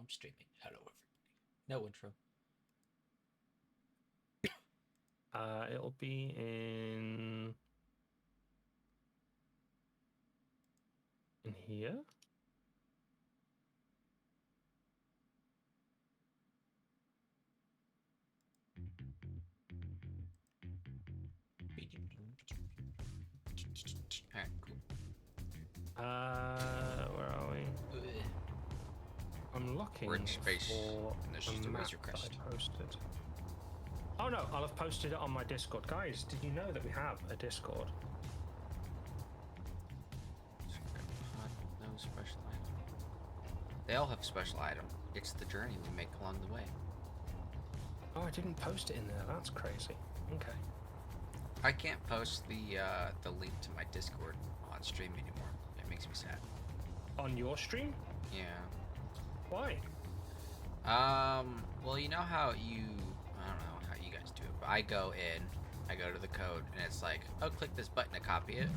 I'm streaming. Hello, everybody. No intro. It'll be in here. Alright, cool. Where are we? I'm looking Workspace, for and there's a just a map razor that crest. I posted. Oh no, I'll have posted it on my Discord. Guys, did you know that we have a Discord? No special item. They all have special item. It's the journey we make along the way. Oh, I didn't post it in there. That's crazy. Okay. I can't post the link to my Discord on stream anymore. It makes me sad. On your stream? Yeah. Why? Well, you know how I don't know how you guys do it, but I go to the code, and it's like, oh, click this button to copy it.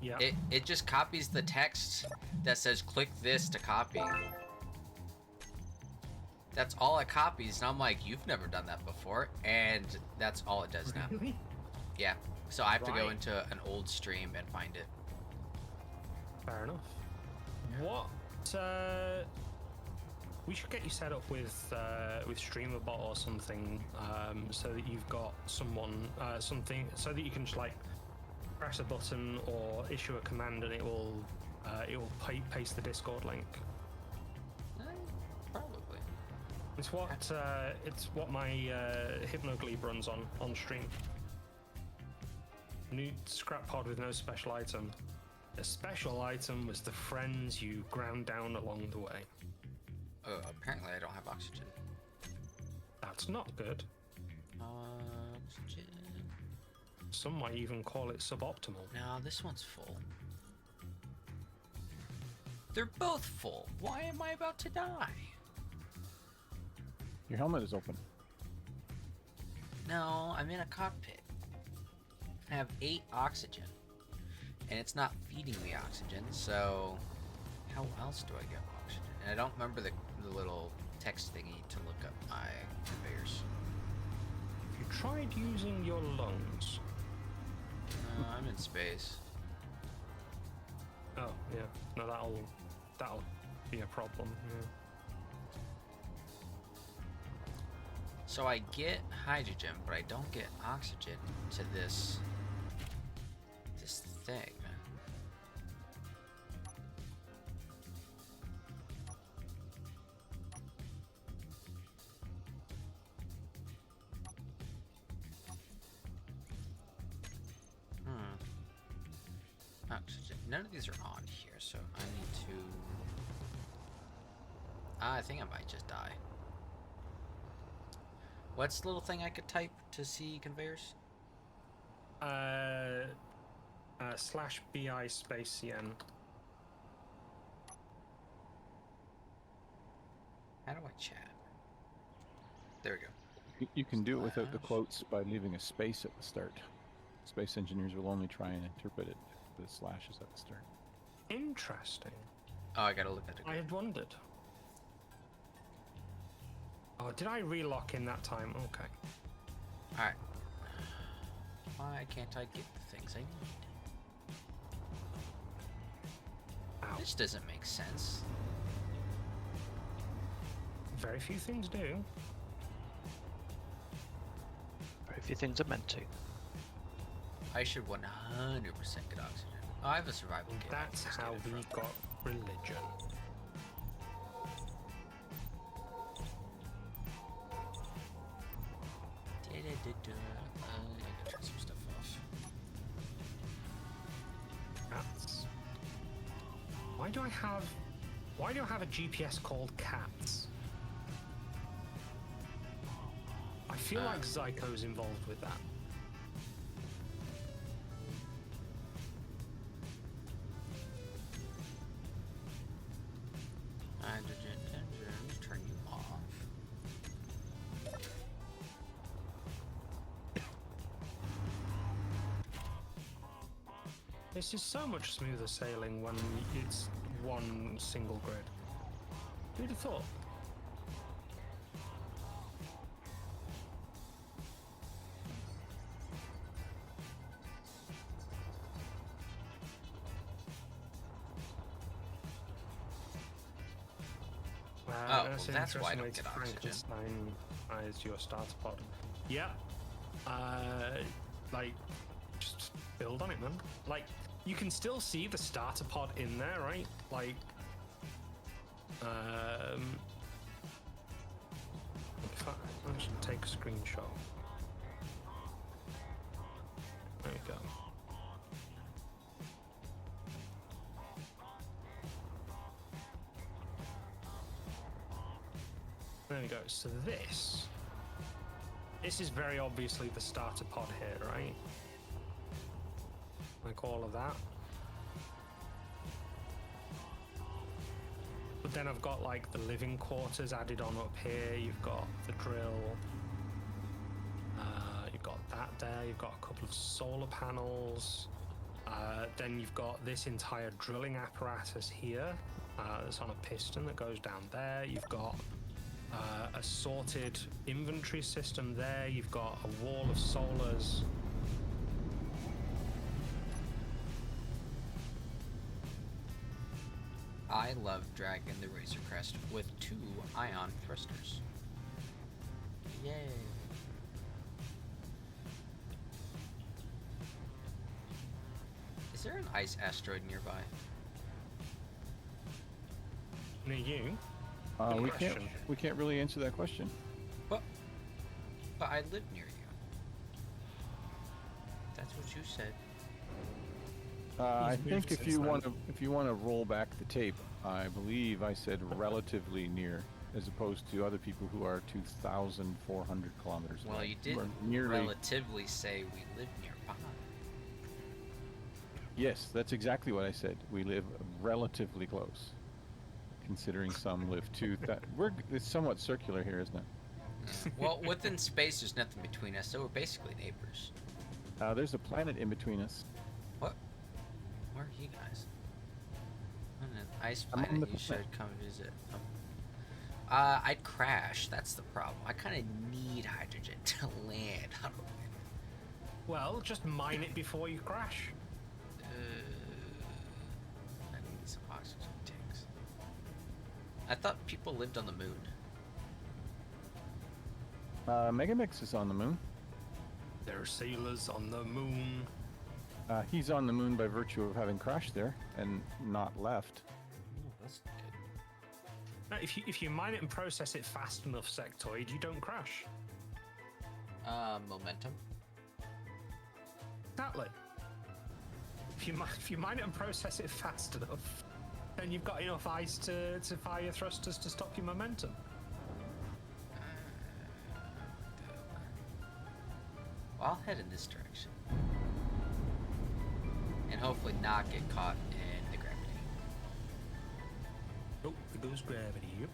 Yeah. It just copies the text that says click this to copy. That's all it copies, and I'm like, you've never done that before, and that's all it does now. Really? Yeah. So I have to go Right. into an old stream and find it. Fair enough. What? We should get you set up with StreamerBot or something, so that you've got something, so that you can just like press a button or issue a command, and it will paste the Discord link. Probably. It's what my Gleeb runs on stream. New scrap pod with no special item. The special item was the friends you ground down along the way. Oh, apparently I don't have oxygen. That's not good. Oxygen. Some might even call it suboptimal. No, this one's full. They're both full. Why am I about to die? Your helmet is open. No, I'm in a cockpit. I have 8 oxygen. And it's not feeding me oxygen, so how else do I get oxygen? And I don't remember the little text thingy to look up my conveyors. If you tried using your lungs. I'm in space. Oh yeah, no, that'll be a problem. Yeah. So I get hydrogen, but I don't get oxygen to this thing. Oxygen. None of these are on here, so I need to... I think I might just die. What's the little thing I could type to see conveyors? /BI space CN. How do I chat? There we go. You can do it without the Slash. quotes by leaving a space at the start. Space engineers will only try and interpret it if the slash is at the start. Interesting. Oh, I gotta look at it. I had wondered. Oh, did I relock in that time? Okay. Alright. Why can't I get the things I need? Ow. This doesn't make sense. Very few things do. Very few things are meant to. I should 100% get oxygen. Oh, I have a survival kit. I That's can just how get it we from. got religion. I can turn some stuff off. Cats. Why do I have a GPS called Cats? I feel like Zyko's involved with that. Hydrogen engines, turn you off. This is so much smoother sailing when it's one single grid. Who'd have thought? well, That's an that's why I interesting don't way to get oxygen. Frankensteinize your starter pod. Yeah. Like, just build on it, man. Like, you can still see the starter pod in there, right? Like, in fact, I should take a screenshot. There we go. There we go. So this is very obviously the starter pod here, right? Like all of that. But then I've got like the living quarters added on up here. You've got the drill. You've got that there. You've got a couple of solar panels. Then you've got this entire drilling apparatus here. That's on a piston that goes down there. You've got a sorted inventory system there. You've got a wall of solars. I love dragging the Razor Crest with 2 ion thrusters. Yay! Is there an ice asteroid nearby? Near you? We can't really answer that question. But I live near you. That's what you said. I He's think moved if since you then. want to roll back the tape, I believe I said relatively near, as opposed to other people who are 2,400 kilometers away. Well, you We're did nearly. relatively say we live nearby. Yes, that's exactly what I said. We live relatively close, considering some live it's somewhat circular here, isn't it? Yeah. Well, within space, there's nothing between us, so we're basically neighbors. There's a planet in between us. What? Where are you guys? On an ice I'm on planet, the you planet. should come visit. I'd crash. That's the problem. I kind of need hydrogen to land on a planet. Well, just mine it before you crash. I need some oxygen tanks. I thought people lived on the moon. Megamix is on the moon. There are sailors on the moon. He's on the moon by virtue of having crashed there and not left. Ooh, that's good. Now, if you mine it and process it fast enough, Sectoid, you don't crash. Momentum. Exactly. If you mine it and process it fast enough, then you've got enough ice to fire your thrusters to stop your momentum. Well, I'll head in this direction. And hopefully not get caught in the gravity. Oh, there goes gravity. Yep.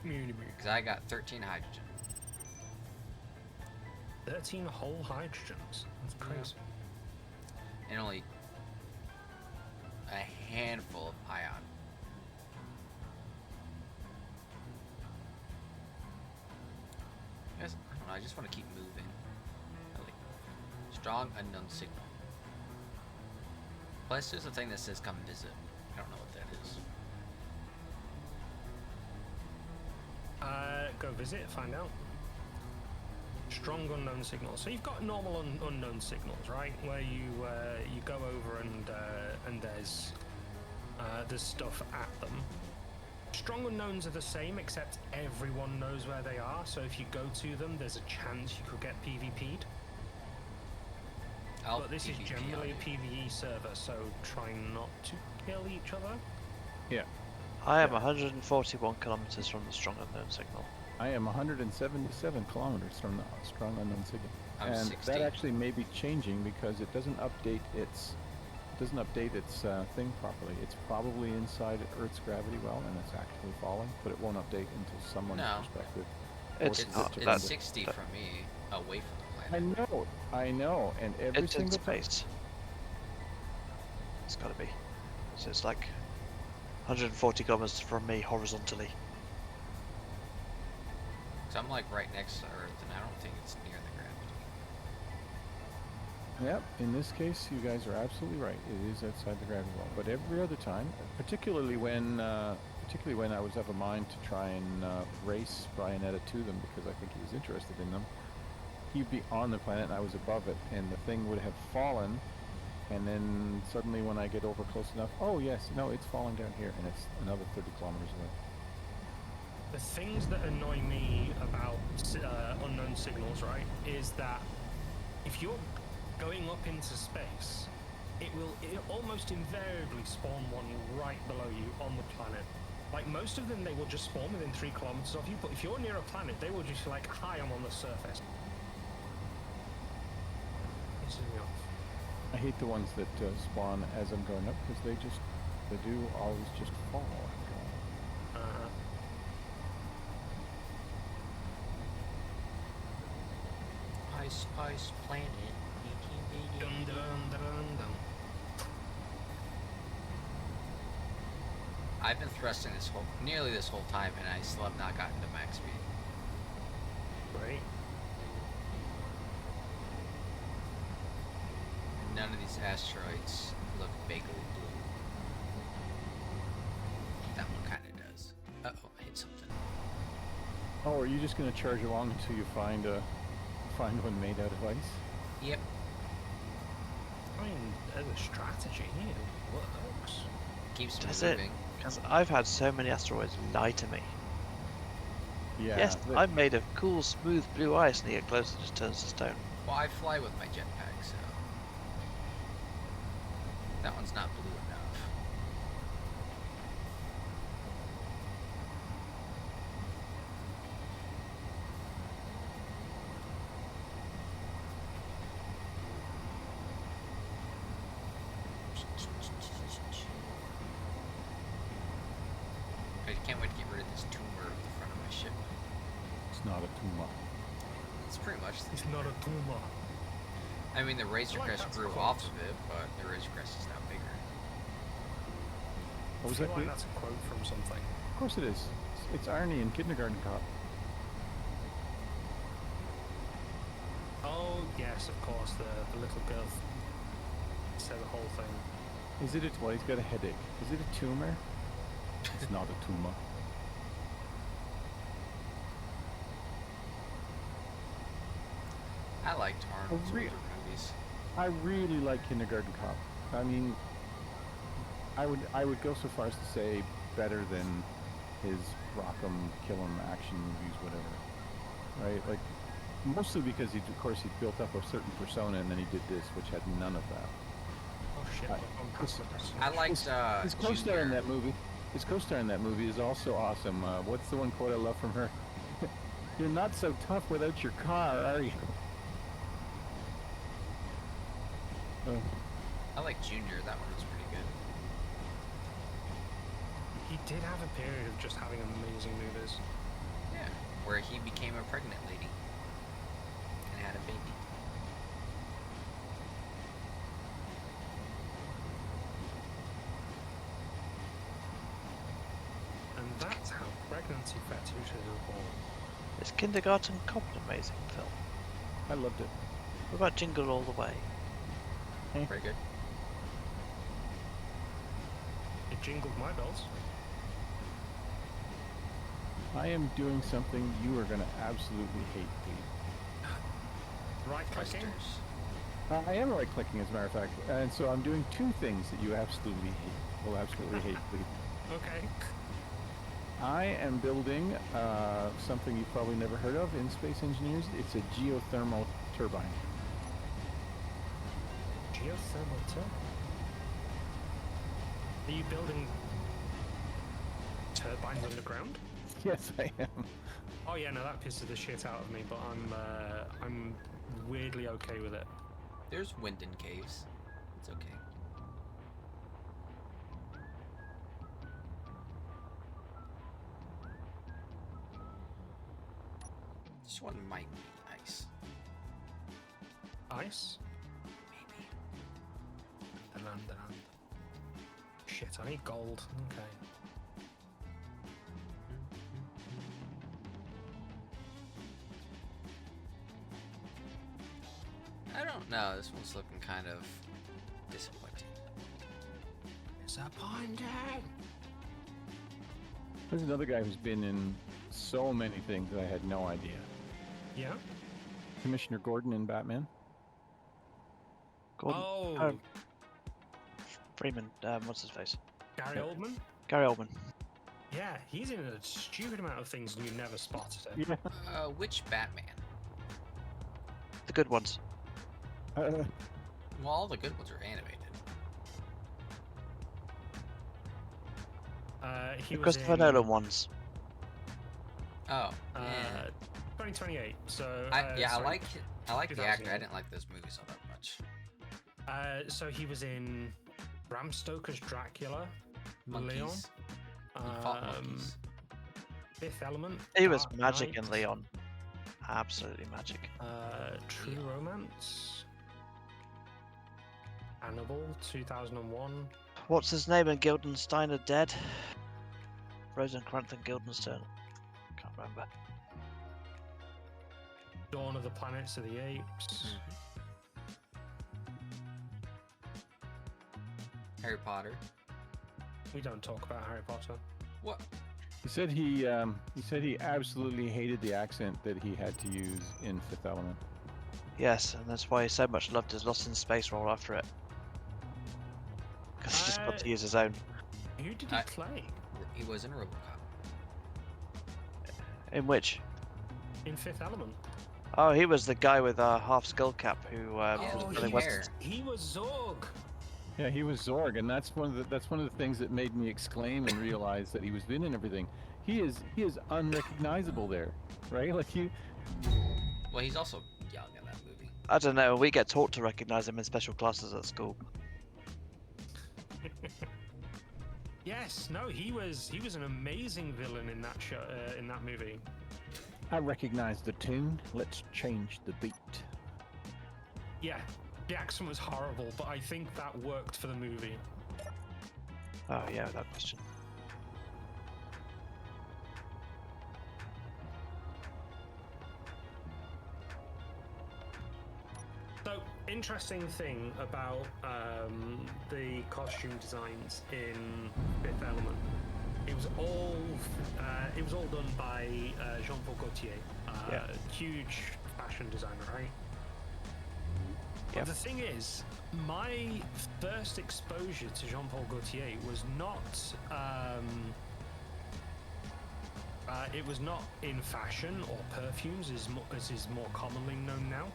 Because I got 13 hydrogen. 13 whole hydrogens. That's crazy. And only a handful of ion. I don't know, I just want to keep moving. I like strong unknown signal. Plus, there's a thing that says come visit. I don't know what that is. Go visit, find out. Strong unknown signals. So you've got normal unknown signals, right? Where you go over and there's stuff at them. Strong unknowns are the same, except everyone knows where they are. So if you go to them, there's a chance you could get PvP'd. But this is PvP generally a on you. PvE server, so try not to kill each other. Yeah. I am 141 kilometers from the strong unknown signal. I am 177 kilometers from the strong unknown signal. I'm and 60. that actually may be changing because it doesn't update its thing properly. It's probably inside Earth's gravity well and it's actively falling, but it won't update until someone's No. perspective. It's forces not. it to That- It's 60 that- from me, away from the planet. I know, and every It's in single time. space. It's gotta be. So it's like 140 kilometers from me horizontally. Cause I'm like right next to Earth, and I don't think it's near the gravity. Yep, in this case, you guys are absolutely right. It is outside the gravity well. But every other time, particularly when I was of a mind to try and race Brionetta to them because I think he was interested in them, he'd be on the planet and I was above it, and the thing would have fallen. And then suddenly, when I get over close enough, oh yes, no, it's falling down here, and it's another 30 kilometers away. The things that annoy me about unknown signals, right, is that if you're going up into space, it almost invariably spawn one right below you on the planet. Like, most of them, they will just spawn within 3 kilometers of you, but if you're near a planet, they will just be like, hi, I'm on the surface. Pisses me off. I hate the ones that spawn as I'm going up because they do always just fall. Uh-huh. Ice planet. Dun, dun, dun, dun. I've been thrusting nearly this whole time, and I still have not gotten to max speed. Right. None of these asteroids look vaguely blue. That one kind of does. Uh-oh, I hit something. Oh, are you just going to charge along until you find one made out of ice? Yep. I mean, as a strategy, it works. Keeps me That's it. moving. Because I've had so many asteroids lie to me. Yeah. Yes, I'm made of cool, smooth blue ice, and you get closer, it just turns to stone. Well, I fly with my jetpack, so that one's not blue enough. I can't wait to get rid of this tumor at the front of my ship. It's not a tumor. It's pretty much. It's not a tumor. I mean, the Razor like Crest that's grew cool. off of it, but the Razor Crest is now bigger. What was I that? feel like Gleeb? that's a quote from something. Of course it is. It's Arnie in Kindergarten Cop. Oh, yes, of course, the little girl said the whole thing. Is it well, he's got a headache. Is it a tumor? It's not a tumor. I liked Arnold's re- older movies. I really like Kindergarten Cop. I mean, I would go so far as to say better than his Rock'em, Kill'em action movies, whatever. Right? Like, mostly because he built up a certain persona, and then he did this, which had none of that. Oh shit, I- I'm past the person. I liked His co-star in Junior. that movie. His co-star in that movie is also awesome. What's the one quote I love from her? You're not so tough without your car, are you? I like Junior. That one was pretty good. He did have a period of just having amazing movies. Yeah, where he became a pregnant lady and had a baby. And that's how pregnancy fetishes are born. Is Kindergarten Cop an amazing film? I loved it. What about Jingle All the Way? Very good. It jingled my bells. I am doing something you are going to absolutely hate, Gleeb. Right clicking. Thrusters. I am right-clicking, as a matter of fact, and so I'm doing two things that you absolutely hate. Will absolutely hate, Gleeb. Okay. I am building something you've probably never heard of in Space Engineers. It's a geothermal turbine. Geothermal turbine. Are you building turbines underground? Yes, I am. Oh yeah, no, that pisses the shit out of me, but I'm weirdly okay with it. There's wind in caves. It's okay. This one might be ice. Ice? Maybe. Shit, I need gold. Okay. don't know. This one's looking kind of disappointing. Disappointing. There's another guy who's been in so many things that I had no idea. Yeah. Commissioner Gordon in Batman. Gordon. Oh, Freeman. What's his face? Gary Yeah. Oldman. Gary Oldman. Yeah, he's in a stupid amount of things and you never spotted it. Yeah. Which Batman? The good ones. Well, all the good ones are animated. He The was Christopher in, Nolan ones. Oh, yeah. 2028. So I sorry, like the actor. 2008. I didn't like those movies all that much. So he was in Bram Stoker's Dracula, Leon, Monkeys. He fought monkeys. Fifth Element. He was Dark magic Knight, in Leon. Absolutely magic. True Leon. Romance. Annabelle, 2001. What's his name in Guildenstern are dead? Rosencrantz and Guildenstern. Can't remember. Dawn of the Planets of the Apes. Harry Potter. We don't talk about Harry Potter. What? He said he absolutely hated the accent that he had to use in Fifth Element. Yes, and that's why he so much loved his Lost in Space role after it. Because he just got to use his own. Who did he play? He was in RoboCop. In which? In Fifth Element. Oh, he was the guy with a half skull cap who was Oh, killing he West. hair. He was Zorg. Yeah, he was Zorg, and that's one of the things that made me exclaim and realize that he was Vin and everything. He is unrecognizable there, right? Like you. Well, he's also young in that movie. I don't know. We get taught to recognize him in special classes at school. Yes, no, he was an amazing villain in that show, in that movie. I recognize the tune. Let's change the beat. Yeah, the accent was horrible, but I think that worked for the movie. Oh yeah, without question. So, interesting thing about the costume designs in Fifth Element. It was all done by Jean-Paul Gaultier, Yeah. huge fashion designer, right? Yep. But the thing is, my first exposure to Jean-Paul Gaultier was not. It was not in fashion or perfumes, as is more commonly known now.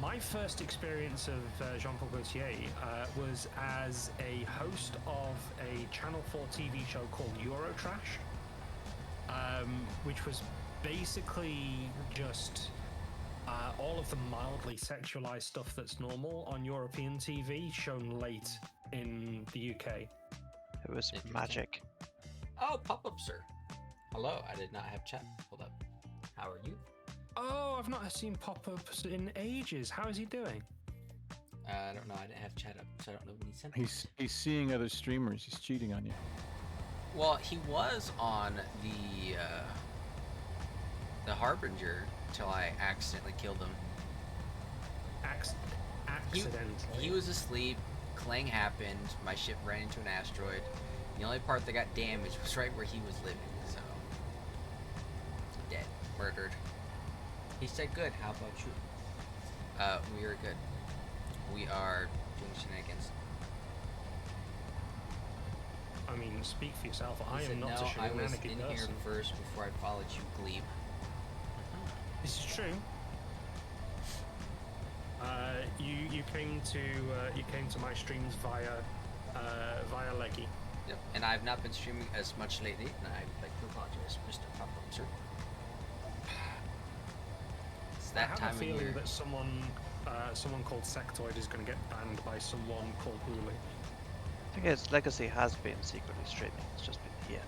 My first experience of Jean-Paul Gaultier was as a host of a Channel 4 TV show called Eurotrash, which was basically just all of the mildly sexualized stuff that's normal on European TV shown late in the UK. It was Interesting. magic. Oh, pop-up, sir. Hello, I did not have chat. Hold up. How are you? Oh, I've not seen pop-ups in ages. How is he doing? I don't know. I didn't have chat up, so I don't know when he sent it. He's seeing other streamers. He's cheating on you. Well, he was on the Harbinger till I accidentally killed him. Accidentally. He was asleep. Clang happened. My ship ran into an asteroid. The only part that got damaged was right where he was living. So dead, murdered. He said, "Good. How about you?" We are good. We are doing shenanigans. I mean, speak for yourself. He I said, am not "No, a I was shenanigan in person. here first before I followed you, Gleeb." This is true. You came to my streams via Leggy. Yep. And I've not been streaming as much lately, and I'd like to apologize, Mr. Pop-Up, sir. It's I that have time a of feeling year. that someone called Sectoid is going to get banned by someone called Hulu. I think his legacy has been secretly streaming. It's just been here.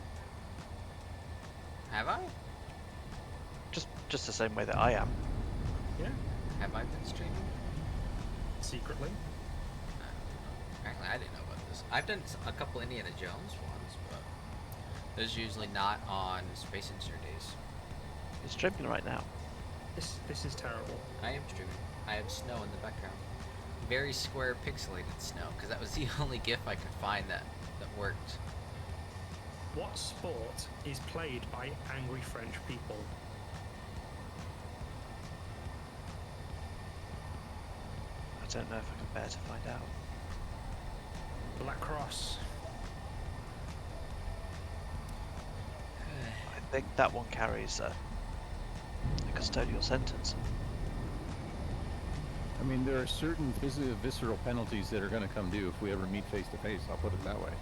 Have I? Just the same way that I am. Yeah, Have I been streaming? secretly. Apparently, I didn't know about this. I've done a couple Indiana Jones ones, but those are usually not on Space Insider days. He's streaming right now. This is terrible. I am streaming. I have snow in the background. very square pixelated snow, because that was the only GIF I could find that worked. What sport is played by angry French people? I don't know if I can bear to find out. Lacrosse. I think that one carries a custodial sentence. I mean, there are certain visceral penalties that are going to come due if we ever meet face to face. I'll put it that way.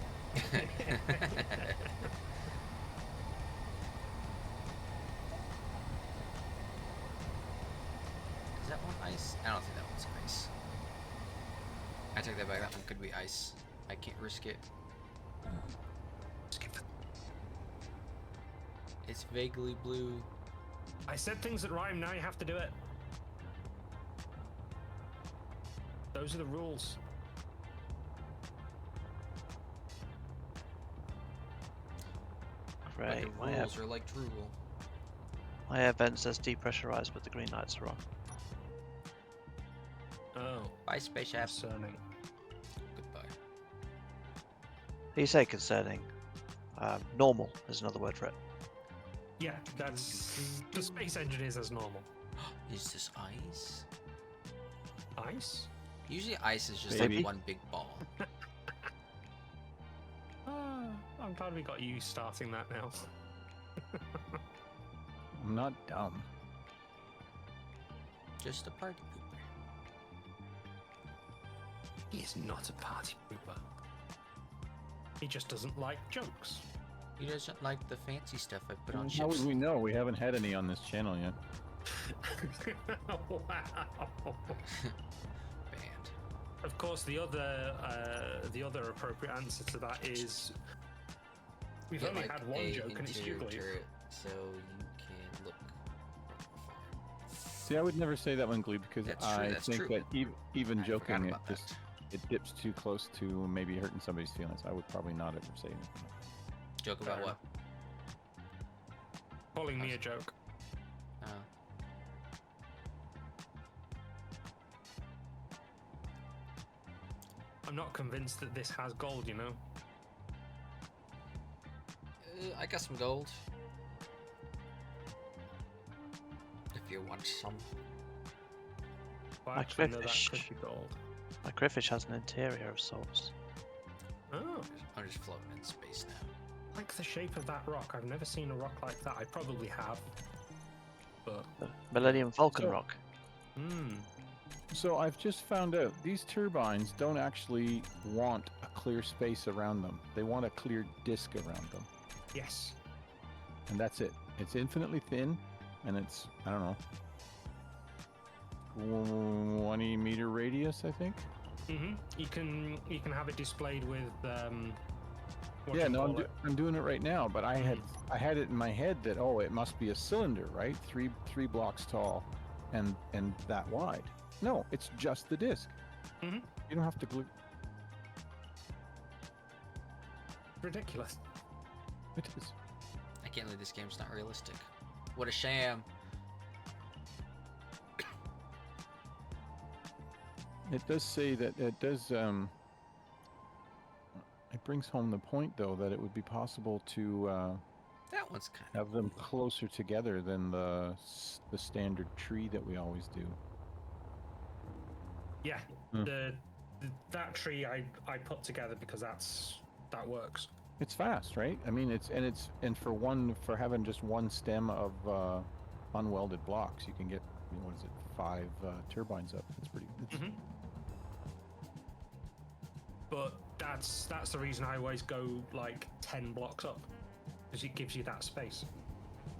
Is that one ice? I don't think that one's ice. I take that back. That one could be ice. I can't risk it. Skip it. It's vaguely blue. I said things that rhyme, now you have to do it. Those are the rules. Great. Like the rules are like drool. My event says depressurized, but the green lights are on. Oh, Bye, spaceship. concerning. Goodbye. You say concerning. Normal is another word for it. Yeah, that's the space engineers as normal. Is this ice? Ice? Usually ice is just Maybe. like one big ball. I'm glad we got you starting that now. I'm not dumb. Just a party pooper. He is not a party pooper. He just doesn't like jokes. He doesn't like the fancy stuff I put on How ships. would we know? We haven't had any on this channel yet. Wow. Banned. Of course, the other appropriate answer to that is we've Get only like had one a joke and it's interior Hughley. turret, so you can look far. See, I would never say that one, Gleeb, because That's true, I that's think true. that even I forgot joking, it about that. just it dips too close to maybe hurting somebody's feelings. I would probably not ever say anything. Joke about Fair what? Calling me a joke. Oh. I'm not convinced that this has gold, you know? I got some gold. If you want some. But I My actually know that crayfish. could be gold. My crayfish has an interior of sorts. Oh, I'm just floating in space now. I like the shape of that rock. I've never seen a rock like that. I probably have. But, The Millennium Falcon So- Rock. So I've just found out these turbines don't actually want a clear space around them. They want a clear disk around them, yes. and that's it. It's infinitely thin, and it's, I don't know, 20-meter radius, I think. You can have it displayed with what Yeah, do you no, call it? I'm doing it right now, but I had it in my head that, oh, it must be a cylinder, right? Three blocks tall, and that wide. No, it's just the disc. Mhm. You don't have to glue. Ridiculous. It is. I can't believe this game's not realistic. What a sham. It does say that it does. It brings home the point, though, that it would be possible to That one's kind of have them closer together than the standard tree that we always do. Yeah. Hmm. That tree I put together because that works. It's fast, right? I mean, for having just one stem of unwelded blocks, you can get, what is it, 5 turbines up. It's pretty. But that's the reason I always go like 10 blocks up, because it gives you that space.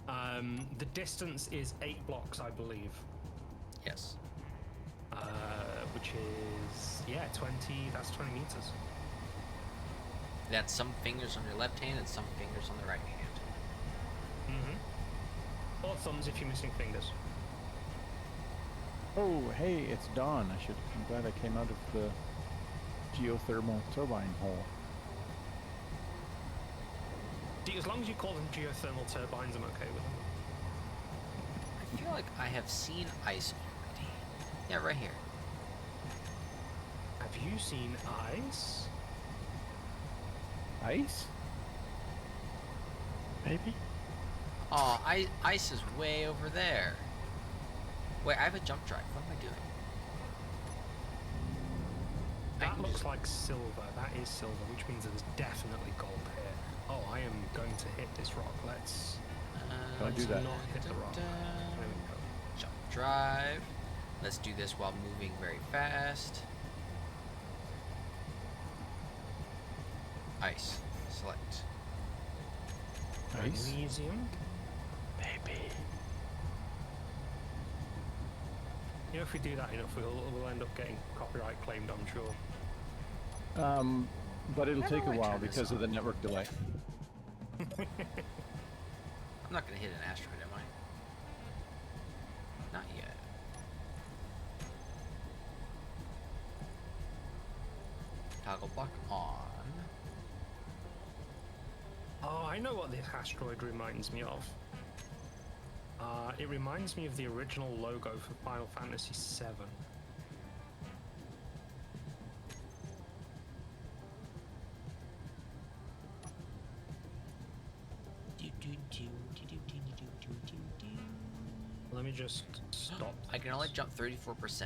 The distance is 8 blocks, I believe, yes. which is 20. That's 20 meters. That's some fingers on your left hand and some fingers on the right hand. Or thumbs if you're missing fingers. Oh, hey, it's dawn. I'm glad I came out of the geothermal turbine hole. As long as you call them geothermal turbines, I'm okay with them. I feel like I have seen ice already. Yeah, right here. Have you seen ice? Ice? Maybe. Oh, ice is way over there. Wait, I have a jump drive. What am I doing? I That can looks just- like silver. That is silver, which means there's definitely gold here. Oh, I am going to hit this rock. Let's Can I do that? not hit the rock. There we go. Jump drive. Let's do this while moving very fast. Ice. Select. Ice? Magnesium. Maybe. You know, if we do that enough, we'll end up getting copyright claimed, I'm sure. But it'll How take do a I while turn this because of on? the network delay. I'm not gonna hit an asteroid, am I? Not yet. Toggle block on. Oh, I know what this asteroid reminds me of. It reminds me of the original logo for Final Fantasy VII. Let me just stop. I can only jump 34%.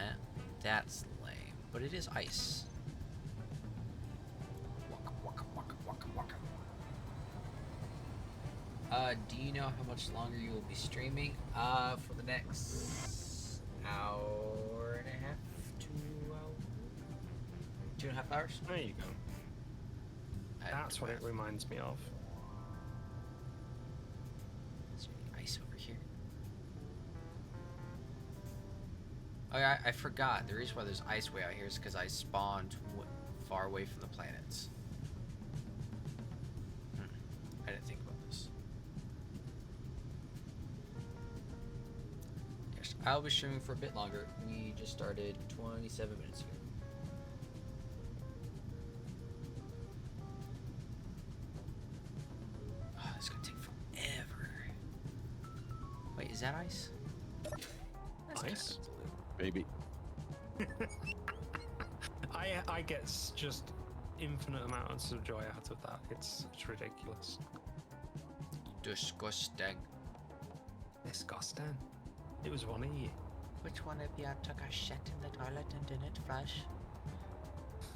That's lame. But it is ice. Waka, waka, waka, waka, waka. Do you know how much longer you will be streaming? For the next hour and a half, 2.5 hours. There you go. That's what it reminds me of. Is there any ice over here? Oh yeah, I forgot. The reason why there's ice way out here is because I spawned far away from the planets. I didn't think about this. Yes, I'll be streaming for a bit longer. We just started 27 minutes ago. Oh, this is gonna take forever. Wait, is that ice? That's Ice? kinda blue. Baby. I get just infinite amounts of joy out of that. It's ridiculous. Disgusting. Disgusting. It was one of you. Which one of you took a shit in the toilet and didn't flush?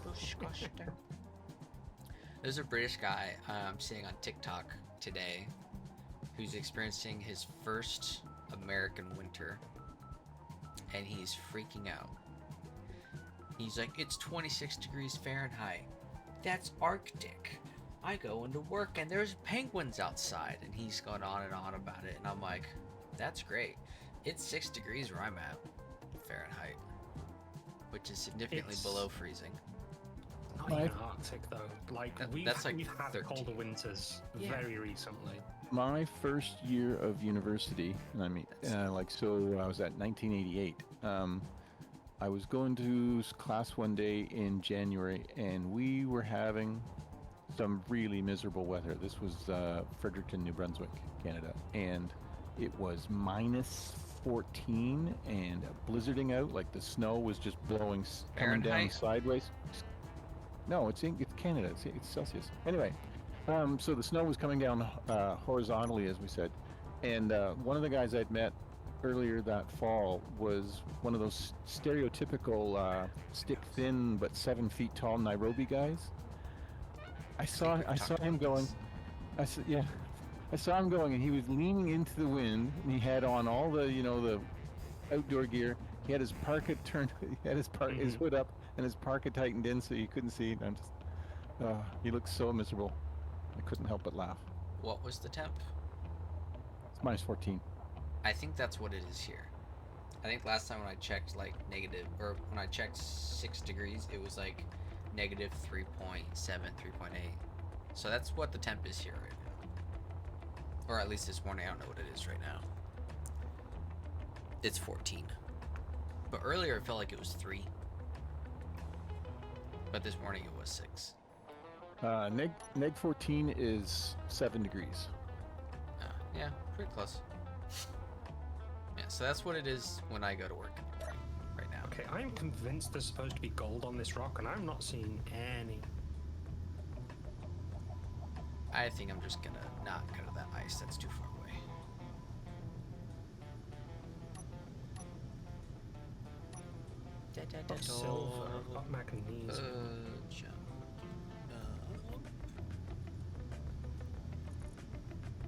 Disgusting. There's a British guy seeing on TikTok today who's experiencing his first American winter, and he's freaking out. He's like, it's 26 degrees Fahrenheit. That's Arctic. I go into work and there's penguins outside. And he's going on and on about it. And I'm like, that's great. It's 6 degrees where I'm at, Fahrenheit, which is significantly It's- below freezing. Not My- even Arctic though. Like that's like we've had 13. colder winters Yeah. very recently. My first year of university, I mean, so I was at 1988. I was going to class one day in January, and we were having some really miserable weather. This was Fredericton, New Brunswick, Canada, and it was minus 14 and blizzarding out. Like the snow was just blowing, coming down Fahrenheit? sideways. No, it's Canada. It's Celsius. Anyway, so the snow was coming down horizontally, as we said, and one of the guys I'd met earlier that fall was one of those stereotypical stick thin but 7 feet tall Nairobi guys. I saw him going. I saw him going, and he was leaning into the wind, and he had on all the the outdoor gear. He had his parka turned. He had his his hood up, and his parka tightened in so you couldn't see. And I'm just. He looked so miserable. I couldn't help but laugh. What was the temp? It's minus 14. I think that's what it is here. I think last time when I checked like negative, or when I checked 6 degrees, it was like negative 3.7, 3.8. So that's what the temp is here right now. Or at least this morning, I don't know what it is right now. It's 14. But earlier it felt like it was 3. But this morning it was 6. Neg 14 is 7 degrees. Yeah, pretty close. Yeah, so that's what it is when I go to work in the morning right now. Okay, I'm convinced there's supposed to be gold on this rock, and I'm not seeing any. I think I'm just gonna not go to that ice. That's too far away. I've got silver, I've got magnesium. Jump.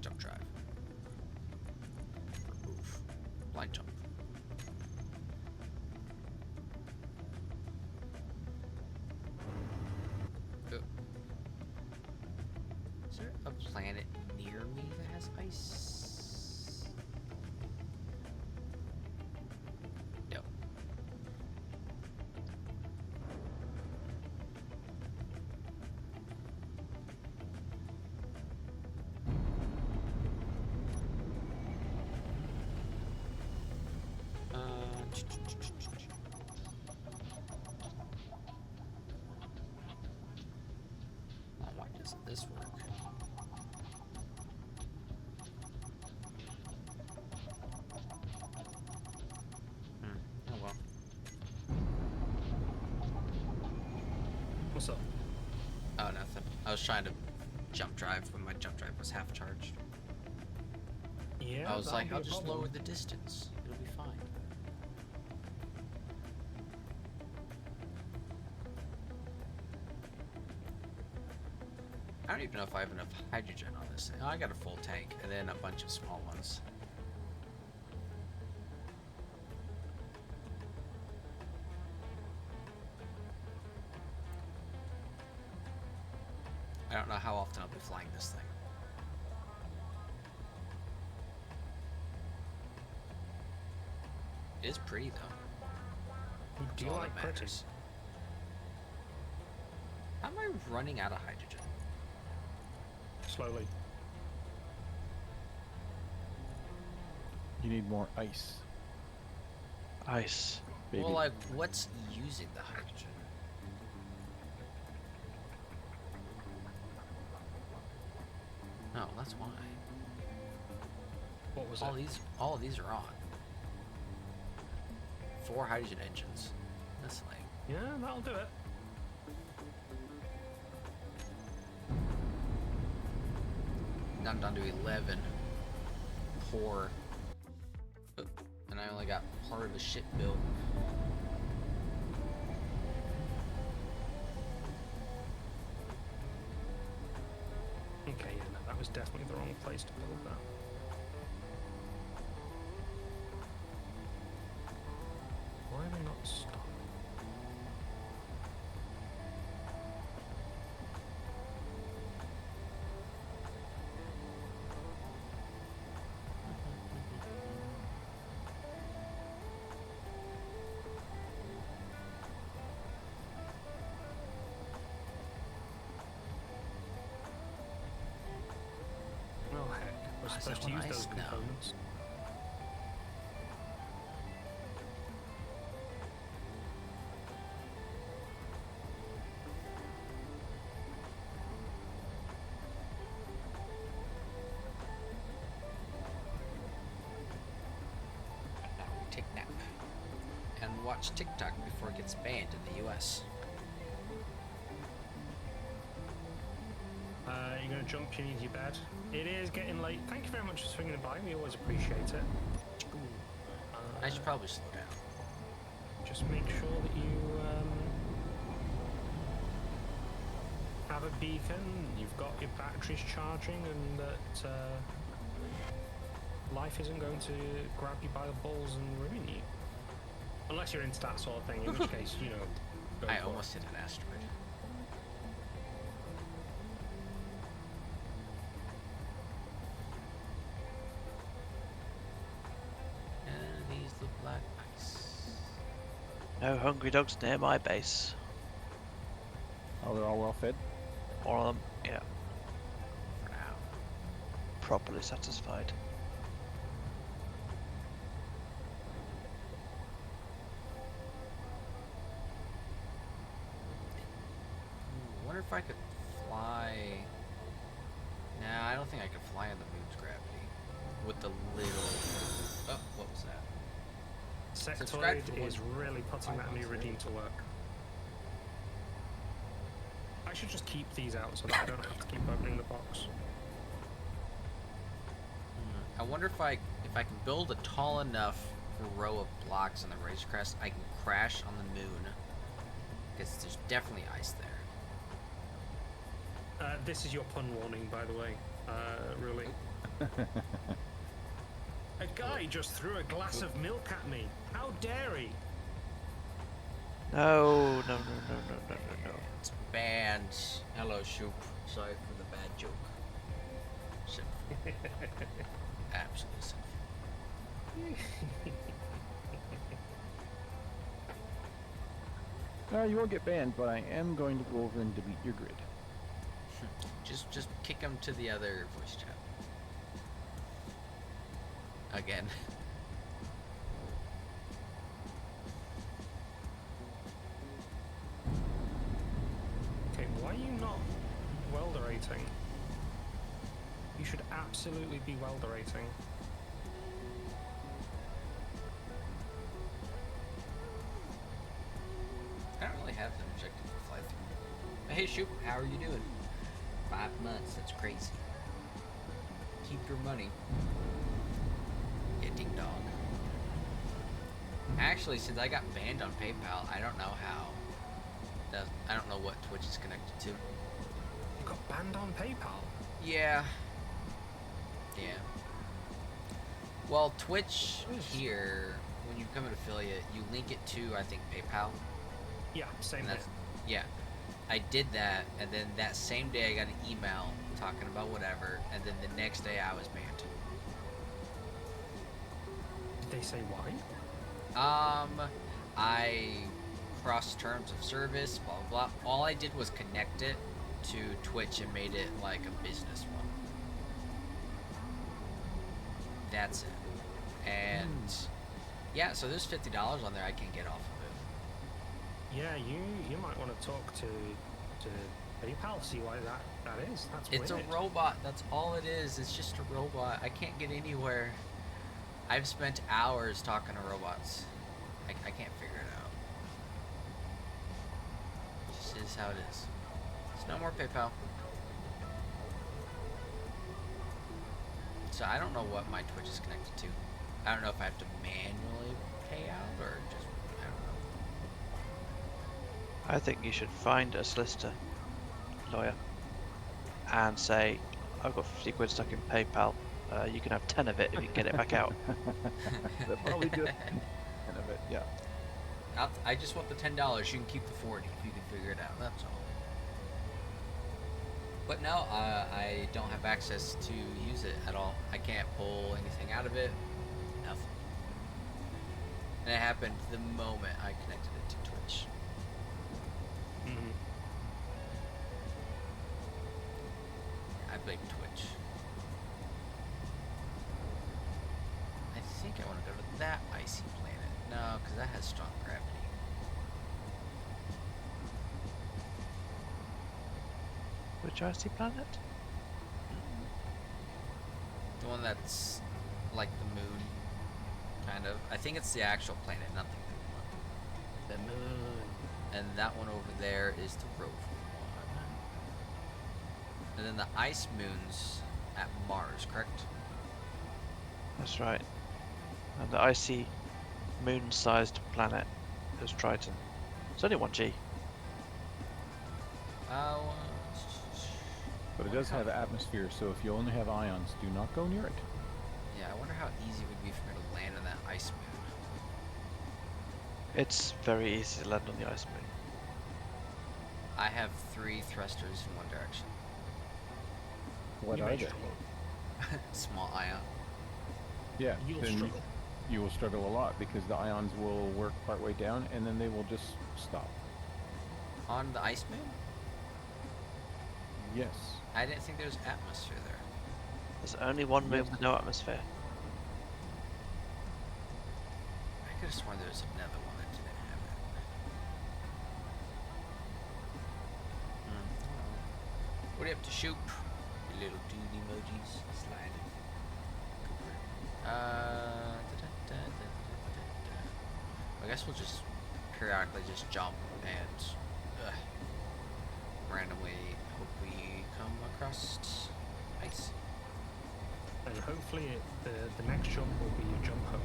Jump drive. Remove. Blind jump. Is there a planet near me that has ice? Yep. Why doesn't this work? Oh well. What's up? Oh, nothing. I was trying to jump drive when my jump drive was half charged. Yeah, I was that'll like, be I'll a just problem. lower the distance. It'll be fine. I don't even know if I have enough hydrogen on this thing. Oh, I got a full tank and then a bunch of small ones. I don't know how often I'll be flying this thing. It is pretty though. Do That's you all like that pretty? matters. How am I running out of hydrogen? Slowly. You need more ice, Ice. baby. Well, like, what's using the hydrogen? Oh, that's why. What was All it? all of these are on. 4 hydrogen engines. That's like, Yeah, that'll do it. now I'm down to 11. Poor. And I only got part of the ship built. Okay, yeah, no, that was definitely the wrong place to build that. Why are they not stopping? Well, heck, we're Why is supposed that to one use those ice now? components. Now we take nap. And watch TikTok before it gets banned in the US. You're gonna jump, you need your bed. It is getting late. Thank you very much for swinging by. We always appreciate it. I should probably slow down. Just make sure that you have a beacon, you've got your batteries charging, and that life isn't going to grab you by the balls and ruin you. Unless you're into that sort of thing, in which case, you know, go I for almost hit an asteroid. And these look like ice. No hungry dogs near my base. Oh, they're all well fed. All of them, yeah, For now. properly satisfied. I wonder if I could fly. Nah, I don't think I could fly in the moon's gravity. With the little. Oh, what was that? Subscribe Insectoid to is really putting that new redeem to work. I should just keep these out so that I don't have to keep opening the box. I wonder if I can build a tall enough row of blocks on the Razor Crest, I can crash on the moon. Because there's definitely ice there. This is your pun warning, by the way. Really. A guy just threw a glass of milk at me. How dare he? No, no, no, no, no, no, no, no. It's banned. Hello, Shoop. Sorry for the bad joke. Sinful. Absolutely sinful. You won't get banned, but I am going to go over and delete your grid. Just kick him to the other voice chat. Again. Okay, why are you not welderating? You should absolutely be welderating. I don't really have an objective to fly through. Hey, Shoop, how are you doing? 5 months, that's crazy. Keep your money. Yeah, ding dong. Actually, since I got banned on PayPal, I don't know how. I don't know what Twitch is connected to. You got banned on PayPal? Yeah. Yeah. Well, Twitch here, when you become an affiliate, you link it to, I think, PayPal. Yeah, same And here. that's, yeah. I did that, and then that same day I got an email talking about whatever, and then the next day I was banned. Did they say why? I crossed terms of service, blah, blah, blah. All I did was connect it to Twitch and made it like a business one. That's it. And yeah, so there's $50 on there I can get off of it. Yeah, you might want to talk to PayPal, see why that is. That's It's weird. a robot. That's all it is. It's just a robot. I can't get anywhere. I've spent hours talking to robots. I can't figure it out. This is how it is. It's no more PayPal. So I don't know what my Twitch is connected to. I don't know if I have to manually pay out or just, I don't know. I think you should find a solicitor, lawyer, and say, I've got 50 quid stuck in PayPal. You can have 10 of it if you can get it back out. They'll probably do 10 of it, yeah. I just want the $10. You can keep the 40 if you can figure it out. That's all. But no, I don't have access to use it at all. I can't pull anything out of it. Nothing. And it happened the moment I connected it to Twitch. Mhm. I blame Twitch. I think I want to go to that icy planet. No, because that has strong gravity. Which icy planet? The one that's like the moon, kind of. I think it's the actual planet, not the moon one. The moon. And that one over there is the rover one. And then the ice moon's at Mars, correct? That's right. And the icy moon-sized planet is Triton. It's only 1G. But it does have atmosphere, so if you only have ions, do not go near it. Yeah, I wonder how easy it would be for me to land on that ice moon. It's very easy to land on the ice moon. I have 3 thrusters in one direction. What You are may they? struggle. Small ion. Yeah, You'll then struggle. you will struggle a lot because the ions will work partway down and then they will just stop. On the ice moon? Yes. I didn't think there was atmosphere there. There's only one moon Yes. with no atmosphere. I could have sworn there was another one that didn't have it. What are you up to, Shoop? Your little dude emojis sliding. guess we'll just periodically just jump and randomly hope we come across ice. And hopefully the next jump will be your jump home.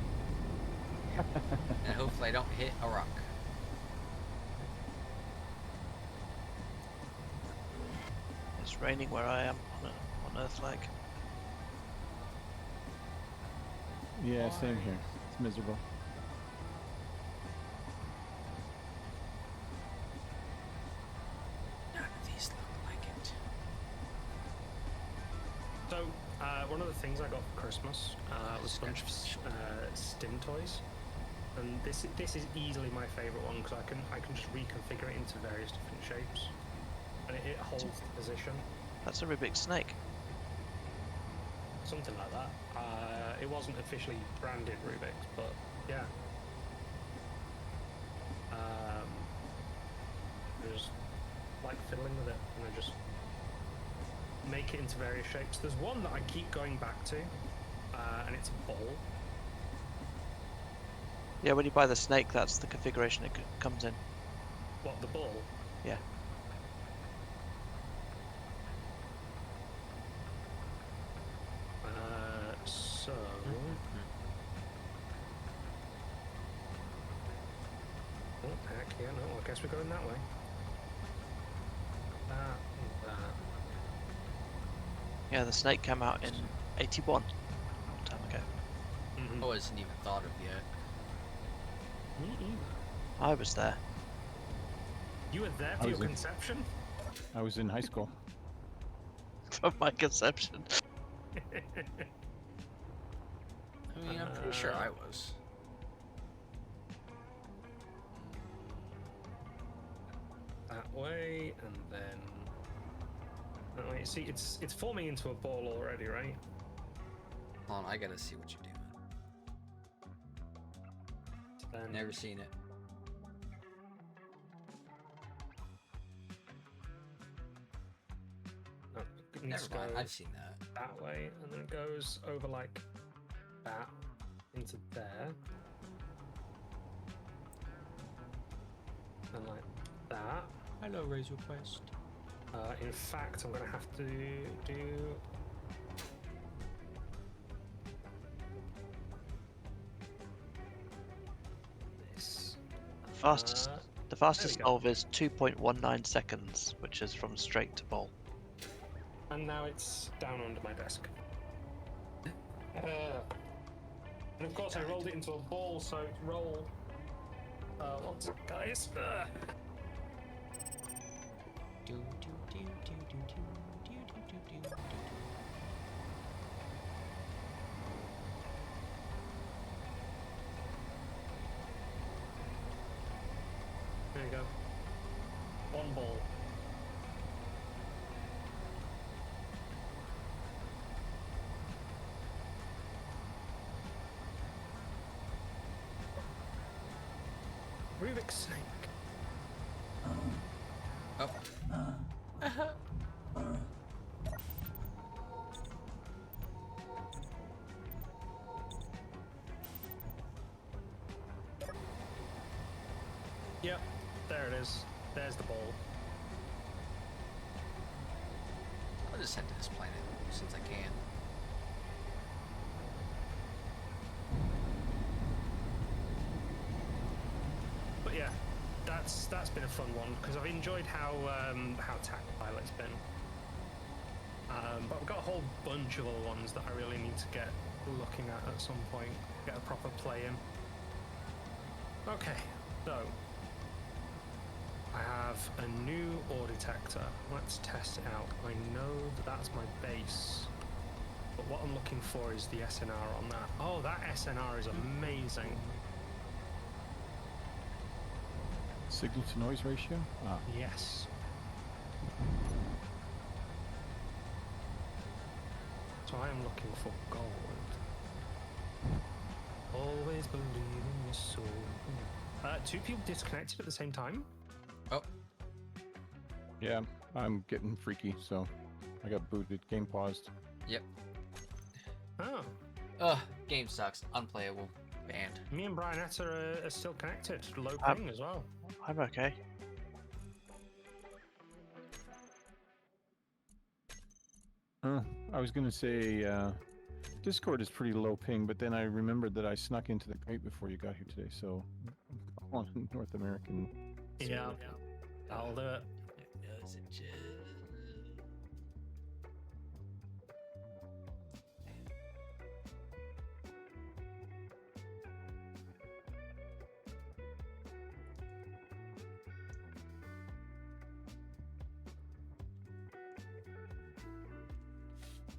And hopefully I don't hit a rock. It's raining where I am on Earth like. Yeah, same here. It's miserable. None of these look like it. So, one of the things I got for Christmas was a bunch of stim toys, and this is easily my favorite one because I can just reconfigure it into various different shapes, and it holds the position, That's a Rubik's snake. something like that. It wasn't officially branded Rubik's, but yeah. I just like fiddling with it, and I just make it into various shapes. There's one that I keep going back to, and it's a ball. Yeah, when you buy the snake, that's the configuration it comes in. What, the ball? Yeah. So... Oh, heck, yeah, no, I guess we're going that way. That. Yeah, the snake came out in 81. A long time ago. Mm-hmm. I wasn't even thought of yet. Me either. I was there. You were there I for your was in- conception? I was in high school. From my conception. I mean, I'm pretty sure I was. That way, and then that way. See, it's forming into a ball already, right? Hold on, I gotta see what you're doing. Then Never seen it. no, it needs Never to mind, go I've seen that. that way, and then it goes over like that into there, and like that. Hello, Razor Quest. In fact, I'm gonna have to do. This. Fastest, Uh, the fastest there we go. solve is 2.19 seconds, which is from straight to ball. And now it's down under my desk. And of course, I rolled it into a ball, so it's roll. One sec, guys. Do, do, do, do, do, do, do, do, do, do, do. There you go. One ball. Rubik's snake. Oh. Yep, there it is. There's the ball. I'll just head to this planet since I can. But yeah, that's been a fun one because I've enjoyed how tactile it's been. But we've got a whole bunch of other ones that I really need to get looking at some point, get a proper play in. Okay, so I have a new ore detector. Let's test it out. I know that that's my base, but what I'm looking for is the SNR on that. Oh, that SNR is amazing. Signal to noise ratio? Ah. Yes. So I am looking for gold. Always believe in your soul. Two people disconnected at the same time? Oh, Yeah, I'm getting freaky, so I got booted. Game paused. yep. Oh. Ugh, Game sucks. Unplayable. Banned. Me and Brianetta are still connected. Low ping as well. I'm okay. I was going to say Discord is pretty low ping, but then I remembered that I snuck into the crate before you got here today, so on North American. Yeah, I'll do it.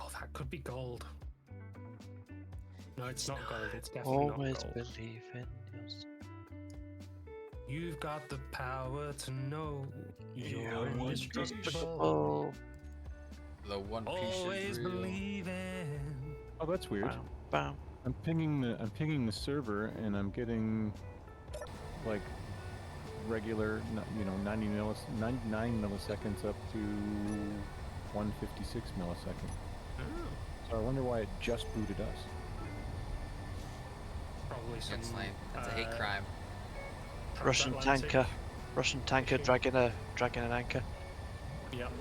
Oh, that could be gold. No, it's not gold. It's definitely Always not gold. believe in yourself. You've got the power to know you're indestructible. Indestructible. The One Piece Always is real. believing. Oh, that's weird. Bam, bam. I'm pinging the server, and I'm getting like regular, 99 milliseconds up to 156 milliseconds. Oh, So I wonder why it just booted us. probably some. That's lame. That's a hate crime. Russian transatlantic- tanker. Russian tanker issue. dragging an anchor. Yep.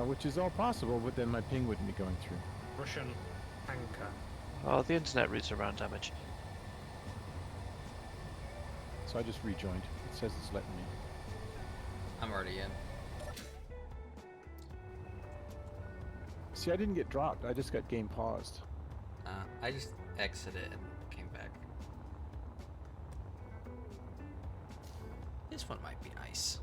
Which is all possible, but then my ping wouldn't be going through. Russian anchor. Oh, the internet routes around damage. So I just rejoined. It says it's letting me. I'm already in. See, I didn't get dropped. I just got game paused. I just exited and came back. This one might be nice.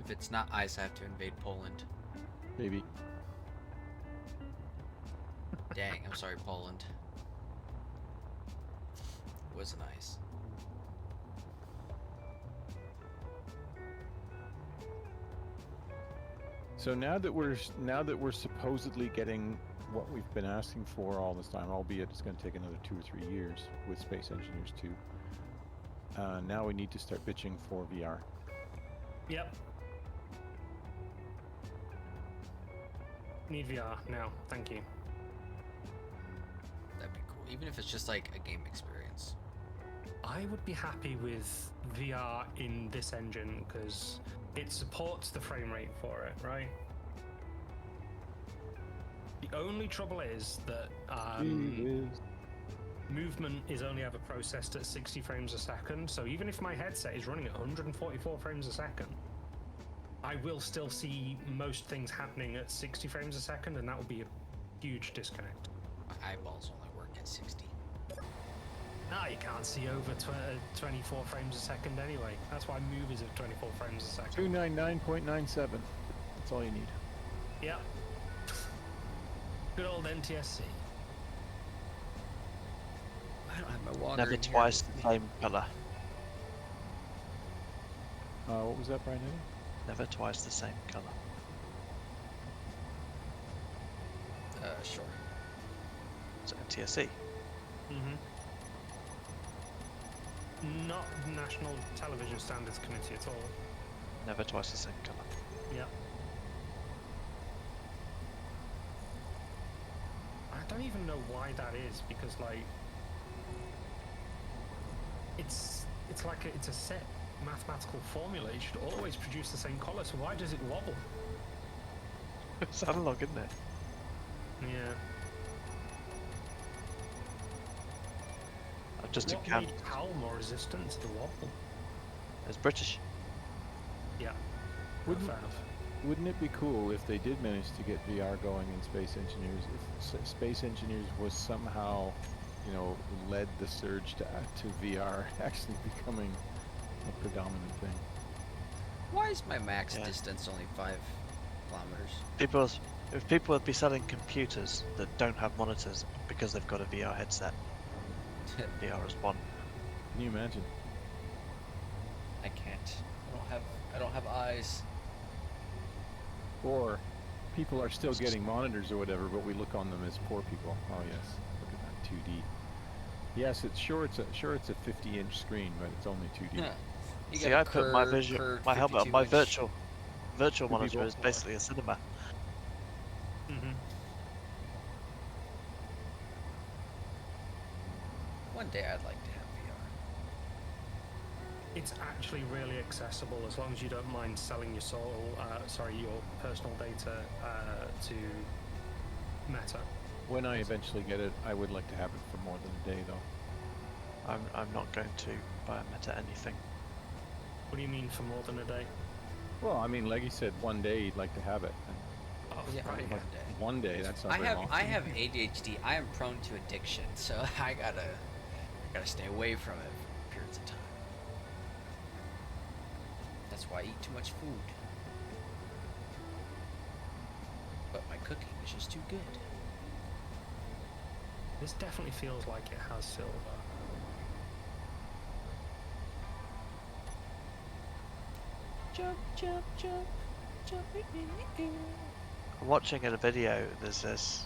If it's not ice, I have to invade Poland. Maybe. Dang, I'm sorry, Poland. It was nice. So now that we're supposedly getting what we've been asking for all this time, albeit it's going to take another 2 or 3 years with Space Engineers 2. Now we need to start bitching for VR. Yep. Need VR now. Thank you. That'd be cool. Even if it's just like a game experience. I would be happy with VR in this engine because it supports the frame rate for it, right? The only trouble is that movement is only ever processed at 60 frames a second, so even if my headset is running at 144 frames a second, I will still see most things happening at 60 frames a second, and that will be a huge disconnect. My eyeballs only work at 60. Ah, you can't see over 24 frames a second anyway. That's why movies are 24 frames a second. 299.97. That's all you need. Yep. Good old NTSC. I don't have my water Never in here twice with the me. same colour. What was that, Brian? Never twice the same colour. Sure. So TSC. Mm-hmm. Not National Television Standards Committee at all. Never twice the same colour. Yep. I don't even know why that is, because like it's like it's a set mathematical formula. It should always produce the same color. So why does it wobble? It's analog, isn't it? Yeah. I've just What encountered. made PAL more resistant to the wobble? It's British. Yeah. Wouldn't- Fair enough. Wouldn't it be cool if they did manage to get VR going in Space Engineers? If Space Engineers was somehow, led the surge to VR actually becoming a predominant thing. Why is my max Yeah. distance only 5 kilometers? If people would be selling computers that don't have monitors because they've got a VR headset, VR is one. Can you imagine? I can't. I don't have eyes. Or people are still getting monitors or whatever, but we look on them as poor people. Oh yes, look at that 2D. Yes, it's a 50-inch screen, but it's only 2D. Yeah. You See, got a I put my curved helmet on my 52-inch virtual monitor people. is basically a cinema. One day I'd like to have VR. It's actually really accessible as long as you don't mind selling your your personal data to Meta. When I eventually get it, I would like to have it for more than a day, though. I'm not going to buy a Meta anything. What do you mean for more than a day? Well, I mean, Leggy said one day he'd like to have it. And Oh, Yeah, right. one day. one day, that's not I very have long. I have ADHD. I am prone to addiction, so I gotta stay away from it for periods of time. That's why I eat too much food. But my cooking is just too good. This definitely feels like it has silver. Jump, jump, jump, jump in the air. I'm watching a video. There's this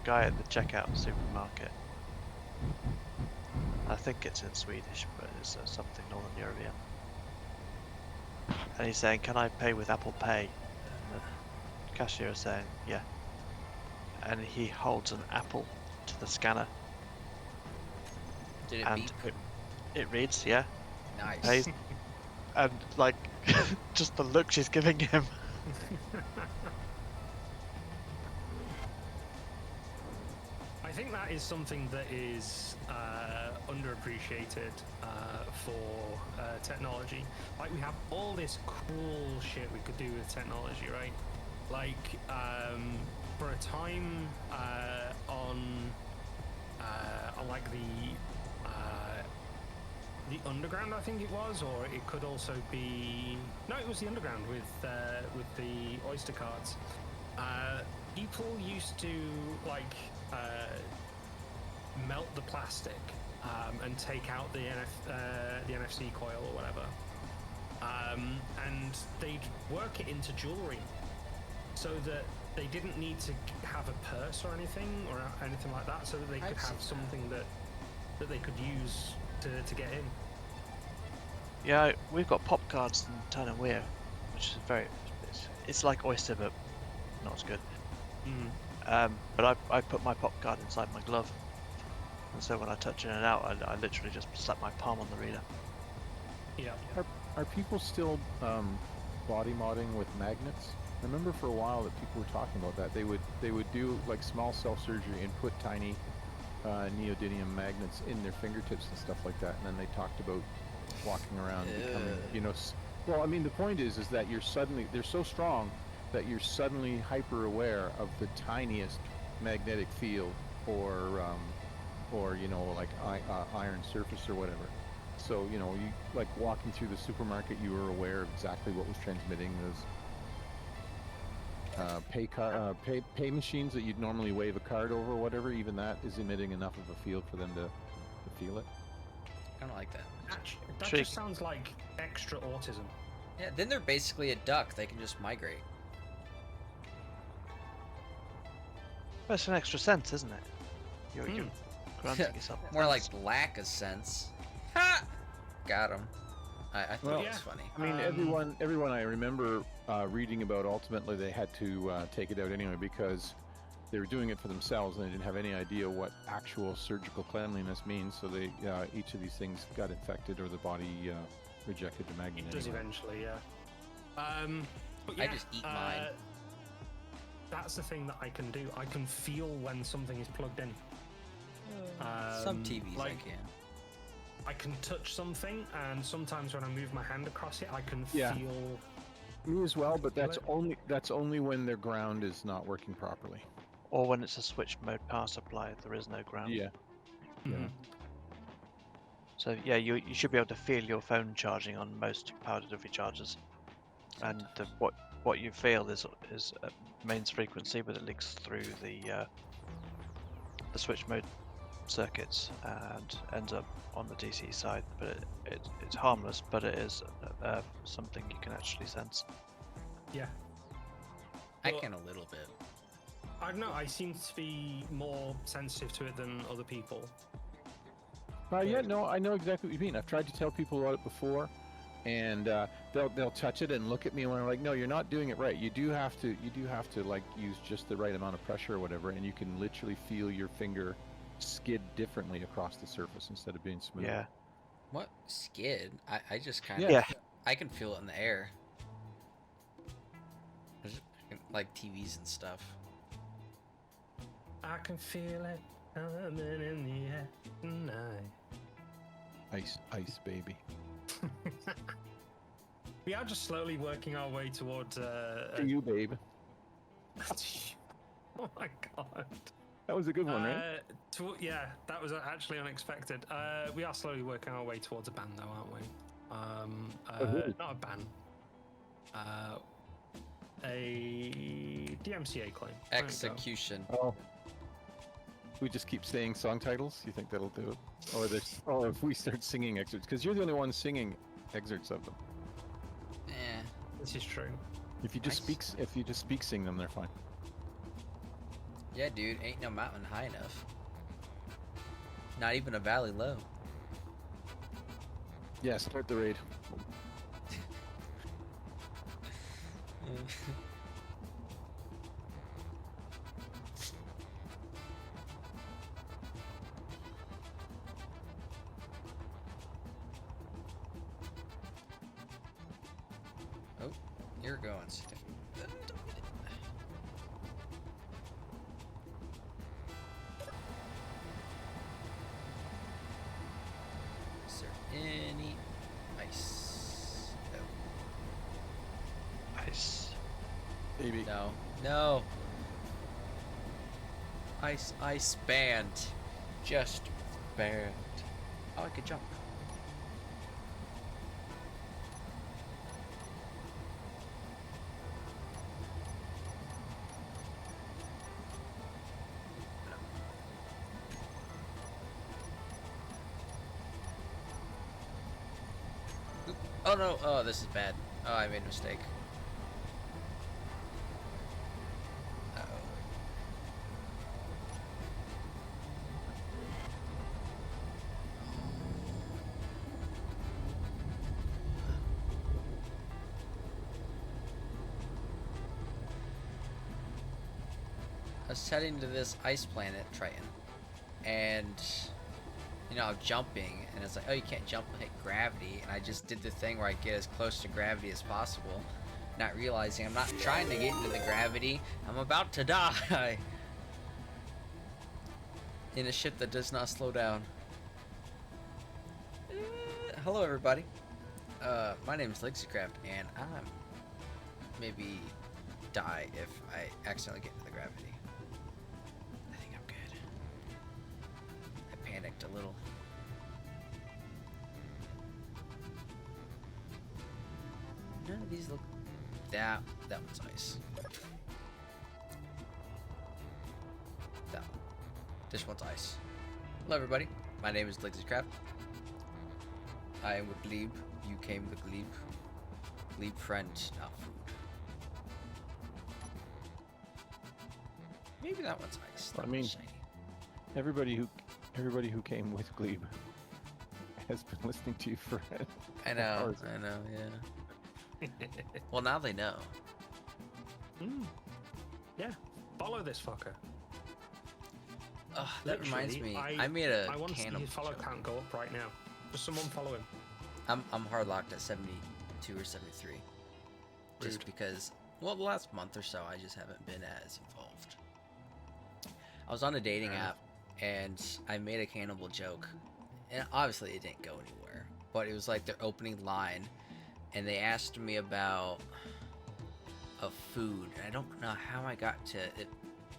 guy at the checkout supermarket. I think it's in Swedish, but it's something Northern European. And he's saying, "Can I pay with Apple Pay?" And the cashier is saying, "Yeah." And he holds an apple to the scanner, Did it and beep? it reads, "Yeah." Nice. Pays, and like, just the look she's giving him. I think that is something that is underappreciated for technology. Like, we have all this cool shit we could do with technology, right? Like, for a time on like the underground, I think it was, or it could also be it was the underground with the Oyster cards. People used to like melt the plastic and take out the NFC coil or whatever, and they'd work it into jewelry so that they didn't need to have a purse or anything like that, so that they could I've have seen something that they could use to get in. Yeah, we've got pop cards in Turn and Weir, which is it's like Oyster, but not as good. But I put my pop card inside my glove, and so when I touch in and out, I literally just slap my palm on the reader. Yeah. Are people still body modding with magnets? I remember for a while that people were talking about that. They would do like small cell surgery and put tiny neodymium magnets in their fingertips and stuff like that, and then they talked about walking around becoming, well, I mean, the point is that they're so strong that you're suddenly hyper aware of the tiniest magnetic field or like iron surface or whatever. So you like walking through the supermarket, you were aware of exactly what was transmitting those pay machines that you'd normally wave a card over or whatever. Even that is emitting enough of a field for them to feel it. I don't like that. That just sounds like extra autism. Yeah, then they're basically a duck. They can just migrate. Well, it's an extra sense, isn't it? You're granting yourself. More like lack of sense. Ha! Got him. I thought it was funny. I mean, everyone I remember reading about, ultimately they had to take it out anyway because they were doing it for themselves and they didn't have any idea what actual surgical cleanliness means. So they each of these things got infected or the body rejected the magnet. It does anyway. eventually, yeah. But yeah, I just eat mine. That's the thing that I can do. I can feel when something is plugged in. Some TVs like, I can. I can touch something, and sometimes when I move my hand across it, I can Yeah. feel. Me as well, but that's only when their ground is not working properly. Or when it's a switched mode power supply, there is no ground. Yeah. Mhm. So yeah, you should be able to feel your phone charging on most power delivery chargers, and what you feel is mains frequency, but it leaks through the switch mode circuits and ends up on the DC side. But it's harmless, but it is something you can actually sense. Yeah. I Well, can a little bit. I don't know. I seem to be more sensitive to it than other people. Yeah, no, I know exactly what you mean. I've tried to tell people about it before, and they'll touch it and look at me when I'm like, no, you're not doing it right. You do have to like use just the right amount of pressure or whatever, and you can literally feel your finger skid differently across the surface instead of being smooth. Yeah. What? Skid? I just kind Yeah. of... Yeah. I can feel it in the air. Like TVs and stuff. I can feel it coming in the air tonight. Ice, baby. We are just slowly working our way towards. To you, babe. Oh my god. That was a good one, right? Yeah, that was actually unexpected. We are slowly working our way towards a ban, though, aren't we? Really? Not a ban. A DMCA claim. There we go. Execution. Oh. We just keep saying song titles? You think that'll do it? Or if we start singing excerpts, because you're the only one singing excerpts of them. Eh. This is true. If you just Nice. sing them, they're fine. Yeah, dude, ain't no mountain high enough. Not even a valley low. Yeah, start the raid. Oh, you're going. Is there any ice? Nice. Baby. No. No. Ice band. Just band. Oh, I could jump. Oop. Oh no, oh, this is bad. Oh, I made a mistake. Uh-oh. I was heading to this ice planet, Triton, and you know, I'm jumping, and it's like, oh, you can't jump and hit gravity, and I just did the thing where I get as close to gravity as possible, not realizing I'm not trying to get into the gravity, I'm about to die in a ship that does not slow down. Hello, everybody. My name is Lixicraft, and I'm maybe die if I accidentally get into the gravity. I think I'm good. I panicked a little. None of these look... That one's ice. That one. This one's ice. Hello, everybody. My name is Lixicraft. I am with Gleeb. You came with Gleeb. Gleeb friend, not food. Maybe that one's ice. That I mean- one's shiny. Everybody who came with Gleeb has been listening to you for I know, hours. yeah. Well, now they know. Yeah, follow this fucker. Ugh, that reminds me. Literally, I made a I want to see cannibal his follow joke. count go up right now. Just someone follow him. I'm hard locked at 72 or 73. Just Rude. because, well, the last month or so, I just haven't been as involved. I was on a dating Fair app, and I made a cannibal joke, and obviously it didn't go anywhere. But it was like their opening line, and they asked me about a food, and I don't know how I got to it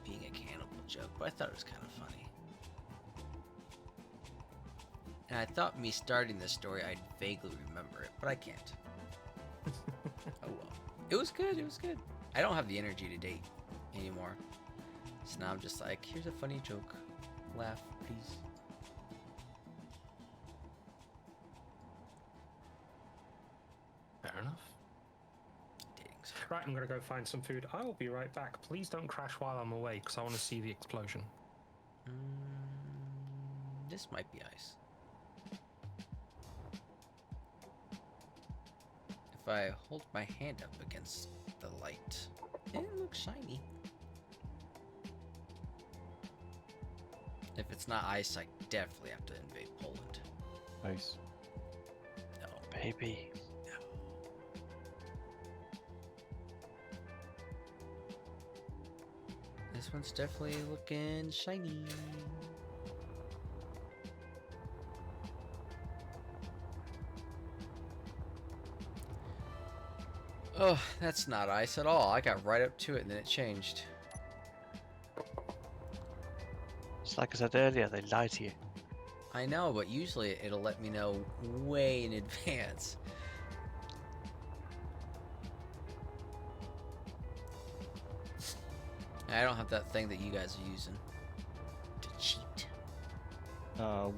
being a cannibal joke, but I thought it was kind of funny. And I thought me starting this story, I'd vaguely remember it, but I can't. Oh well. It was good, it was good. I don't have the energy to date anymore. So now I'm just like, here's a funny joke. Laugh, please. Fair enough. Dating. Right, I'm gonna go find some food. I will be right back. Please don't crash while I'm away, because I want to see the explosion. This might be ice. If I hold my hand up against the light, it looks shiny. If it's not ice, I definitely have to invade Poland. Ice. No. Baby. This one's definitely looking shiny. Oh, that's not ice at all. I got right up to it and then it changed. It's like I said earlier, they lie to you. I know, but usually it'll let me know way in advance. I don't have that thing that you guys are using to cheat.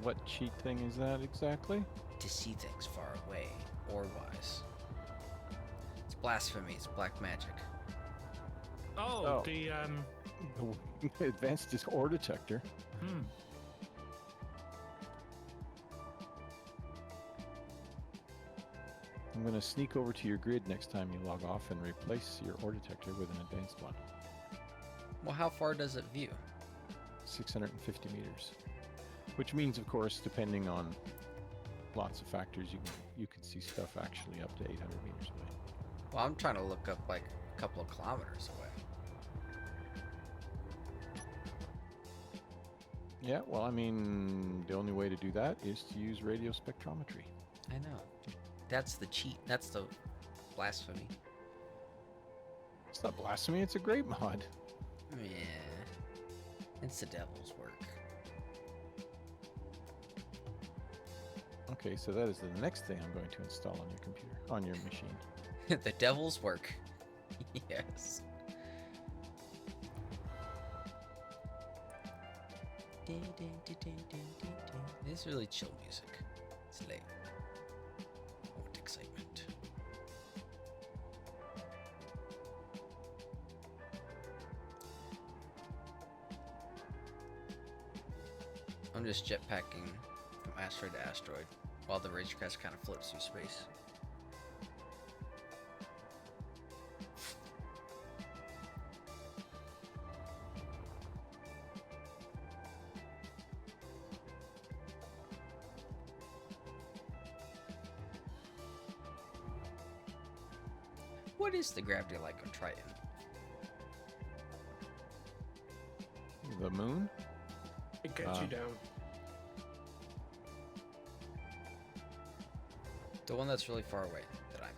What cheat thing is that exactly? To see things far away or wise. It's blasphemy. It's black magic. Oh, Oh. the The advanced ore detector. hmm. I'm going to sneak over to your grid next time you log off and replace your ore detector with an advanced one. Well, how far does it view? 650 meters. Which means, of course, depending on lots of factors, you can see stuff actually up to 800 meters away. Well, I'm trying to look up like a couple of kilometers away. Yeah, well, I mean, the only way to do that is to use radio spectrometry. I know. That's the cheat. That's the blasphemy. It's not blasphemy, it's a great mod. Yeah. It's the devil's work. Okay, so that is the next thing I'm going to install on your computer, on your machine. The devil's work. Yes. This is really chill music. It's late. What excitement. I'm just jetpacking from asteroid to asteroid while the Ragecrest kind of floats through space. What is the gravity like on Triton? The moon? It gets you down. The one that's really far away that I'm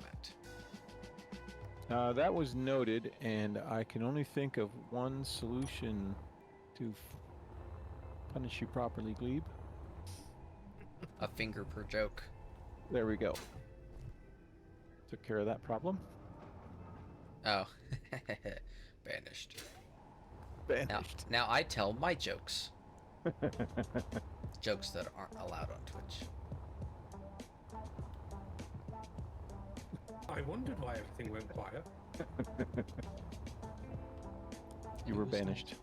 at. That was noted, and I can only think of one solution to punish you properly, Gleeb. A finger per joke. There we go. Took care of that problem. Oh. Banished. Banished. Now I tell my jokes. Jokes that aren't allowed on Twitch. I wondered why everything went quiet. You were banished.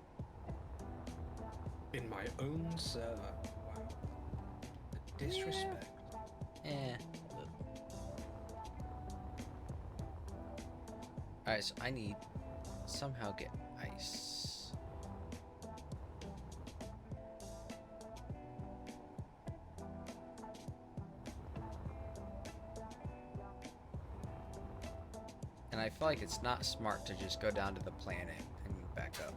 In my own server. Wow. The disrespect. Alright, so I need somehow get ice. And I feel like it's not smart to just go down to the planet and back up.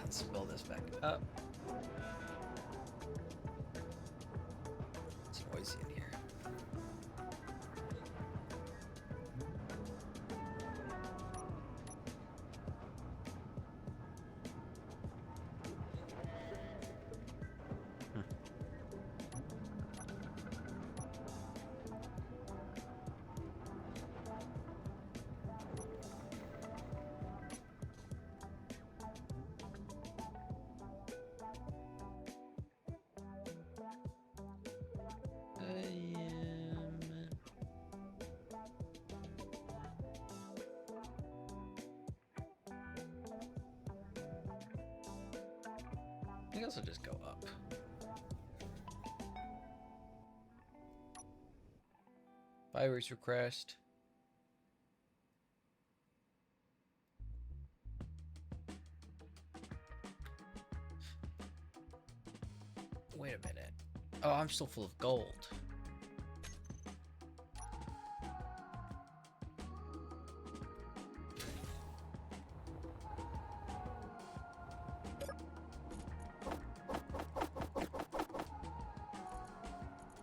Let's build this back up. It's noisy in here. guess I'll just go up. Bye, Racer Crest. Wait a minute. Oh, I'm still full of gold.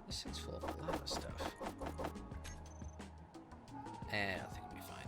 This thing's full of a lot of stuff. I think it'll be fine.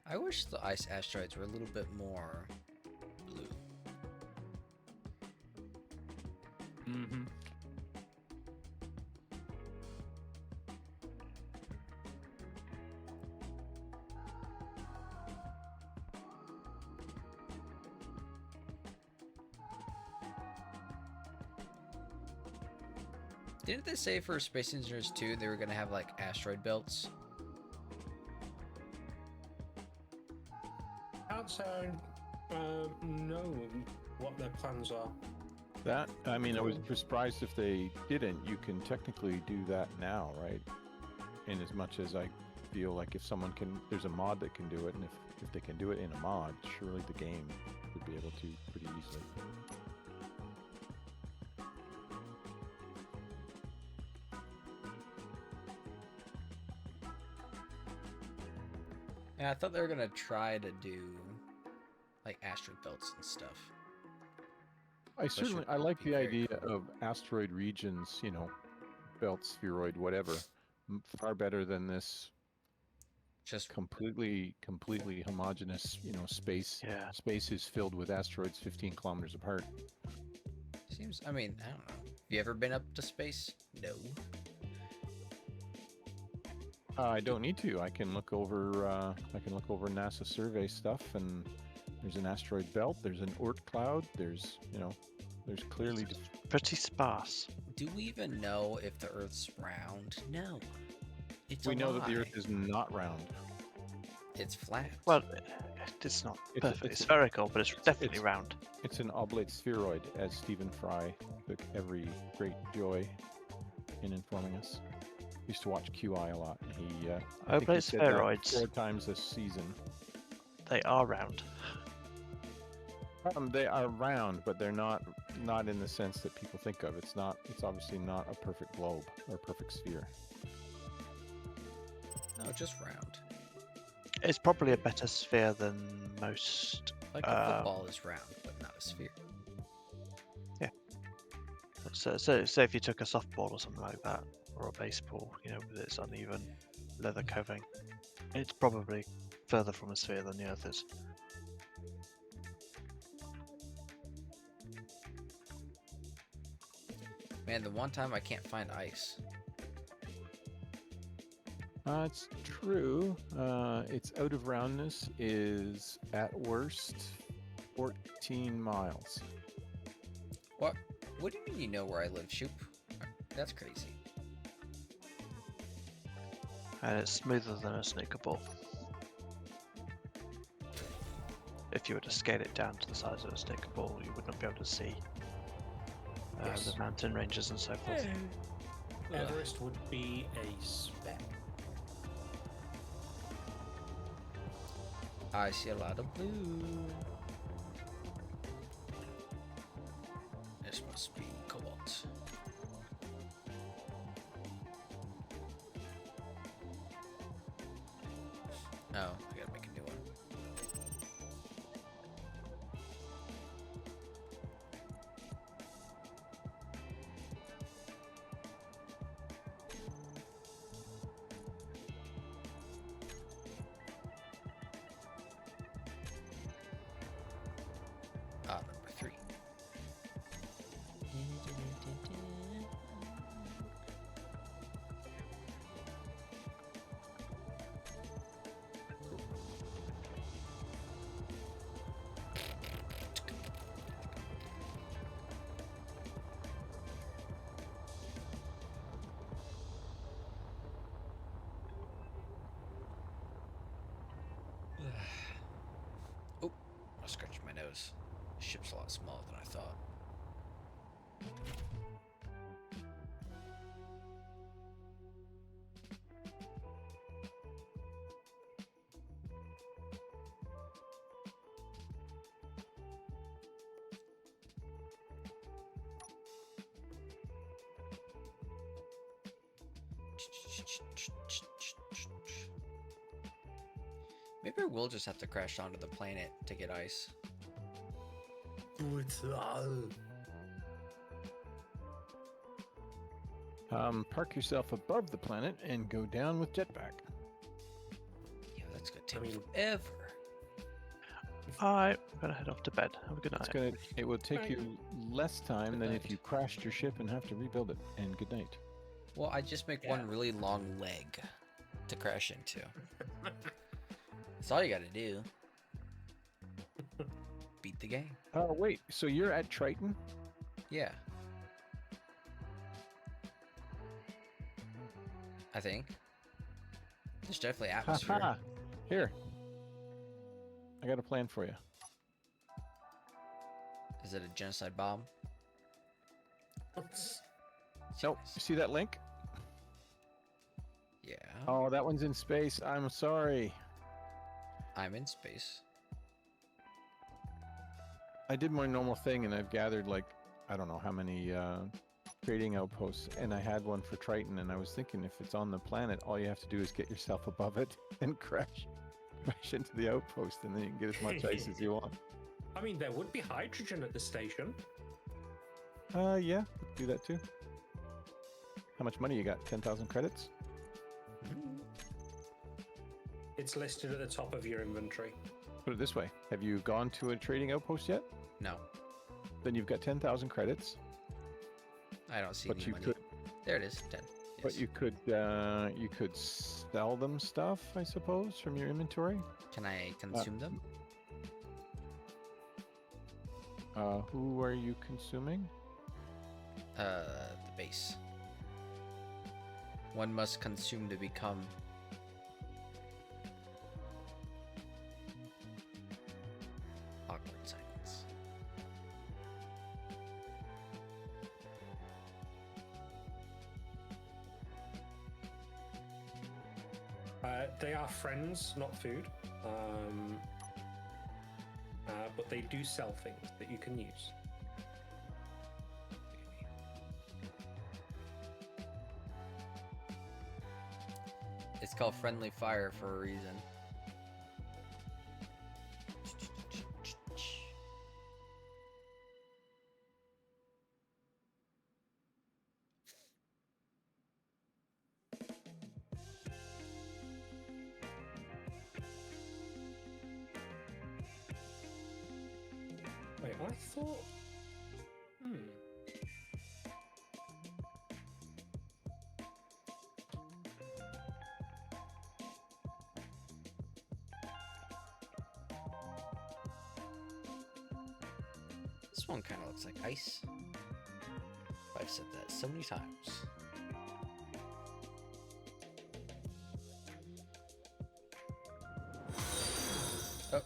I wish the ice asteroids were a little bit more blue. Mm-hmm. Didn't they say for Space Engineers 2 they were gonna have like asteroid belts? Outside, know what their plans are. That, I mean, I was surprised if they didn't. You can technically do that now, right? In as much as I feel like if someone can, there's a mod that can do it, and if they can do it in a mod, surely the game would be able to pretty easily. Yeah, I thought they were gonna try to do like asteroid belts and stuff. I like the idea of asteroid regions, you know, belt, spheroid, whatever, far better than this Just completely homogeneous, you know, space. Yeah. Space is filled with asteroids 15 kilometers apart. seems. I mean, I don't know. Have you ever been up to space? No. I don't need to. I can look over NASA survey stuff, and there's an asteroid belt. There's an Oort cloud. There's, you know, there's clearly. Pretty sparse. Do we even know if the Earth's round? No. It's We a know that the lie. Earth is not round. It's flat. Well, it's not perfectly spherical, but it's definitely it's- round. It's an oblate spheroid, as Stephen Fry took every great joy in informing us. Used to watch QI a lot. He I think he Oblate said that spheroids, 4 times this season. they are round. They are round, but they're not in the sense that people think of. It's not. It's obviously not a perfect globe or a perfect sphere. No, just round. It's probably a better sphere than most. Like a football is round, but not a sphere. So if you took a softball or something like that, or a baseball, you know, with its uneven leather covering, it's probably further from a sphere than the Earth is. Man, the one time I can't find ice. It's true. Its out of roundness is at worst 14 miles. What? What do you mean you know where I live, Shoop? That's crazy. And it's smoother than a snooker ball. If you were to scale it down to the size of a snooker ball, you would not be able to see Yes. the mountain ranges and so forth. Everest would be a speck. I see a lot of blue. This must be cobalt. Oh, I gotta make a new one. goes. The ship's a lot smaller than I thought. Maybe we'll just have to crash onto the planet to get ice. Park yourself above the planet and go down with jetpack. Yeah, that's gonna take forever. I'm gonna head off to bed. Have a good night. It will take you less time than if you crashed your ship and have to rebuild it. And good night. Well, I just make one really long leg to crash into. That's all you gotta do. Beat the game. Oh, wait. So you're at Triton? Yeah. I think. There's definitely atmosphere. Haha. Here. I got a plan for you. Is it a genocide bomb? Nope. You see that link? Yeah. Oh, that one's in space. I'm sorry. I'm in space. I did my normal thing and I've gathered like, I don't know how many trading outposts, and I had one for Triton, and I was thinking if it's on the planet, all you have to do is get yourself above it and crash into the outpost, and then you can get as much ice as you want. I mean, there would be hydrogen at the station. Yeah, do that too. How much money you got? 10,000 credits? It's listed at the top of your inventory. Put it this way. Have you gone to a trading outpost yet? No. Then you've got 10,000 credits. I don't see But any you money. could, There it is. 10. but Yes. you could sell them stuff, I suppose, from your inventory. Can I consume them? Who are you consuming? The base. One must consume to become. Awkward silence. They are friends, not food. But they do sell things that you can use. It's called friendly fire for a reason. Wait, I thought. This one kind of looks like ice. I've said that so many times. Oh.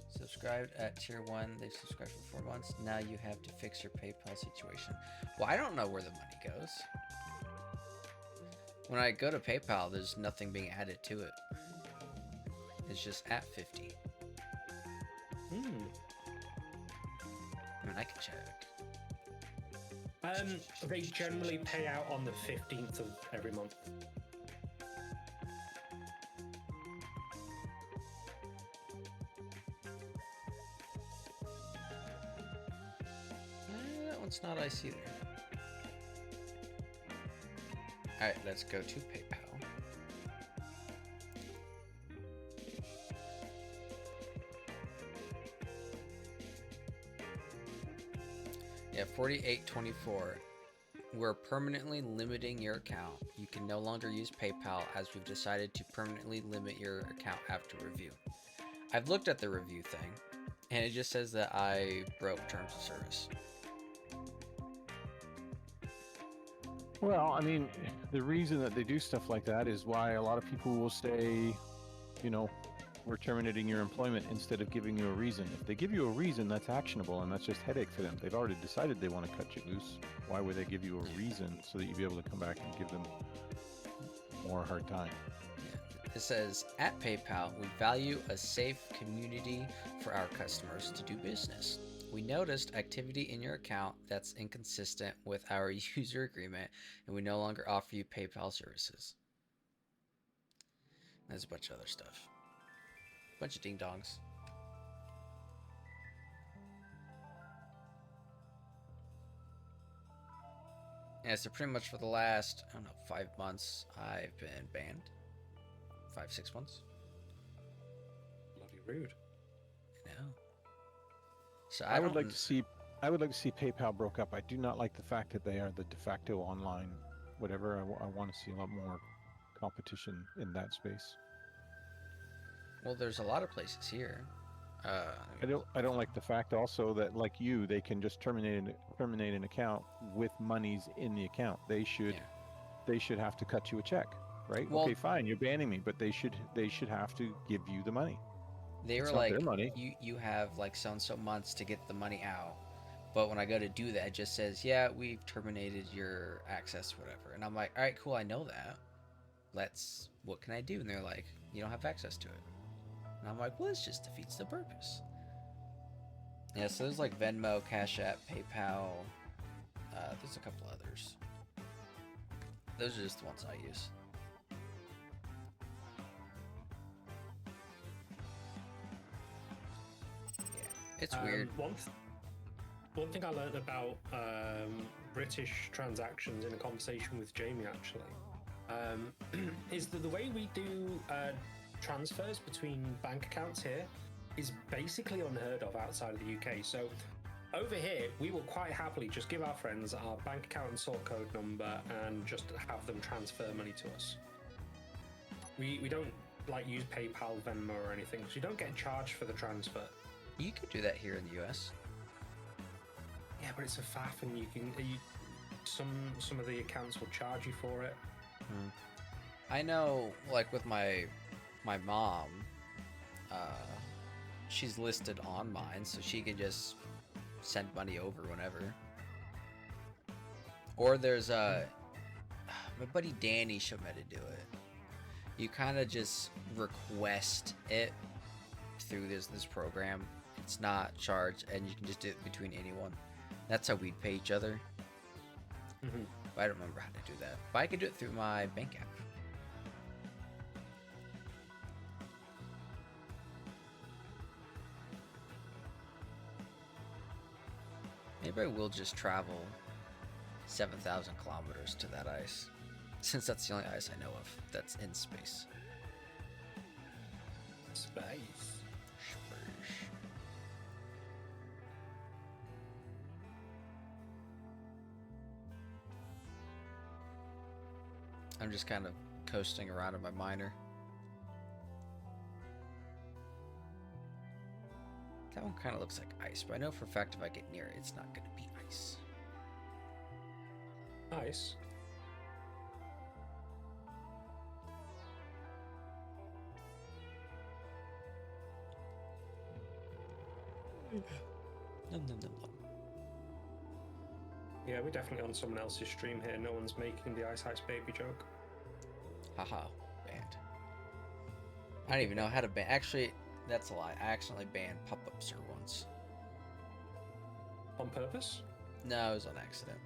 Subscribed at tier 1. They've subscribed for 4 months. Now you have to fix your PayPal situation. Well, I don't know where the money goes. When I go to PayPal, there's nothing being added to it. It's just at 50. I mean, I can check. They generally pay out on the 15th of every month. That one's not ice either. Alright, let's go to PayPal. Yeah, 4824. We're permanently limiting your account. You can no longer use PayPal as we've decided to permanently limit your account after review. I've looked at the review thing, and it just says that I broke terms of service. Well, I mean, the reason that they do stuff like that is why a lot of people will stay, you know, we're terminating your employment instead of giving you a reason. If they give you a reason, that's actionable, and that's just headache for them. They've already decided they want to cut you loose. Why would they give you a reason so that you'd be able to come back and give them more hard time? It says, at PayPal, we value a safe community for our customers to do business. We noticed activity in your account that's inconsistent with our user agreement, and we no longer offer you PayPal services. There's a bunch of other stuff. Bunch of ding-dongs. Yeah, so pretty much for the last, I don't know, 5 months, I've been banned. 5-6 months. Bloody rude. I know. So I would like to see PayPal broke up. I do not like the fact that they are the de facto online whatever. I want to see a lot more competition in that space. Well, there's a lot of places here. I don't like the fact also that, like you, they can just terminate an account with monies in the account. They should have to cut you a check, right? Well, okay, fine, you're banning me, but they should have to give you the money. They were It's not like, their money. you have like so and so months to get the money out, but when I go to do that, it just says, yeah, we've terminated your access, whatever. And I'm like, all right, cool, I know that. What can I do? And they're like, you don't have access to it. And I'm like, well, this just defeats the purpose. Yeah, so there's like Venmo, Cash App, PayPal. There's a couple others. Those are just the ones I use. Yeah, it's weird. One thing I learned about British transactions in a conversation with Jamie actually is that the way we do transfers between bank accounts here is basically unheard of outside of the UK. So over here, we will quite happily just give our friends our bank account and sort code number and just have them transfer money to us. We don't like use PayPal, Venmo or anything, so you don't get charged for the transfer. You could do that here in the US. Yeah, but it's a faff, and some of the accounts will charge you for it. I know, like with my mom, she's listed on mine, so she can just send money over whenever. Or there's my buddy Danny showed me how to do it. You kind of just request it through this program. It's not charged, and you can just do it between anyone. That's how we'd pay each other. But I don't remember how to do that. But I can do it through my bank app. Maybe I will just travel 7,000 kilometers to that ice, since that's the only ice I know of that's in space. Space. I'm just kind of coasting around in my miner. That one kind of looks like ice, but I know for a fact if I get near it, it's not going to be ice. Nice. No. Yeah, we're definitely on someone else's stream here. No one's making the Ice Ice Baby joke. Haha, banned. I don't even know how to ban. Actually, that's a lie. I accidentally banned Pop-Up Sir once. On purpose? No, it was on accident.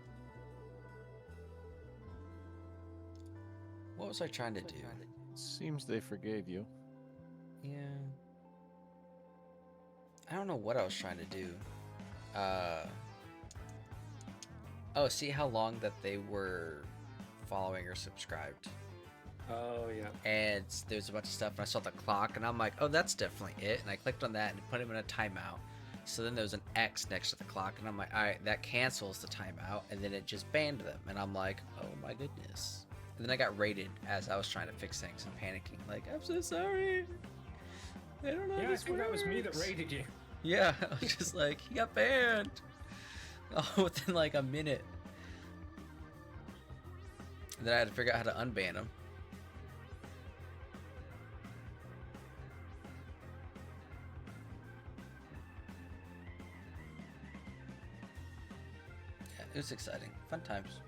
What was I trying to do? Seems they forgave you. Yeah. I don't know what I was trying to do. Oh, see how long that they were following or subscribed. Oh, yeah. And there's a bunch of stuff, and I saw the clock, and I'm like, oh, that's definitely it. And I clicked on that and put him in a timeout. So then there was an X next to the clock, and I'm like, all right, that cancels the timeout, and then it just banned them. And I'm like, oh my goodness. And then I got raided as I was trying to fix things and panicking, like, I'm so sorry. I don't know. Yeah, I think that was me that raided you. Yeah, I was just like, he got banned. Oh, within like a minute. And then I had to figure out how to unban him. Yeah, it was exciting. Fun times.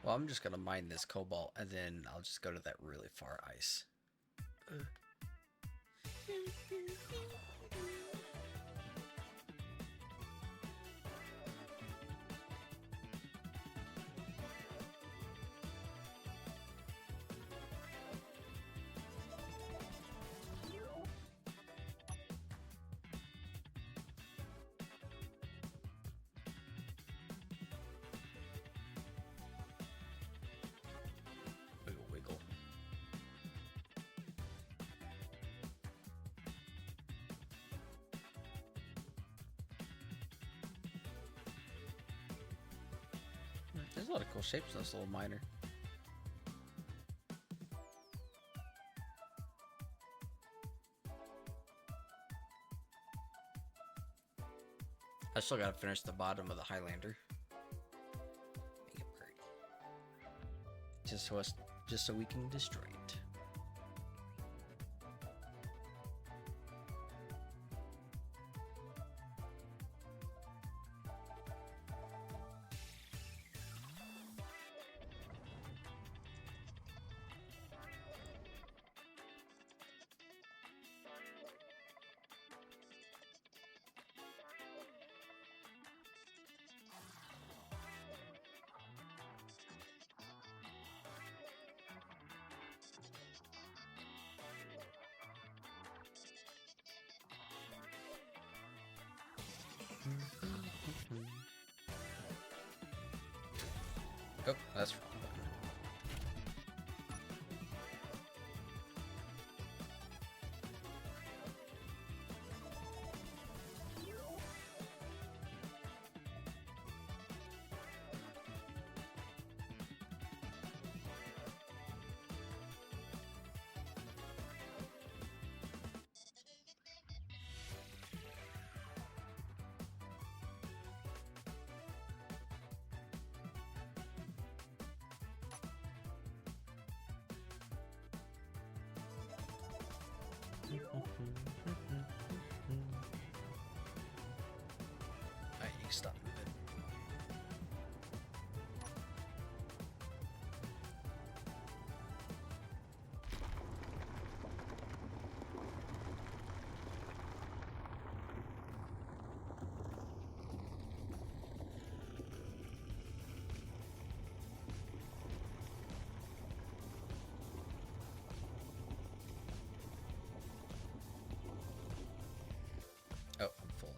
Well, I'm just gonna mine this cobalt, and then I'll just go to that really far ice. Wiggle, wiggle. There's a lot of cool shapes in this little miner. I still gotta finish the bottom of the Highlander. Make it pretty. Just so we can destroy it. Oh, that's wrong. Alright, you can stop moving. Oh, I'm full.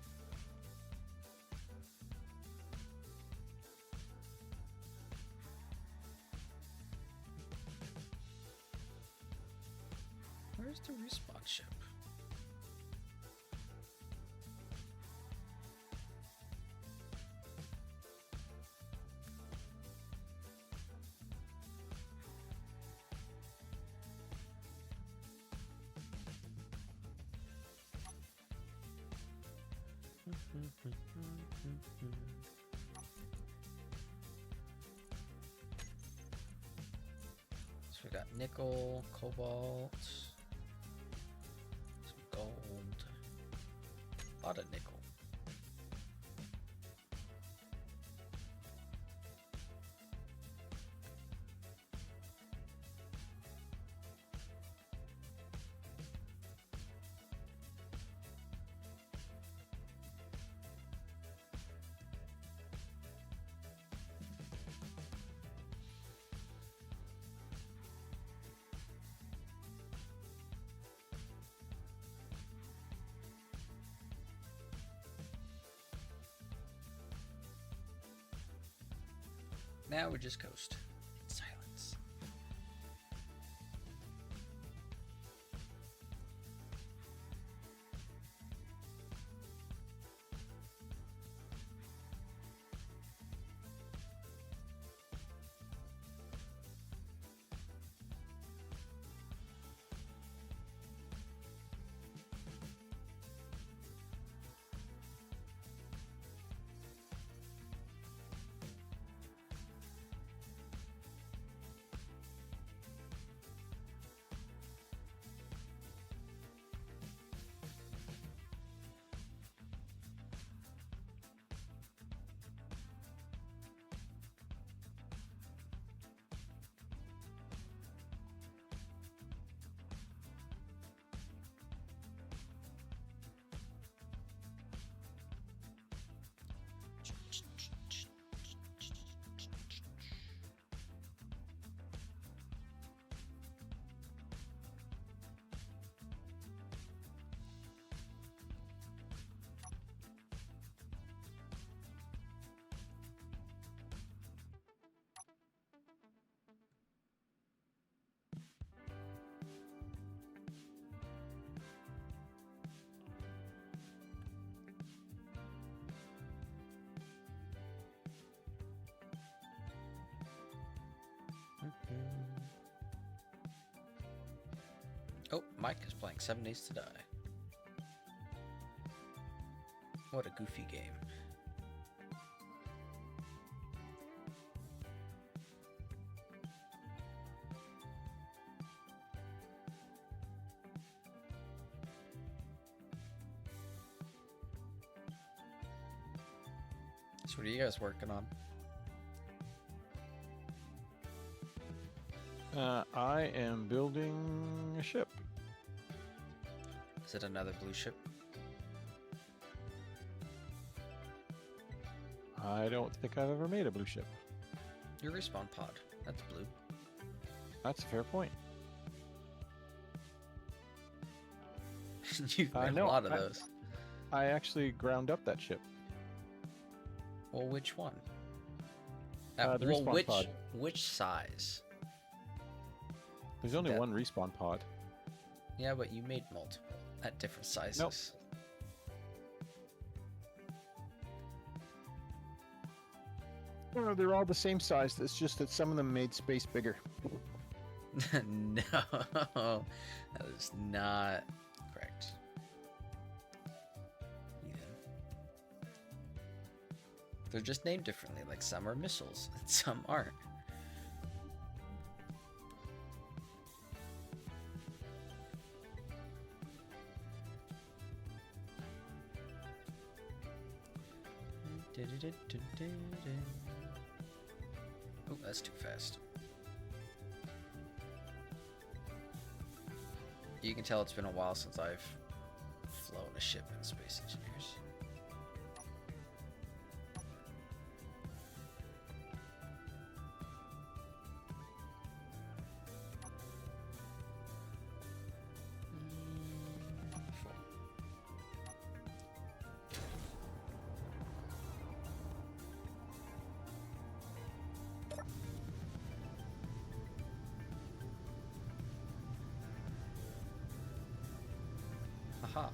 Where's the respawn ship? So we got nickel, cobalt, some gold, a lot of nickel. Now we just coast. Silence. Oh, Mike is playing 7 Days to Die. What a goofy game. So what are you guys working on? I am building a ship. Is it another blue ship? I don't think I've ever made a blue ship. Your respawn pod. That's blue. That's a fair point. You've made No, a lot of those. I actually ground up that ship. Well, which one? The respawn pod. Which size? There's only That- one respawn pod. Yeah, but you made multiple at different sizes. Nope. No, they're all the same size. It's just that some of them made space bigger. No, that is not correct. Ethan. They're just named differently, like some are missiles and some aren't. Oh, that's too fast. You can tell it's been a while since I've flown a ship in Space Engineers. Four. Aha.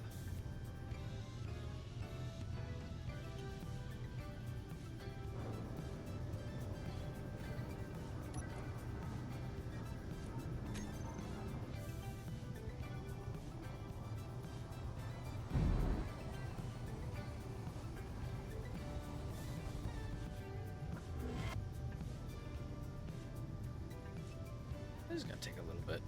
This is gonna take a little bit.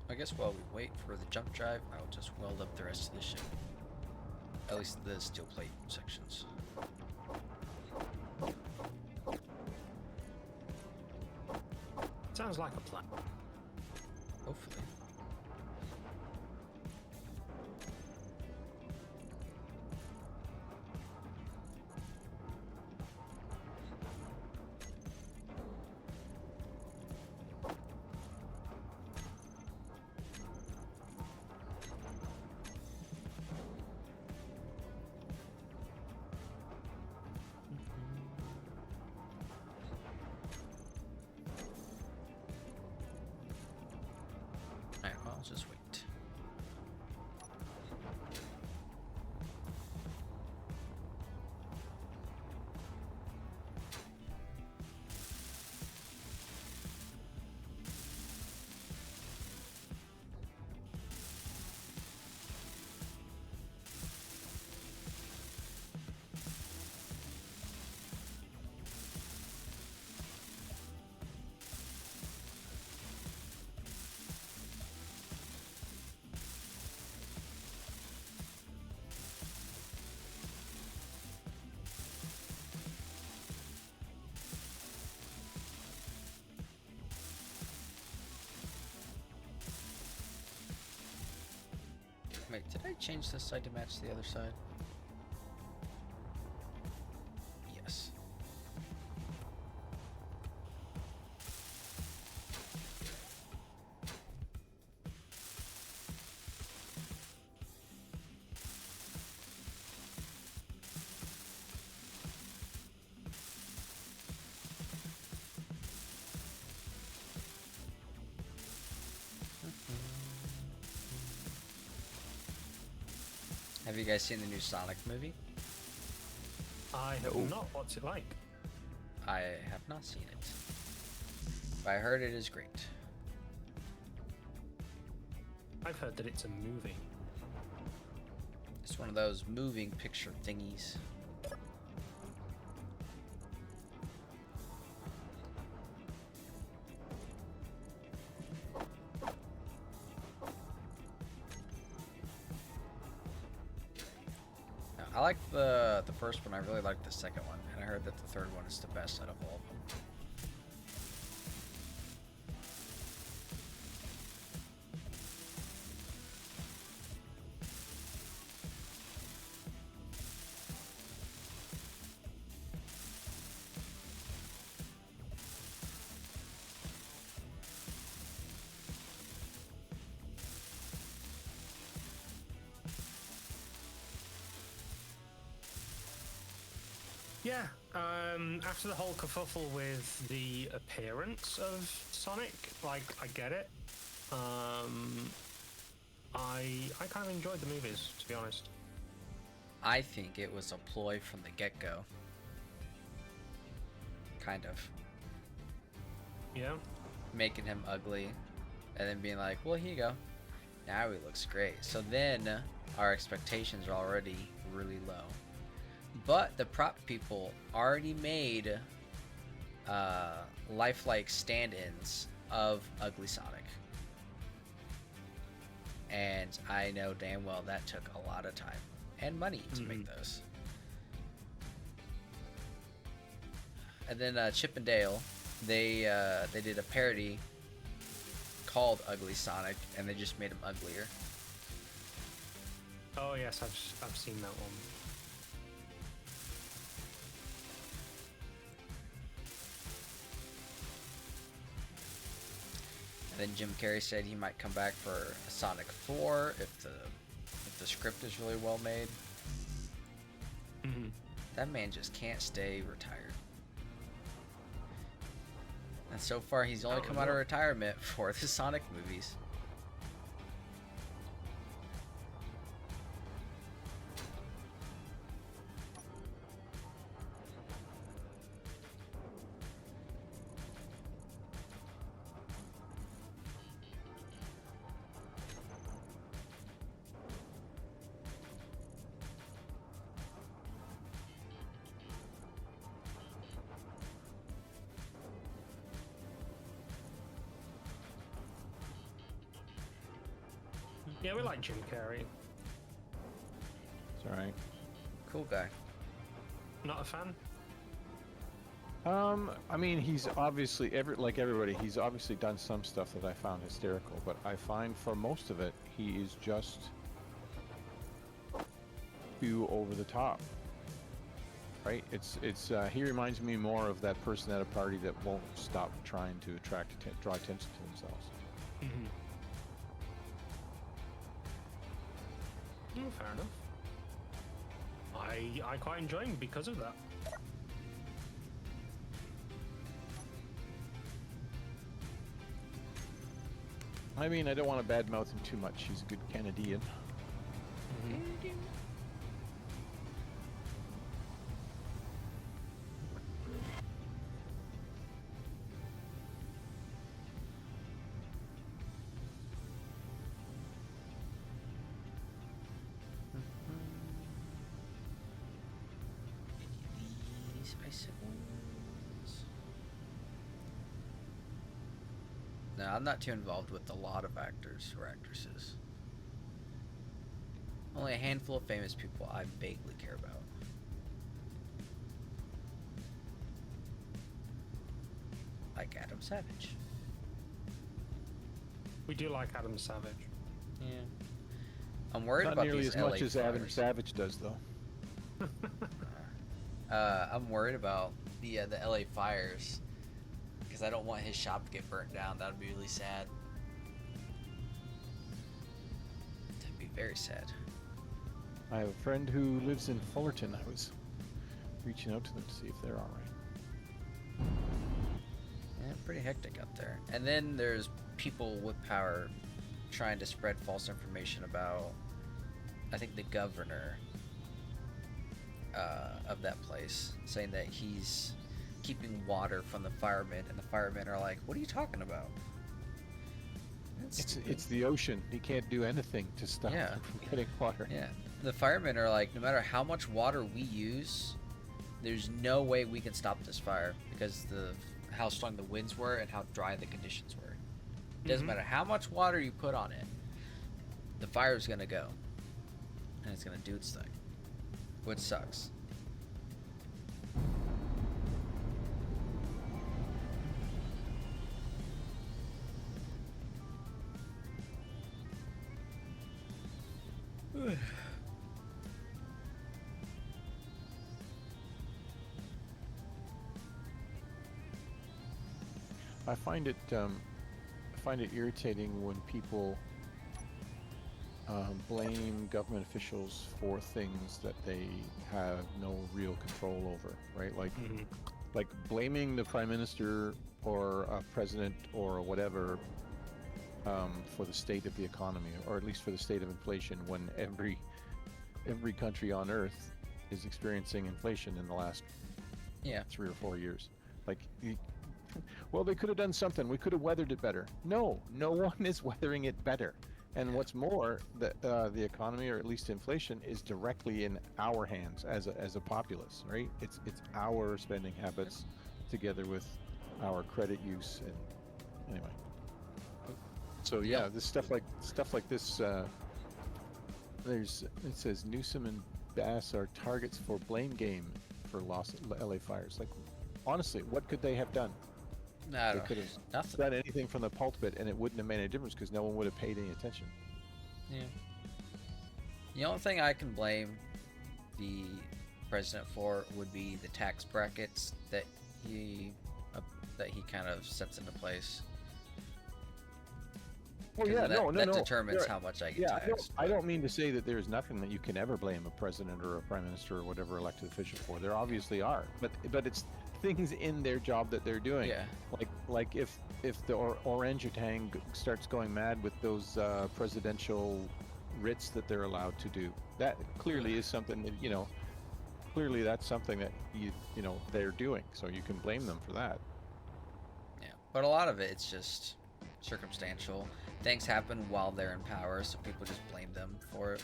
I guess while we wait for the jump drive, I'll just weld up the rest of the ship. At least the steel plate sections. Sounds like a plan. Hopefully. Alright, well, I'll just wait. Wait, did I change this side to match the other side? Yes. Have you guys seen the new Sonic movie? I have No. not. What's it like? I have not seen it, but I heard it is great. I've heard that it's a movie. It's one of those moving picture thingies. I like the first one. I really like the second one, and I heard that the third one is the best out of all of them. Yeah. After the whole kerfuffle with the appearance of Sonic, like I get it. I kind of enjoyed the movies, to be honest. I think it was a ploy from the get-go. Kind of. Yeah. Making him ugly, and then being like, well, here you go. Now he looks great. So then our expectations are already really low. But the prop people already made lifelike stand-ins of Ugly Sonic. And I know damn well that took a lot of time and money to make those. And then Chip and Dale, they did a parody called Ugly Sonic, and they just made him uglier. Oh yes, I've seen that one. And then Jim Carrey said he might come back for a Sonic 4 if the script is really well made. That man just can't stay retired. And so far, he's only come out of retirement for the Sonic movies. Yeah, we like Jim Carrey. It's all right. Cool guy. Not a fan? I mean, he's obviously like everybody. He's obviously done some stuff that I found hysterical, but I find for most of it, he is just too over the top. Right? He reminds me more of that person at a party that won't stop trying to draw attention to themselves. Fair enough. I quite enjoy him because of that. I mean, I don't want to badmouth him too much. He's a good Canadian. These bicycles. No, I'm not too involved with a lot of actors or actresses. Only a handful of famous people I vaguely care about. Like Adam Savage. We do like Adam Savage. Yeah. I'm worried Not about nearly these as much LA as Adam fires. Savage does, though. I'm worried about the LA fires because I don't want his shop to get burnt down. That would be really sad. That'd be very sad. I have a friend who lives in Fullerton. I was reaching out to them to see if they're all right. Yeah, pretty hectic out there. And then there's people with power trying to spread false information about I think the governor of that place, saying that he's keeping water from the firemen, and the firemen are like, "What are you talking about?" It's the ocean. He can't do anything to stop Yeah. him from getting water. Yeah. The firemen are like, no matter how much water we use, there's no way we can stop this fire because how strong the winds were and how dry the conditions were. It doesn't matter how much water you put on it, the fire's gonna go, and it's gonna do its thing, which sucks. I find it irritating when people blame government officials for things that they have no real control over, right? Like blaming the prime minister or a president or whatever for the state of the economy, or at least for the state of inflation, when every country on earth is experiencing inflation in the last 3 or 4 years. Like, well, they could have done something. We could have weathered it better. No one is weathering it better. And what's more, the economy, or at least inflation, is directly in our hands as a populace, right? It's our spending habits together with our credit use, and anyway. So yeah, this stuff like this. It says Newsom and Bass are targets for blame game for LA fires. Like, honestly, what could they have done? No, They could have nothing. done anything from the pulpit, and it wouldn't have made any difference because no one would have paid any attention. Yeah. The only thing I can blame the president for would be the tax brackets that he kind of sets into place. Well, 'Cause yeah, that determines how much I get taxed. I don't mean to say that there's nothing that you can ever blame a president or a prime minister or whatever elected official for. There obviously are, but it's things in their job that they're doing. Yeah. Like if the orangutan starts going mad with those presidential writs that they're allowed to do, that clearly is something that, clearly that's something that they're doing. So you can blame them for that. Yeah, but a lot of it's just circumstantial. Things happen while they're in power, so people just blame them for it.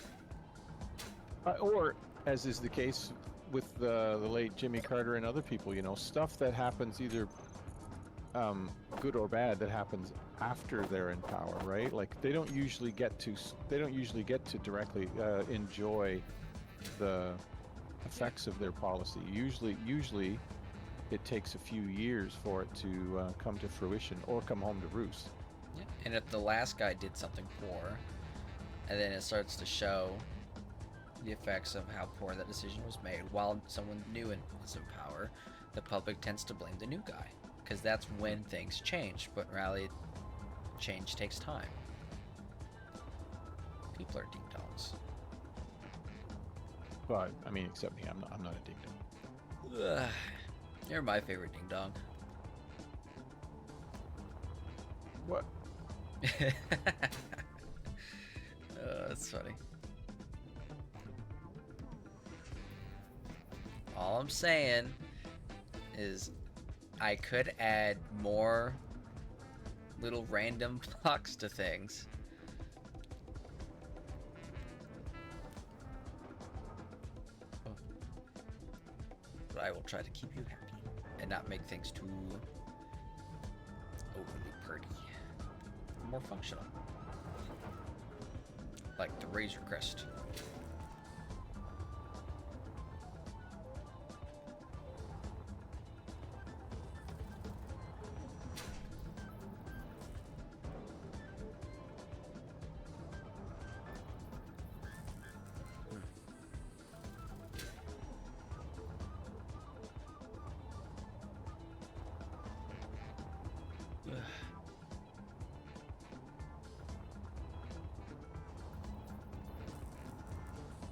Or, as is the case with the late Jimmy Carter and other people, stuff that happens either good or bad that happens after they're in power, right? Like they don't usually get to directly enjoy the effects of their policy. Usually it takes a few years for it to come to fruition or come home to roost. Yeah. And if the last guy did something poor, and then it starts to show the effects of how poor that decision was made while someone new was in power, the public tends to blame the new guy, because that's when things change. But in reality, change takes time. People are ding-dongs. Well, I mean, except me, I'm not a ding-dong. Ugh. You're my favorite ding-dong. What? That's funny. All I'm saying is I could add more little random blocks to things. But I will try to keep you happy and not make things too overly pretty. More functional. Like the Razor Crest.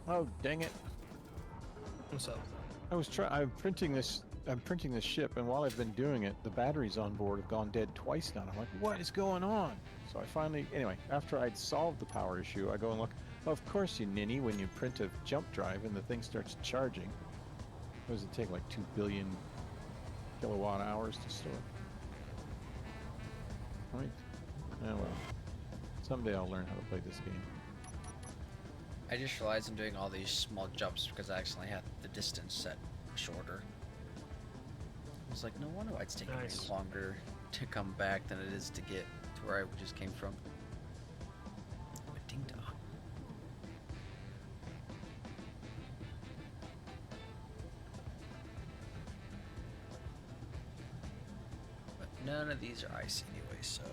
Oh, dang it. What's up? I'm printing this ship, and while I've been doing it, the batteries on board have gone dead twice now. I'm like, what is going on? So I finally, anyway, after I'd solved the power issue, I go and look. Of course, you ninny, when you print a jump drive and the thing starts charging. What does it take, like 2 billion kilowatt hours to store? Right? Oh well. Someday I'll learn how to play this game. I just realized I'm doing all these small jumps because I accidentally had the distance set shorter. I was like, no wonder why it's taking Nice. me longer to come back than it is to get to where I just came from. A ding dong. But none of these are ice anyway, so.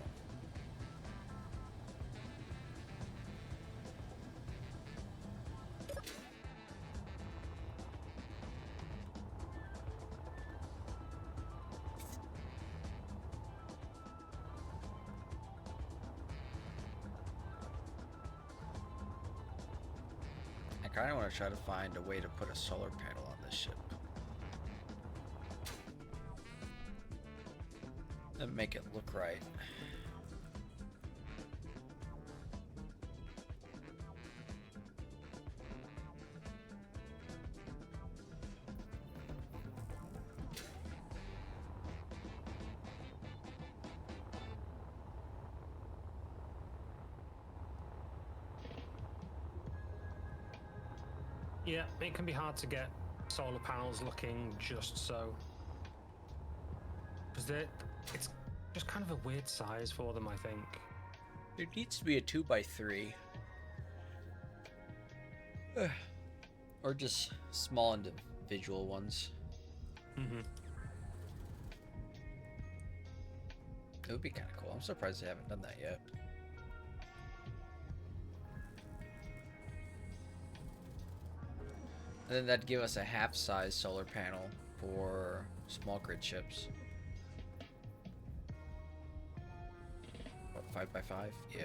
I kind of want to try to find a way to put a solar panel on this ship. And make it look right. Yeah, it can be hard to get solar panels looking just so. Because it's just kind of a weird size for them, I think. There needs to be a 2x3. Or just small individual ones. Mm-hmm. It would be kind of cool. I'm surprised they haven't done that yet. And then that'd give us a half-size solar panel for small grid ships. What, 5x5? Yeah.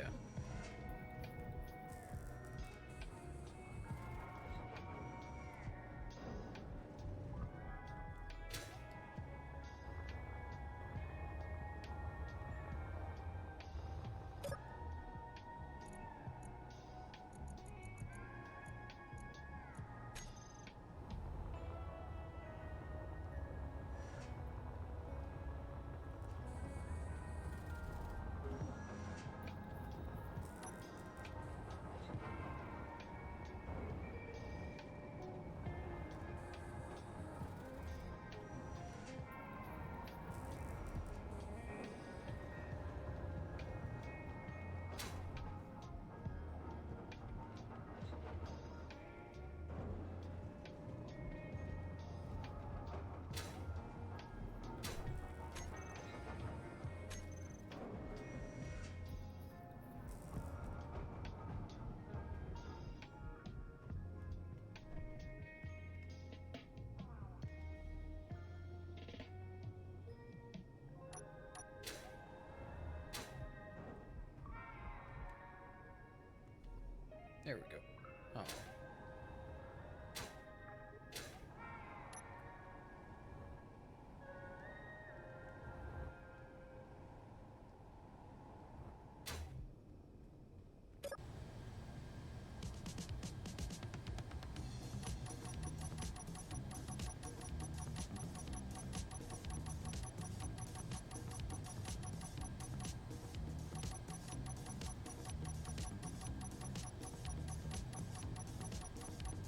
There we go. Oh.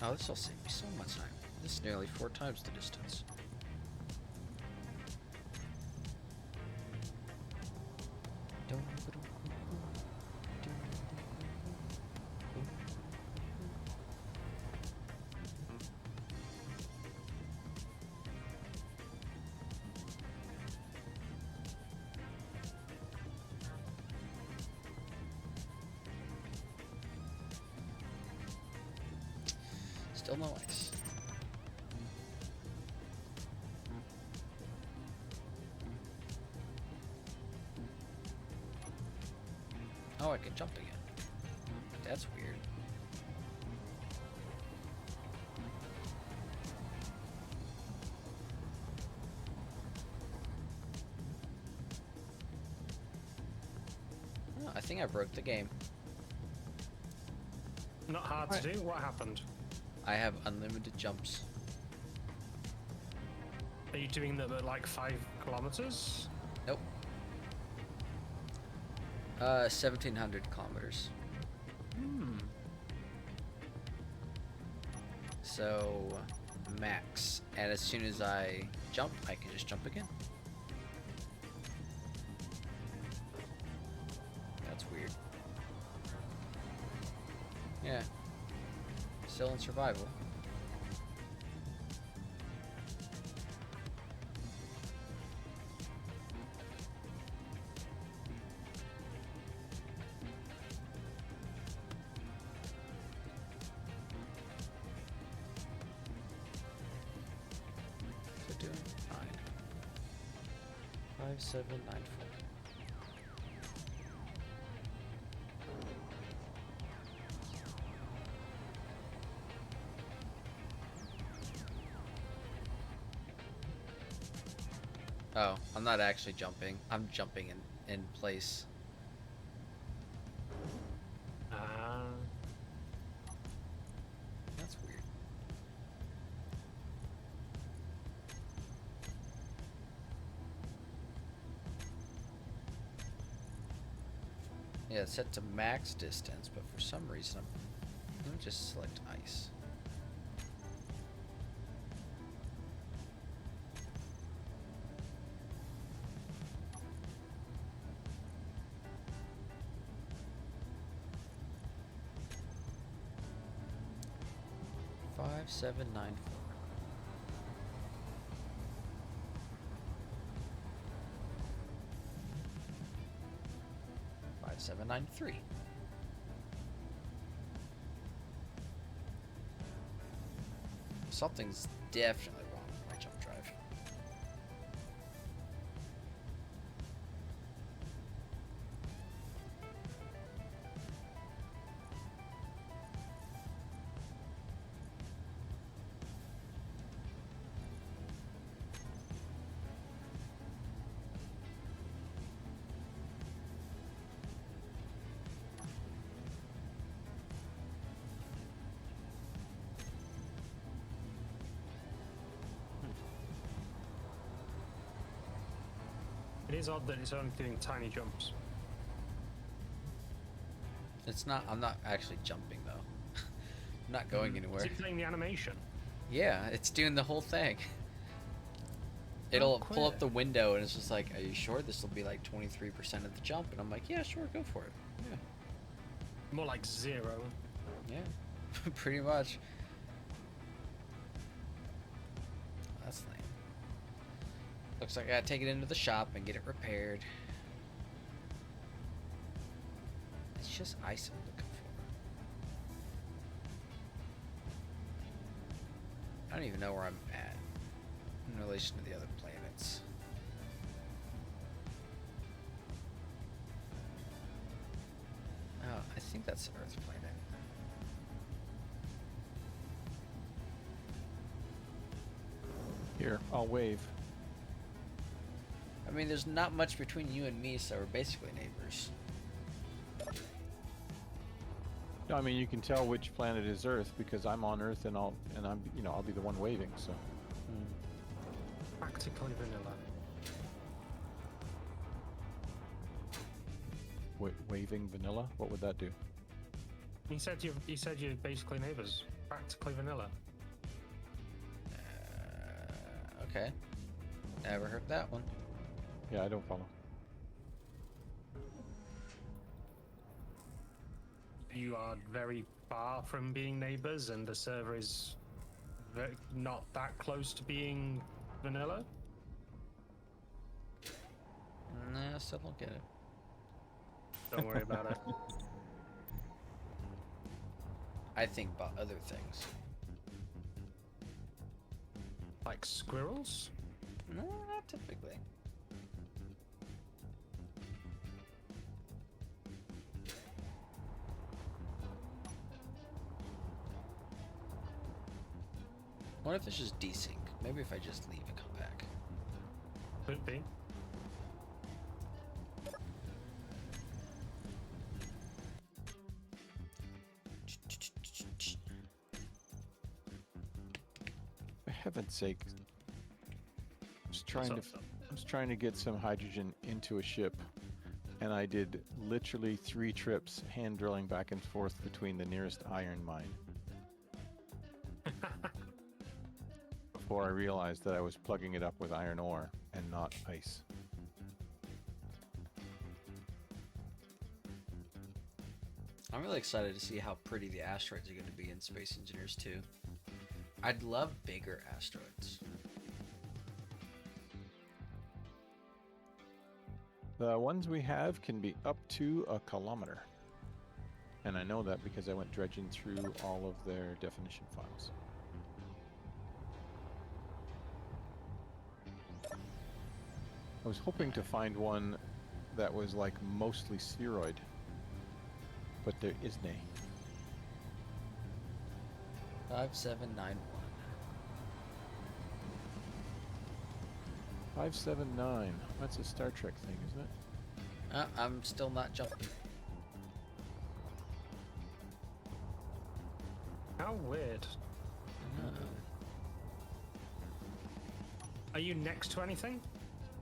Oh, this will save me so much time. This is nearly 4 times the distance. Still no ice. Oh, I can jump again. That's weird. Oh, I think I broke the game. Not hard to do. What happened? I have unlimited jumps. Are you doing them at like 5 kilometers? Nope. 1,700 kilometers. So, max. And as soon as I jump, I can just jump again. That's weird. Yeah. Still in survival. So doing fine. 5794. Oh, I'm not actually jumping. I'm jumping in place. That's weird. Yeah, it's set to max distance, but for some reason, let me just select ice. Five, 794. Five, 793. Something's definitely wrong with my jump drive. It is odd that it's only doing tiny jumps. It's not, I'm not actually jumping though. I'm not going Is anywhere. it playing the animation? Yeah, it's doing the whole thing. It'll pull up quit. the window and it's just like, are you sure this will be like 23% of the jump? And I'm like, yeah, sure, go for it. Yeah. More like 0. Yeah, pretty much. That's lame. Looks like I gotta take it into the shop and get it repaired. It's just ice I'm looking for. I don't even know where I'm at in relation to the other planets. Oh, I think that's the Earth planet. Here, I'll wave. I mean, there's not much between you and me, so we're basically neighbors. No, I mean you can tell which planet is Earth because I'm on Earth and I'll be the one waving. So Practically vanilla. waving vanilla. What would that do? He said you're basically neighbors. Practically vanilla. Okay. Never heard that one. Yeah, I don't follow. You are very far from being neighbors, and the server is not that close to being vanilla. Nah, I still don't get it. Don't worry about it. I think about other things. Like squirrels? No, not typically. What if it's just desync? Maybe if I just leave and come back. Could be. heaven's sake. I was trying to get some hydrogen into a ship, and I did literally 3 trips hand drilling back and forth between the nearest iron mine before I realized that I was plugging it up with iron ore and not ice. I'm really excited to see how pretty the asteroids are going to be in Space Engineers 2. I'd love bigger asteroids. The ones we have can be up to 1 kilometer. And I know that because I went dredging through all of their definition files. I was hoping to find one that was like mostly spheroid, but there isn't any. 5791. 579. That's a Star Trek thing, isn't it? I'm still not jumping. How weird. Are you next to anything?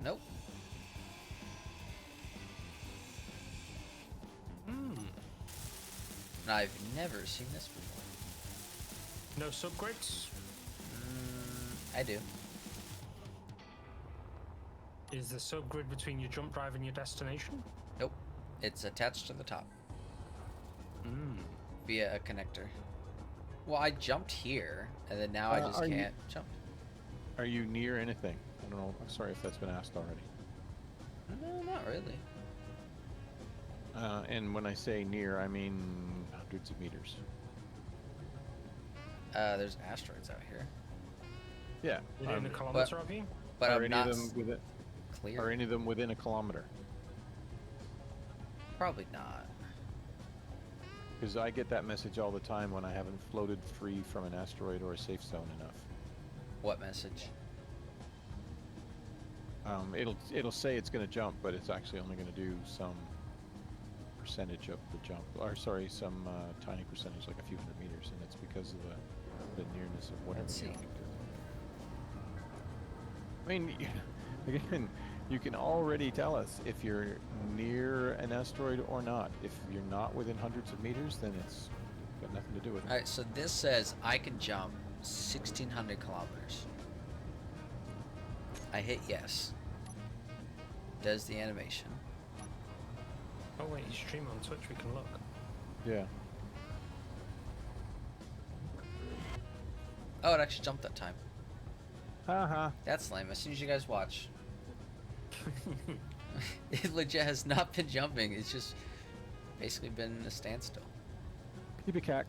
Nope. Hmm. I've never seen this before. No subgrids? I do. Is the subgrid between your jump drive and your destination? Nope. It's attached to the top Hmm. via a connector. Well, I jumped here, and then now I just can't jump. Are you near anything? I don't know. I'm sorry if that's been asked already. No, not really. And when I say near, I mean hundreds of meters. There's asteroids out here, Yeah. Within a kilometer of you? but are I'm any not of them within? clear. Are any of them within 1 kilometer? Probably not. Because I get that message all the time when I haven't floated free from an asteroid or a safe zone enough. What message? It'll say it's going to jump, but it's actually only going to do some percentage of the jump, or sorry, some tiny percentage, like a few hundred meters, and it's because of the nearness of whatever. Let's see. I mean, again, you can already tell us if you're near an asteroid or not. If you're not within hundreds of meters, then it's got nothing to do with it. Alright, so this says I can jump 1,600 kilometers. I hit yes. Does the animation. Oh wait, you stream on Twitch, we can look. Yeah. Oh, it actually jumped that time. Haha. That's lame. As soon as you guys watch. It legit has not been jumping. It's just basically been a standstill. Keep it cack.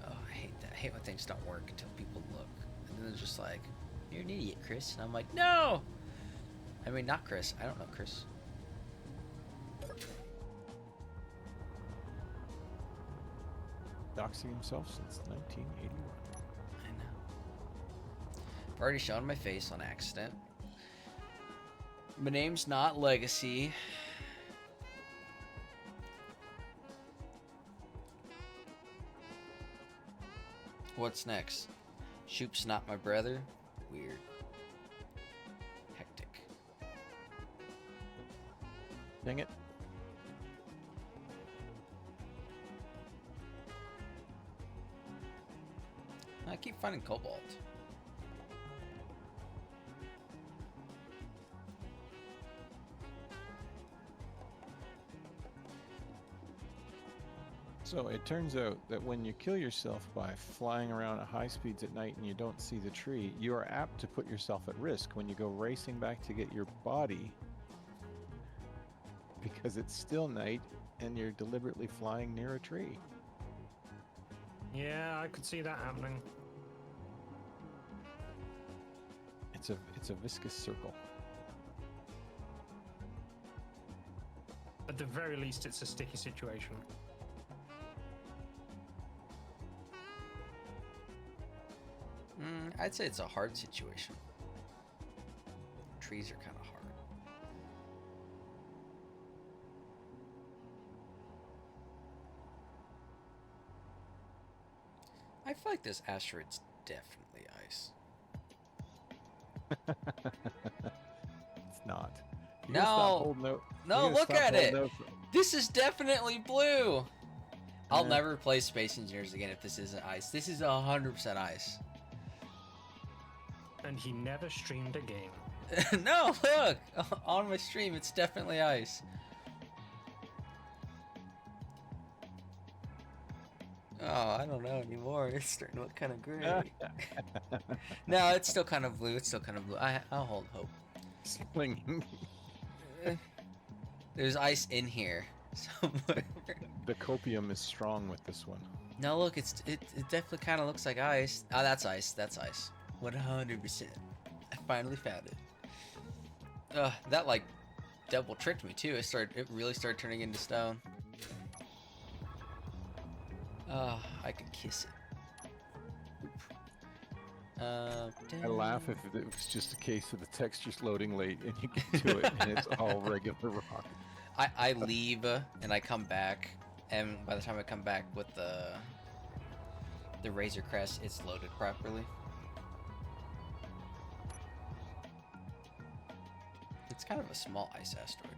Oh, I hate that. I hate when things don't work until people look. And then they're just like, you're an idiot, Chris. And I'm like, no! I mean, not Chris. I don't know Chris. Doxing himself since 1981. I know. I've already shown my face on accident. My name's not Legacy. What's next? Shoop's not my brother? Weird. Hectic. Dang it. I keep finding cobalt. So it turns out that when you kill yourself by flying around at high speeds at night and you don't see the tree, you are apt to put yourself at risk when you go racing back to get your body, because it's still night and you're deliberately flying near a tree. Yeah, I could see that happening. It's a viscous circle. At the very least, it's a sticky situation. I'd say it's a hard situation. Trees are kind of hard. I feel like this asteroid's definitely ice. It's not. You No. gotta stop holding out. You No, gotta look stop at holding it. out for- This is definitely blue. I'll Yeah. never play Space Engineers again if this isn't ice. This is 100% ice. And he never streamed a game. No, look! On my stream, it's definitely ice. Oh, I don't know anymore. It's starting to look kind of gray. No, it's still kind of blue. It's still kind of blue. I'll hold hope. Swinging. There's ice in here somewhere. The copium is strong with this one. No, look, it definitely kind of looks like ice. Oh, that's ice. That's ice. 100%. I finally found it. That like double tricked me too. It really started turning into stone. I could kiss it. I laugh if it was just a case of the texture's loading late and you get to it and it's all regular rock. I leave and I come back, and by the time I come back with the Razor Crest, it's loaded properly. It's kind of a small ice asteroid.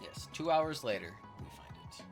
Yes, 2 hours later, we find it.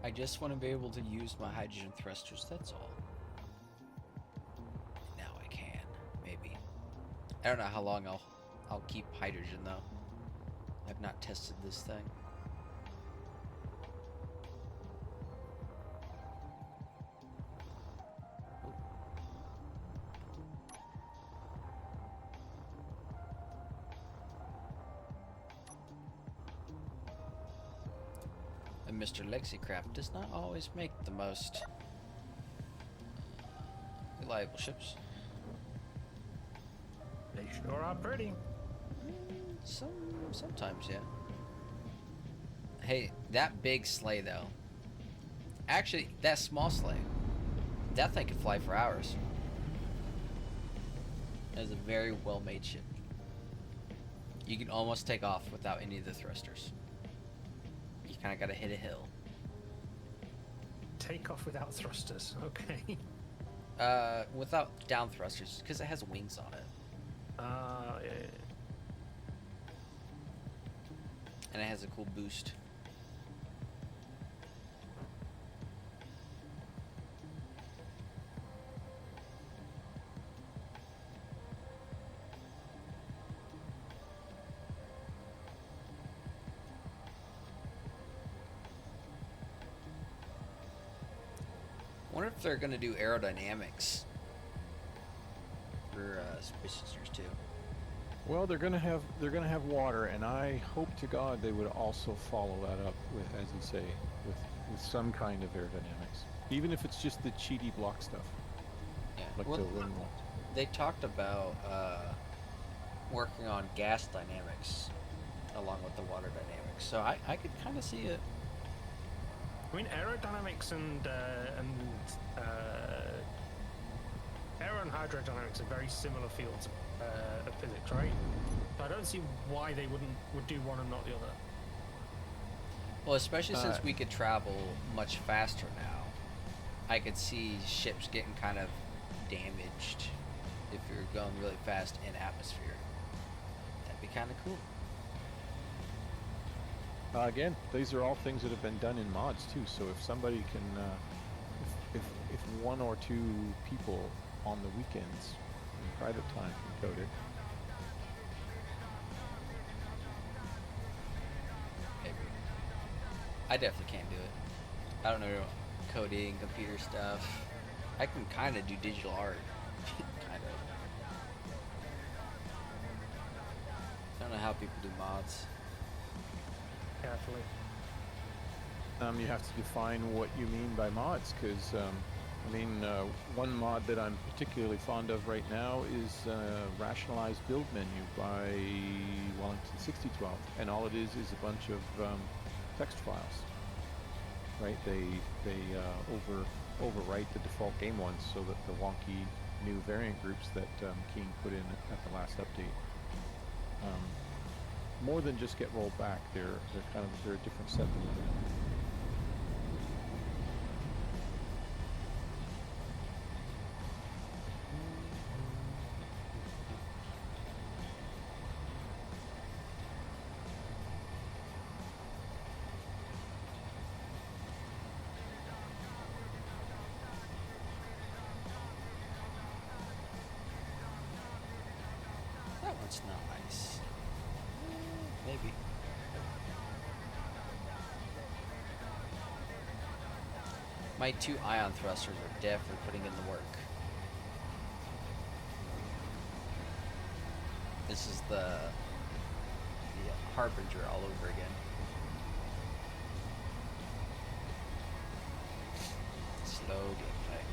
I just want to be able to use my hydrogen thrusters, that's all. Now I can, maybe. I don't know how long I'll keep hydrogen though. I've not tested this thing. And Mr. Lexicraft does not always make the most reliable ships. They sure are pretty. Sometimes, yeah. Hey, that big sleigh though. Actually, that small sleigh. That thing could fly for hours. That is a very well-made ship. You can almost take off without any of the thrusters. You kind of got to hit a hill. Take off without thrusters. Okay. Without down thrusters, because it has wings on it. Yeah. And it has a cool boost. I wonder if they're gonna do aerodynamics for Space Sisters too. Well, they're gonna have water, and I hope to God they would also follow that up with, as you say, with with some kind of aerodynamics, even if it's just the cheaty block stuff, Yeah. like Well, the wing ones. they talked about working on gas dynamics along with the water dynamics, so I could kind of see it. I mean, aerodynamics and aero and hydrodynamics are very similar fields of physics, right? So I don't see why they would do one and not the other. Well, especially since we could travel much faster now, I could see ships getting kind of damaged if you're going really fast in atmosphere. That'd be kind of cool. Again, these are all things that have been done in mods too. So if somebody can, if one or two people on the weekends in private time can code it, Maybe. I definitely can't do it. I don't know coding, computer stuff. I can kind of do digital art. Kind of. I don't know how people do mods. Carefully. you have to define what you mean by mods, because one mod that I'm particularly fond of right now is Rationalized Build Menu by Wellington 6012, and all it is a bunch of text files. Right? They overwrite the default game ones so that the wonky new variant groups that Keen put in at the last update more than just get rolled back. They're a different set than that. That one's not nice. Maybe. My 2 ion thrusters are definitely putting in the work. This is the Harbinger all over again. Slow gameplay.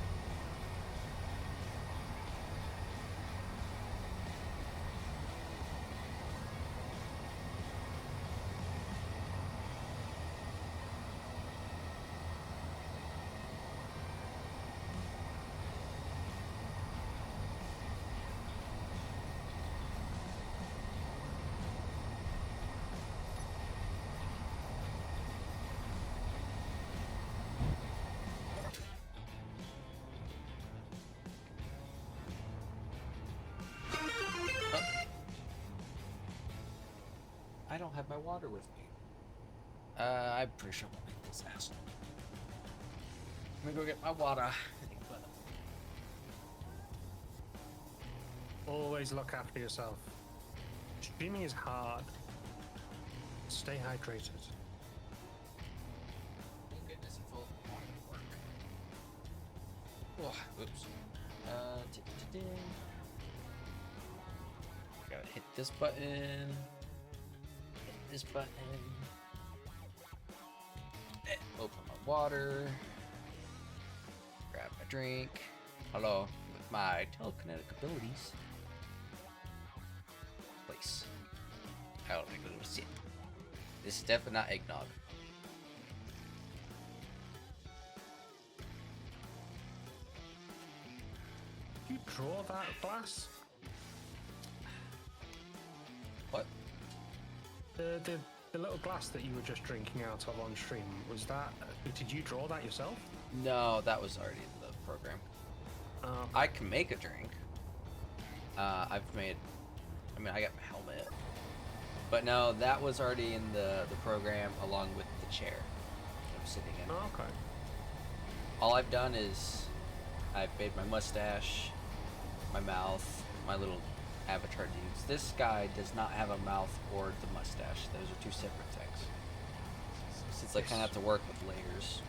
I don't have my water with me. I'm pretty sure we'll make this ass. Let me go get my water. Always look after yourself. Streaming is hard. Stay hydrated. Thank goodness it's full of work. Oh, oops. Gotta hit this button. Hit this button. Open my water. Grab my drink. Hello, with my telekinetic abilities. Place. I'll take a little sip. This is definitely not eggnog. You draw that glass? What? The little glass that you were just drinking out of on stream, was that... Did you draw that yourself? No, that was already in the program. I can make a drink. I got my helmet. But no, that was already in the program along with the chair that I'm sitting in. Oh, okay. All I've done is I've made my mustache, my mouth, my little avatar dudes. This guy does not have a mouth or the mustache. Those are two separate things. So it's like kind of have to work with layers.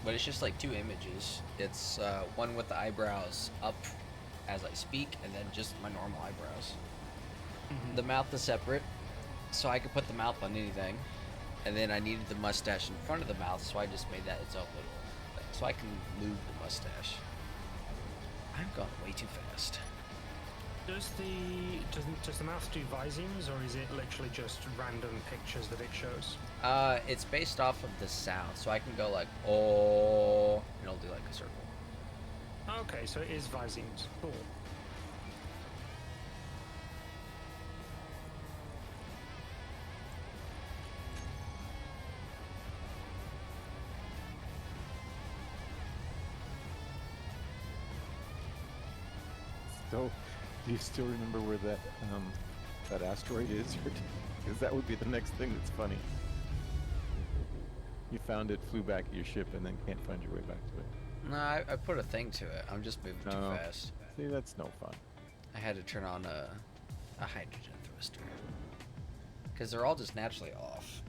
But it's just like two images. It's one with the eyebrows up as I speak, and then just my normal eyebrows. Mhm. The mouth is separate, so I could put the mouth on anything. And then I needed the mustache in front of the mouth, so I just made that its own little thing. So I can move the mustache. I'm going way too fast. Does the mouth do visemes, or is it literally just random pictures that it shows? It's based off of the sound, so I can go like, oh, and it'll do like a circle. Okay, so it is visemes. Cool. So, do you still remember where that that asteroid is? Because that would be the next thing that's funny. You found it, flew back to your ship, and then can't find your way back to it. No, I put a thing to it. I'm just moving too Oh. fast. See, that's no fun. I had to turn on a hydrogen thruster. Because they're all just naturally off.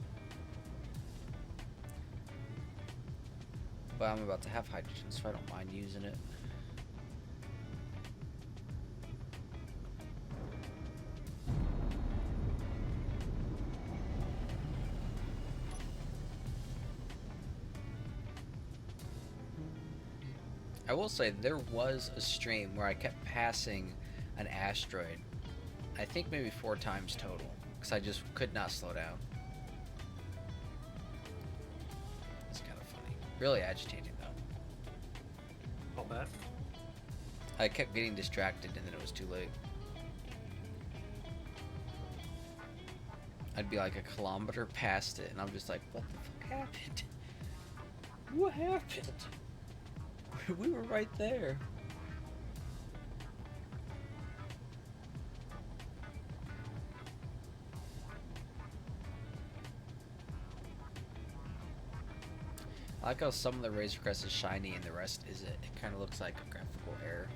But I'm about to have hydrogen, so I don't mind using it. I will say there was a stream where I kept passing an asteroid. I think maybe 4 times total, because I just could not slow down. It's kind of funny. Really agitating though. Not bad. I kept getting distracted and then it was too late. I'd be like a kilometer past it and I'm just like, what the fuck happened? What happened? We were right there. I like how some of the Razor Crest is shiny and the rest isn't. It kind of looks like a graphical error.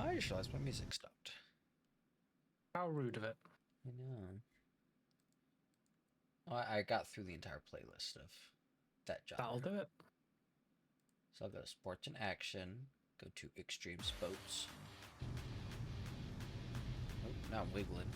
I just realized my music stopped. How rude of it. I know. Oh, I got through the entire playlist of that genre. That'll do it. So I'll go to Sports and Action, go to Extreme Sports. Oh, now I'm wiggling.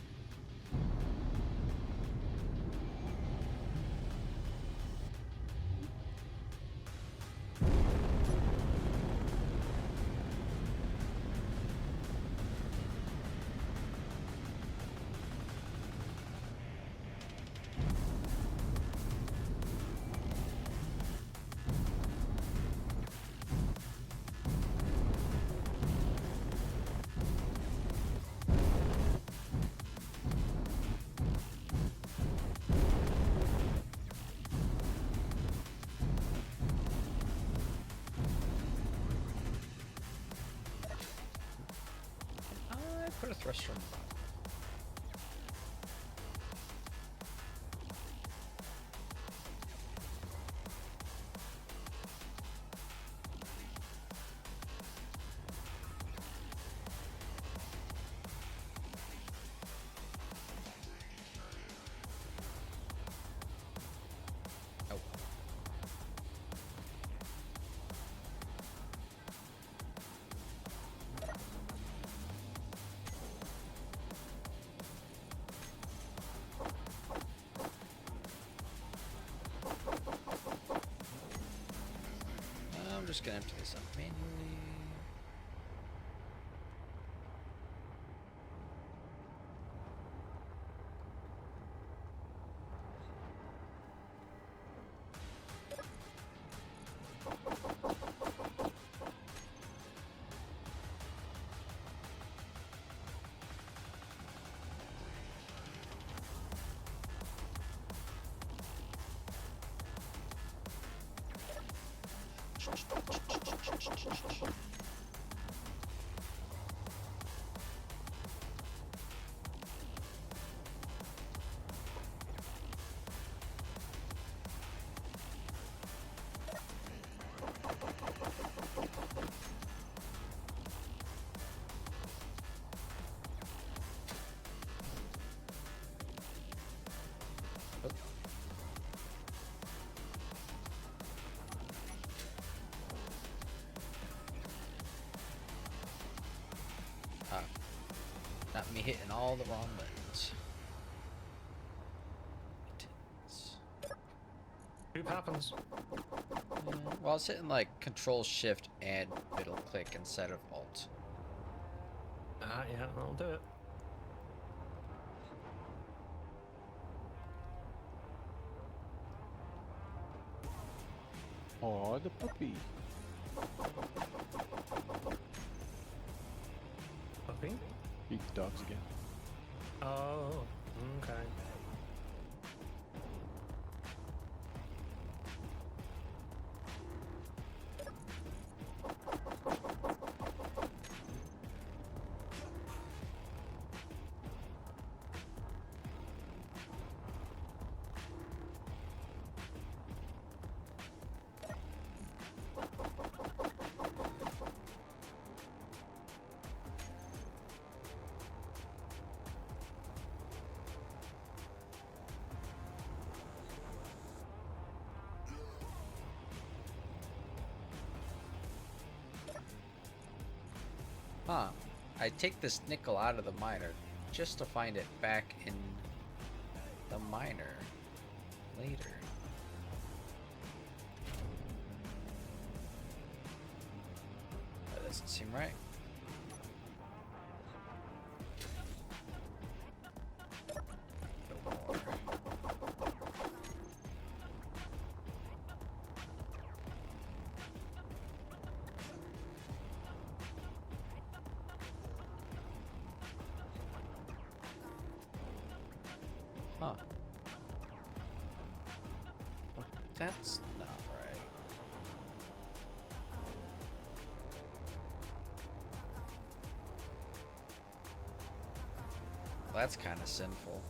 Thruster. Oh. I'm just gonna empty this up manually. Not me hitting all the wrong buttons. Poop happens. Well, it's hitting like Control Shift and middle click instead of Alt. Yeah, that'll do it. Oh, the puppy. Puppy? Eat the dogs again. Oh, okay. Huh. I take this nickel out of the miner just to find it back in the miner later. That doesn't seem right. No more. Huh. That's not right. Well, that's kind of sinful.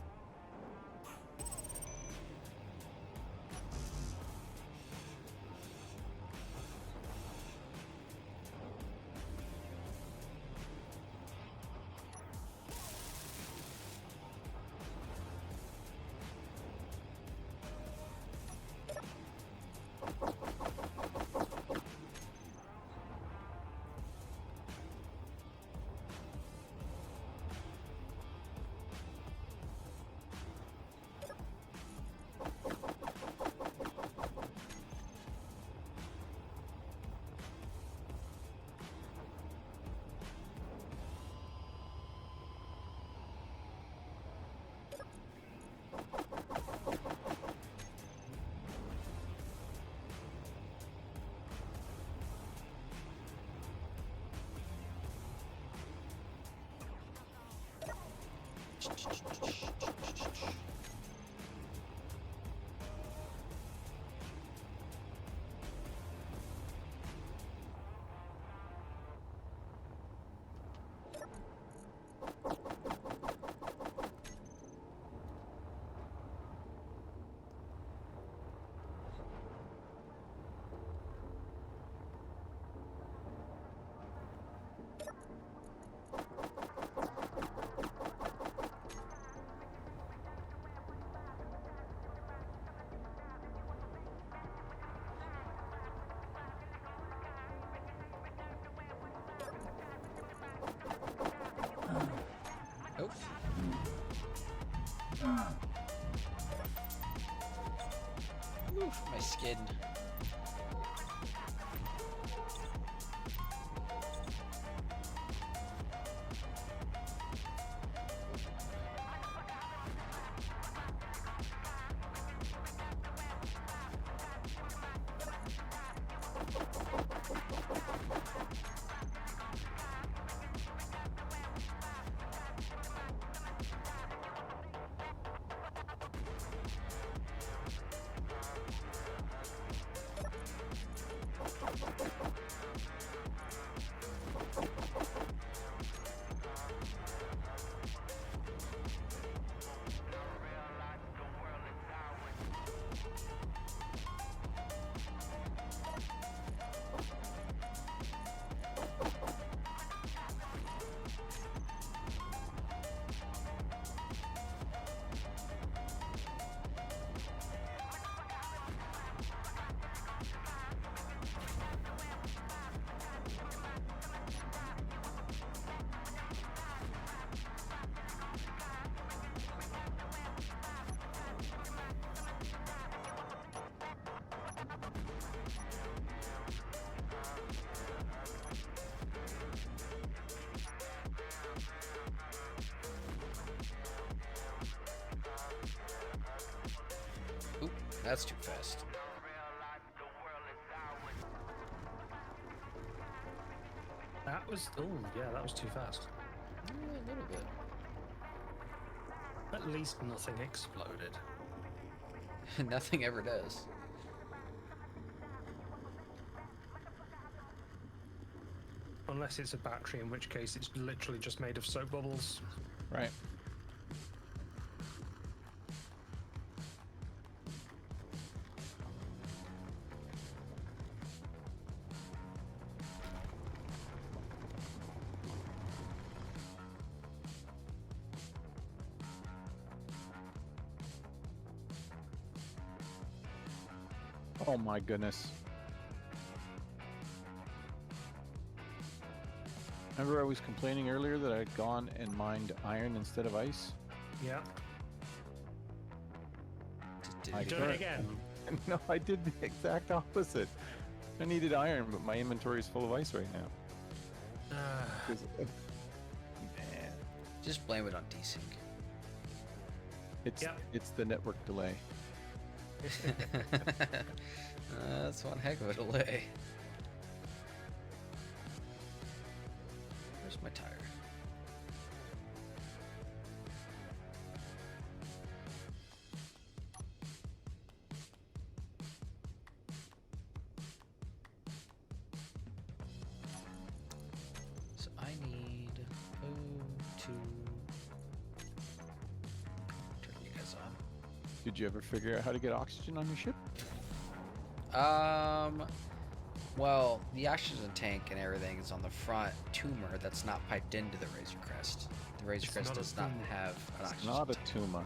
Oof, my skin. Oop, that's too fast. That was. Oh, yeah, that was too fast. A little bit. At least nothing exploded. Nothing ever does. Unless it's a battery, in which case it's literally just made of soap bubbles. Right. Oh my goodness. Remember I was complaining earlier that I'd gone and mined iron instead of ice? Yeah. Did I it Do Sure. it again. No, I did the exact opposite. I needed iron, but my inventory is full of ice right now. 'Cause- Man, Just blame it on desync. it's Yep. it's the network delay. That's one heck of a delay. Where's my tire? So I need to turn you guys on. Did you ever figure out how to get oxygen on your ship? Well, the oxygen tank and everything is on the front tumor that's not piped into the Razor Crest. The Razor It's Crest not a does not tumor. have an It's oxygen not a tank. tumor.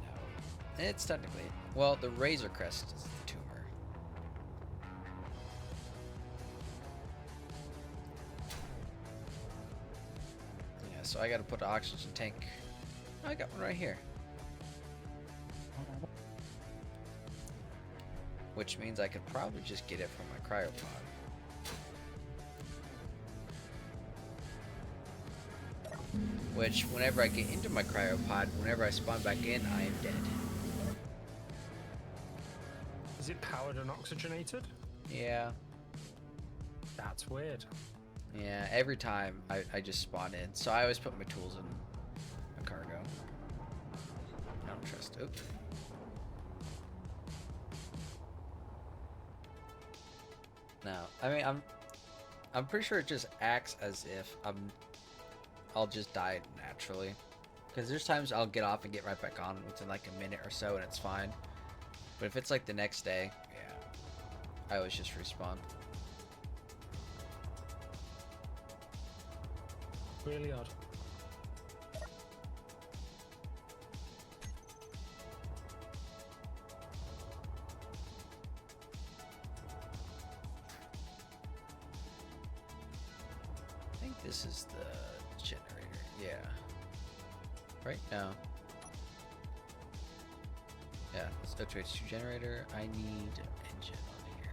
No. It's technically, well, the Razor Crest is the tumor. Yeah, so I gotta put an oxygen tank. I got one right here. Which means I could probably just get it from my cryopod. Which, whenever I get into my cryopod, whenever I spawn back in, I am dead. Is it powered and oxygenated? Yeah. That's weird. Yeah, every time I just spawn in. So I always put my tools in a cargo. I don't trust. Oops. No, I mean I'm pretty sure it just acts as if I'll just die naturally. Because there's times I'll get off and get right back on within like a minute or so and it's fine. But if it's like the next day, yeah, I always just respawn. Really odd. I think this is the generator. Yeah. Right now. Yeah, let's go to H2 generator. I need engine on here.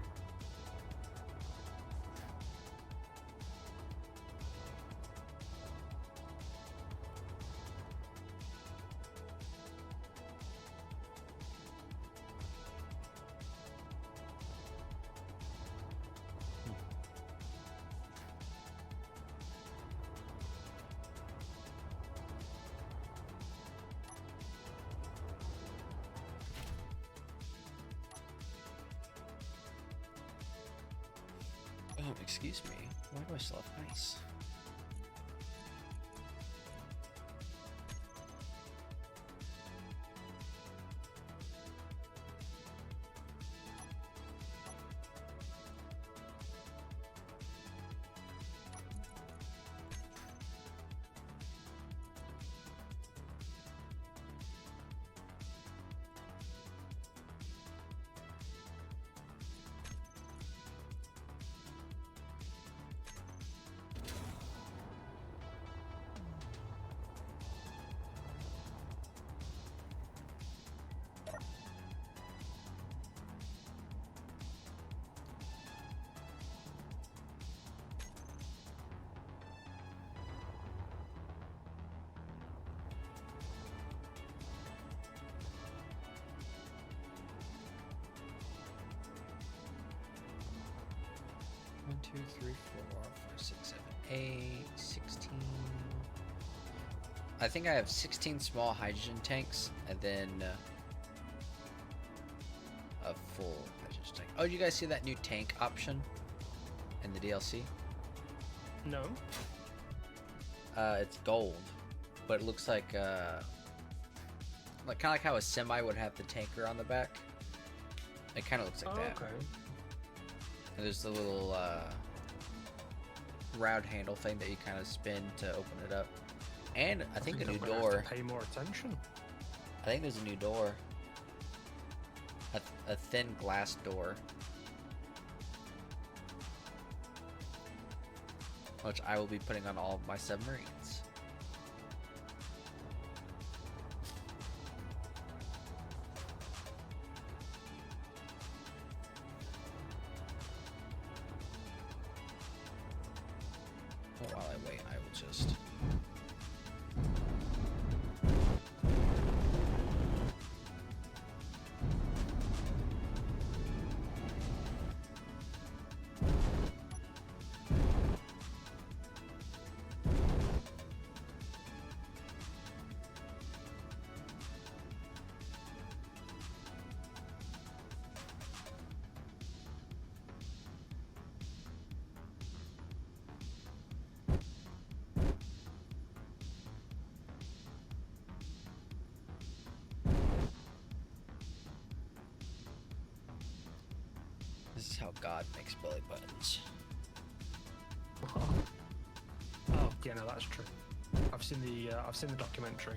Excuse me. Why do I still have ice? One, 2, 3, 4, 5, 6, 7, 8, 16. I think I have 16 small hydrogen tanks and then a full hydrogen tank. Oh, did you guys see that new tank option in the DLC? No. It's gold, but it looks like kind of like how a semi would have the tanker on the back. It kind of looks like that. Okay. And there's the little round handle thing that you kind of spin to open it up. And I think a new I'm gonna have door. to pay more attention. I think there's a new door. A thin glass door. Which I will be putting on all of my submarines. While I wait, I will just... This is how God makes belly buttons. Oh, yeah, no, that's true. I've seen the documentary.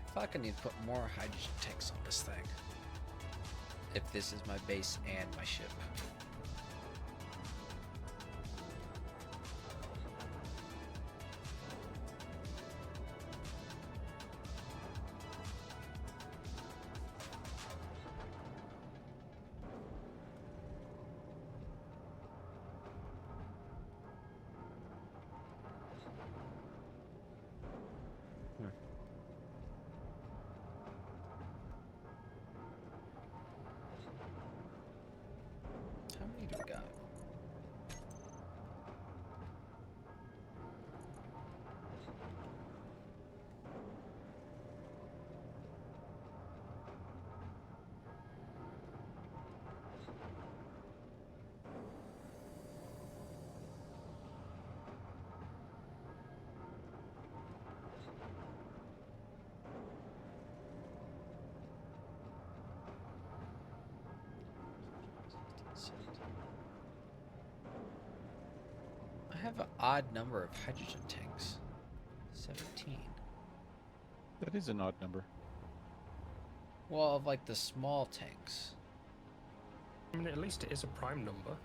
I feel like I need to put more hydrogen tanks on this thing. If this is my base and my ship. I have an odd number of hydrogen tanks. 17. That is an odd number. Well, of like the small tanks. I mean, at least it is a prime number.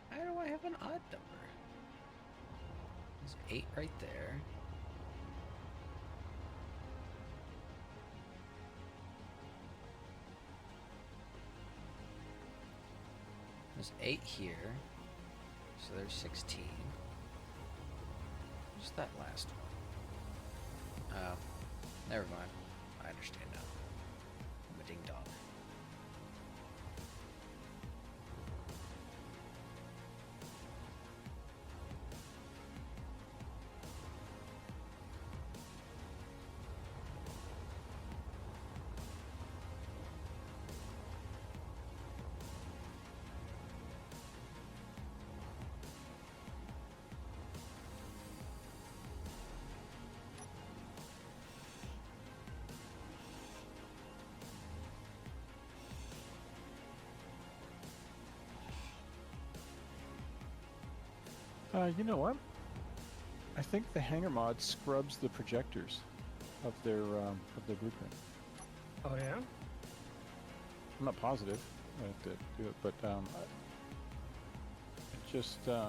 Why do I have an odd number? There's 8 right there. There's 8 here. So there's 16. What's that last one? Oh, never mind. I understand now. I'm a ding dong. You know what? I think the hangar mod scrubs the projectors of their blueprint. Oh yeah? I'm not positive. I have to do it, but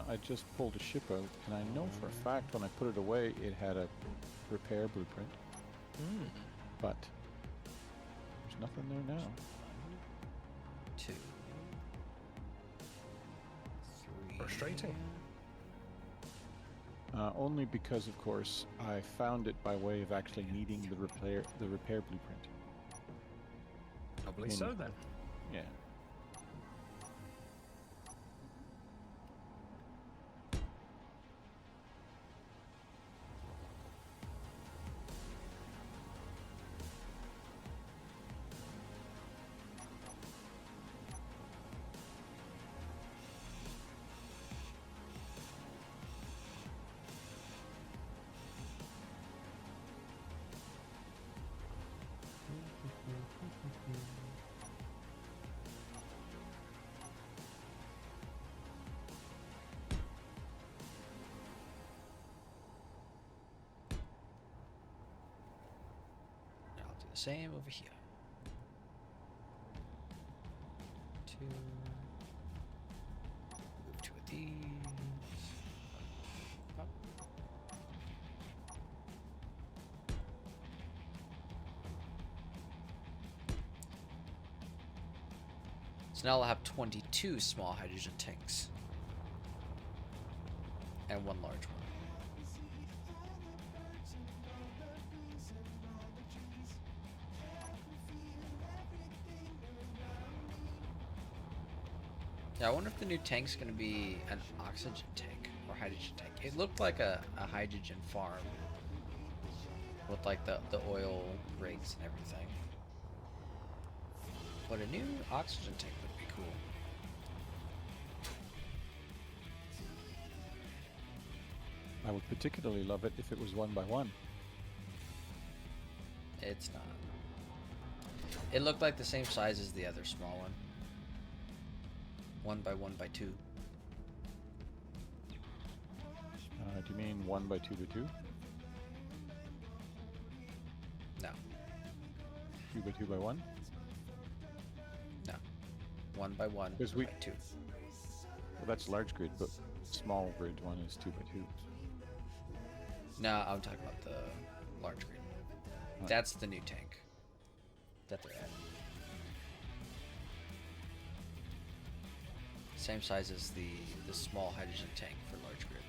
I just pulled a ship out, and I know for a fact when I put it away, it had a repair blueprint. But there's nothing there now. 2. 3. Frustrating. Only because, of course, I found it by way of actually needing the repair blueprint. Probably so then. Yeah. I'll do the same over here. 2. Move 2 of these. Up. So now I'll have 22 small hydrogen tanks. And 1 large one. Yeah, I wonder if the new tank's gonna be an oxygen tank or hydrogen tank. It looked like a hydrogen farm with like the oil rigs and everything. But a new oxygen tank would be cool. I would particularly love it if it was 1 by 1. It's not. It looked like the same size as the other small one. 1 by 1 by 2. Do you mean 1 by 2 by 2? No. 2 by 2 by 1? No. 1 by 1 Because by 2. Well, that's large grid, but small grid one is 2 by 2. No, I'm talking about the large grid. Right. That's the new tank that they're adding. Same size as the small hydrogen tank for large grid.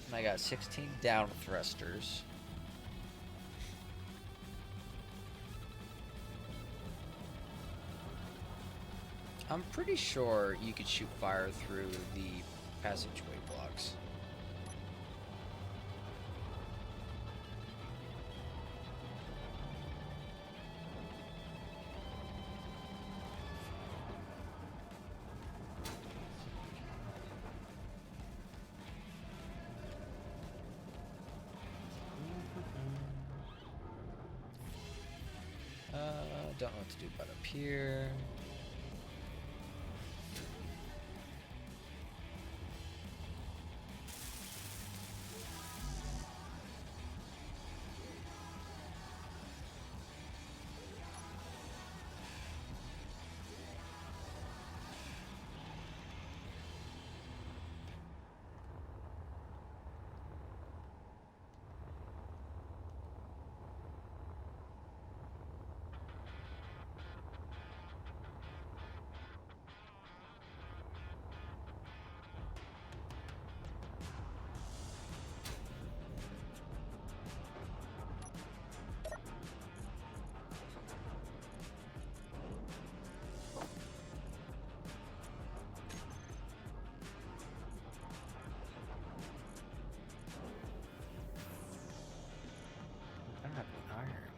And I got 16 down thrusters. I'm pretty sure you could shoot fire through the passageway blocks. don't know what to do about up here. I don't have any iron.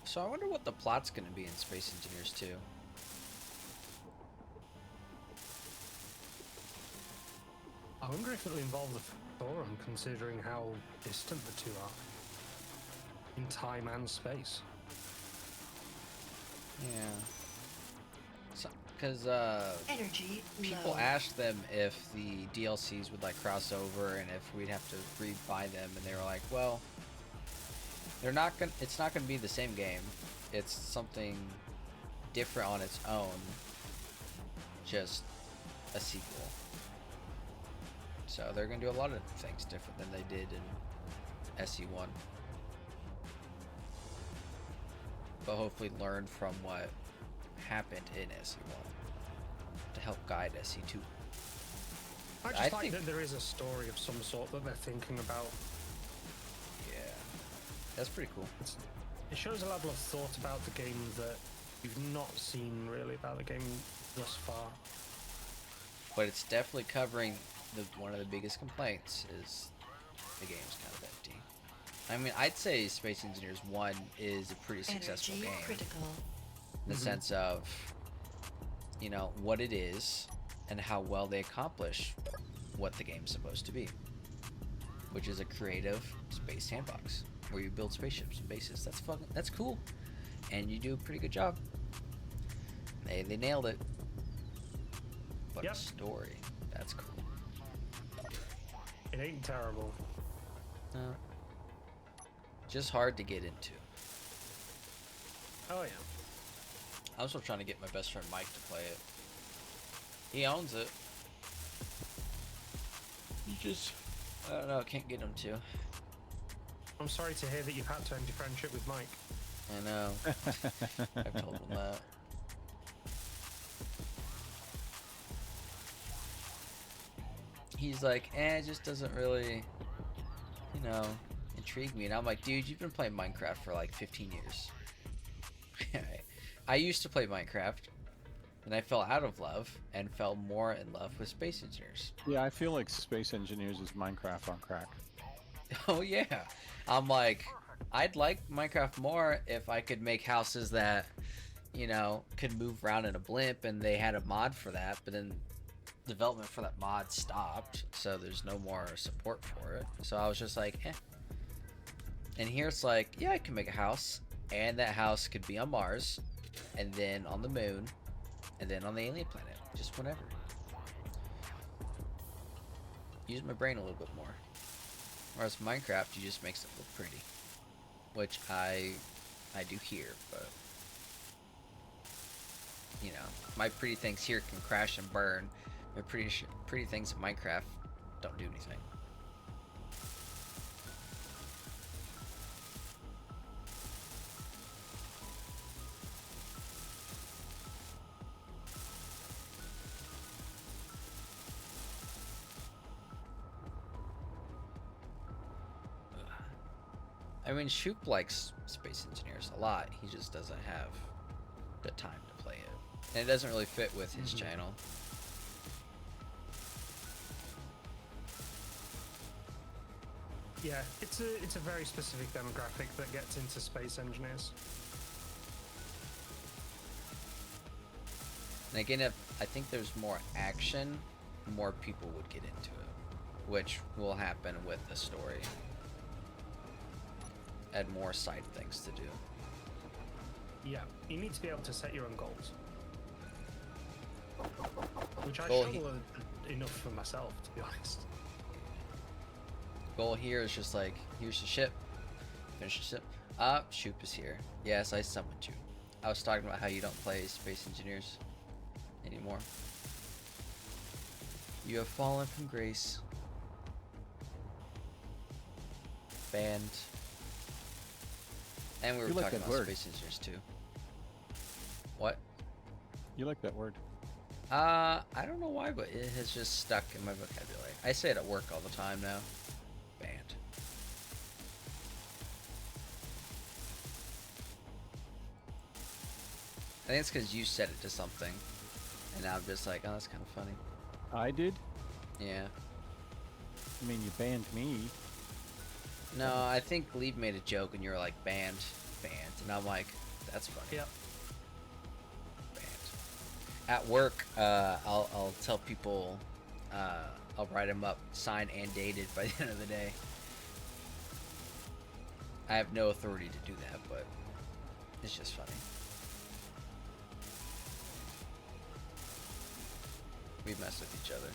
So I wonder what the plot's going to be in Space Engineers 2. I wonder if it'll involve the Forum, considering how distant the two are in time and space. Yeah. Because Energy people low. asked them if the DLCs would like cross over and if we'd have to rebuy them, and they were like, "Well, they're not gonna. It's not gonna be the same game. It's something different on its own. Just a sequel. So they're gonna do a lot of things different than they did in SE1, but hopefully learn from what happened in SE1 to help guide SE2. I just I like think- that there is a story of some sort that they're thinking about. Yeah, that's pretty cool. It shows a level of thought about the game that you've not seen really about the game thus far. But it's definitely covering one of the biggest complaints is the game's kind of empty. I mean, I'd say Space Engineers 1 is a pretty successful Energy game critical. in the sense of, you know, what it is and how well they accomplish what the game's supposed to be, which is a creative space sandbox where you build spaceships and bases. That's cool, and you do a pretty good job. They nailed it. But Yep. a story, that's cool. It ain't terrible. No. Just hard to get into. Oh yeah. I'm still trying to get my best friend Mike to play it. He owns it. You just, I don't know, can't get him to. I'm sorry to hear that you've had to end your friendship with Mike. I know. I've told him that. He's like, it just doesn't really, you know, intrigue me. And I'm like, dude, you've been playing Minecraft for like 15 years. I used to play Minecraft, and I fell out of love and fell more in love with Space Engineers. Yeah, I feel like Space Engineers is Minecraft on crack. Oh yeah. I'm like, I'd like Minecraft more if I could make houses that, could move around in a blimp, and they had a mod for that, but then development for that mod stopped, so there's no more support for it. So I was just like, eh. And here it's like, yeah, I can make a house, and that house could be on Mars, and then on the moon, and then on the alien planet, just whatever. Use my brain a little bit more. Whereas Minecraft, you just make stuff look pretty, which I do here, but my pretty things here can crash and burn. My pretty things in Minecraft don't do anything. I mean, Shoop likes Space Engineers a lot. He just doesn't have the time to play it. And it doesn't really fit with his channel. Yeah, it's a very specific demographic that gets into Space Engineers. And again, if I think there's more action, more people would get into it, which will happen with the story. Add more side things to do. Yeah, you need to be able to set your own goals. Which I Goal struggle enough for myself, to be honest. Goal here is just like, here's the ship. Finish the ship. Shoop is here. Yes, I summoned you. I was talking about how you don't play Space Engineers anymore. You have fallen from grace. Banned. And we were You like talking that about word. Space Engineers too. What? You like that word? I don't know why, but it has just stuck in my vocabulary. I say it at work all the time now. Banned. I think it's because you said it to something, and now I'm just like, oh, that's kind of funny. I did? Yeah. I mean, you banned me. No, I think Gleeb made a joke, and you were like, banned, and I'm like, that's funny. Yep. At work, I'll tell people, I'll write them up, signed and dated by the end of the day. I have no authority to do that, but it's just funny. We mess with each other.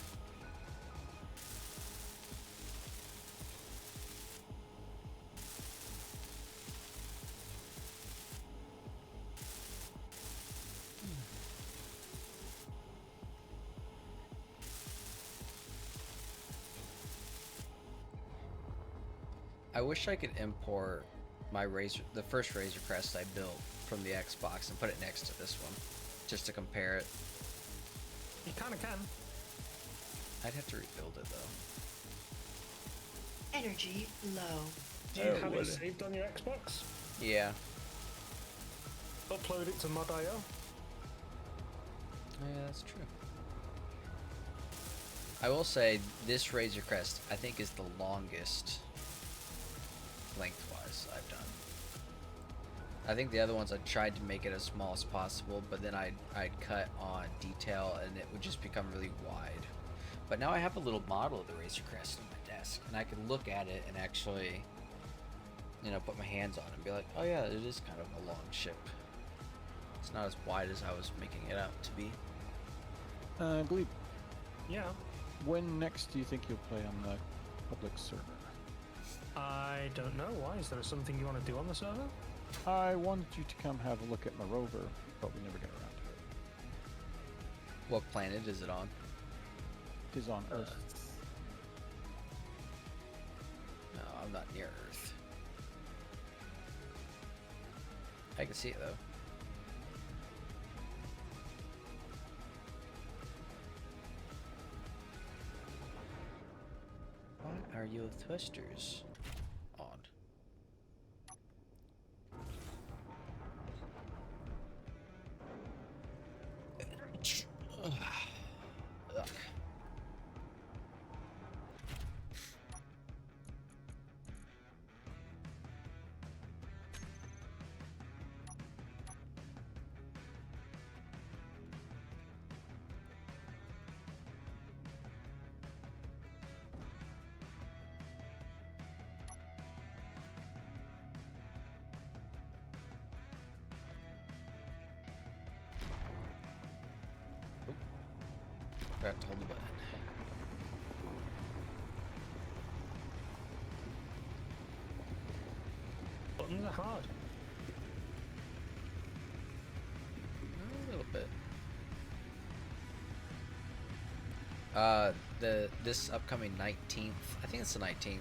I wish I could import my the first Razor Crest I built from the Xbox and put it next to this one, just to compare it. You kind of can. I'd have to rebuild it though. Energy low. Do you have it saved on your Xbox? Yeah. Upload it to Mod.io. Yeah, that's true. I will say this Razor Crest I think is the longest lengthwise I've done. I think the other ones I tried to make it as small as possible, but then I'd cut on detail and it would just become really wide. But now I have a little model of the Razor Crest on my desk, and I can look at it and actually, put my hands on it and be like, oh yeah, it is kind of a long ship. It's not as wide as I was making it out to be. Gleeb, Yeah. when next do you think you'll play on the public server? I don't know. Why? Is there something you want to do on the server? I wanted you to come have a look at my rover, but we never got around to it. What planet is it on? It is on Earth. No, I'm not near Earth. I can see it though. What are your thrusters on? Ugh. Forgot to hold the button. Buttons are hard. A little bit. This upcoming 19th, I think it's the 19th.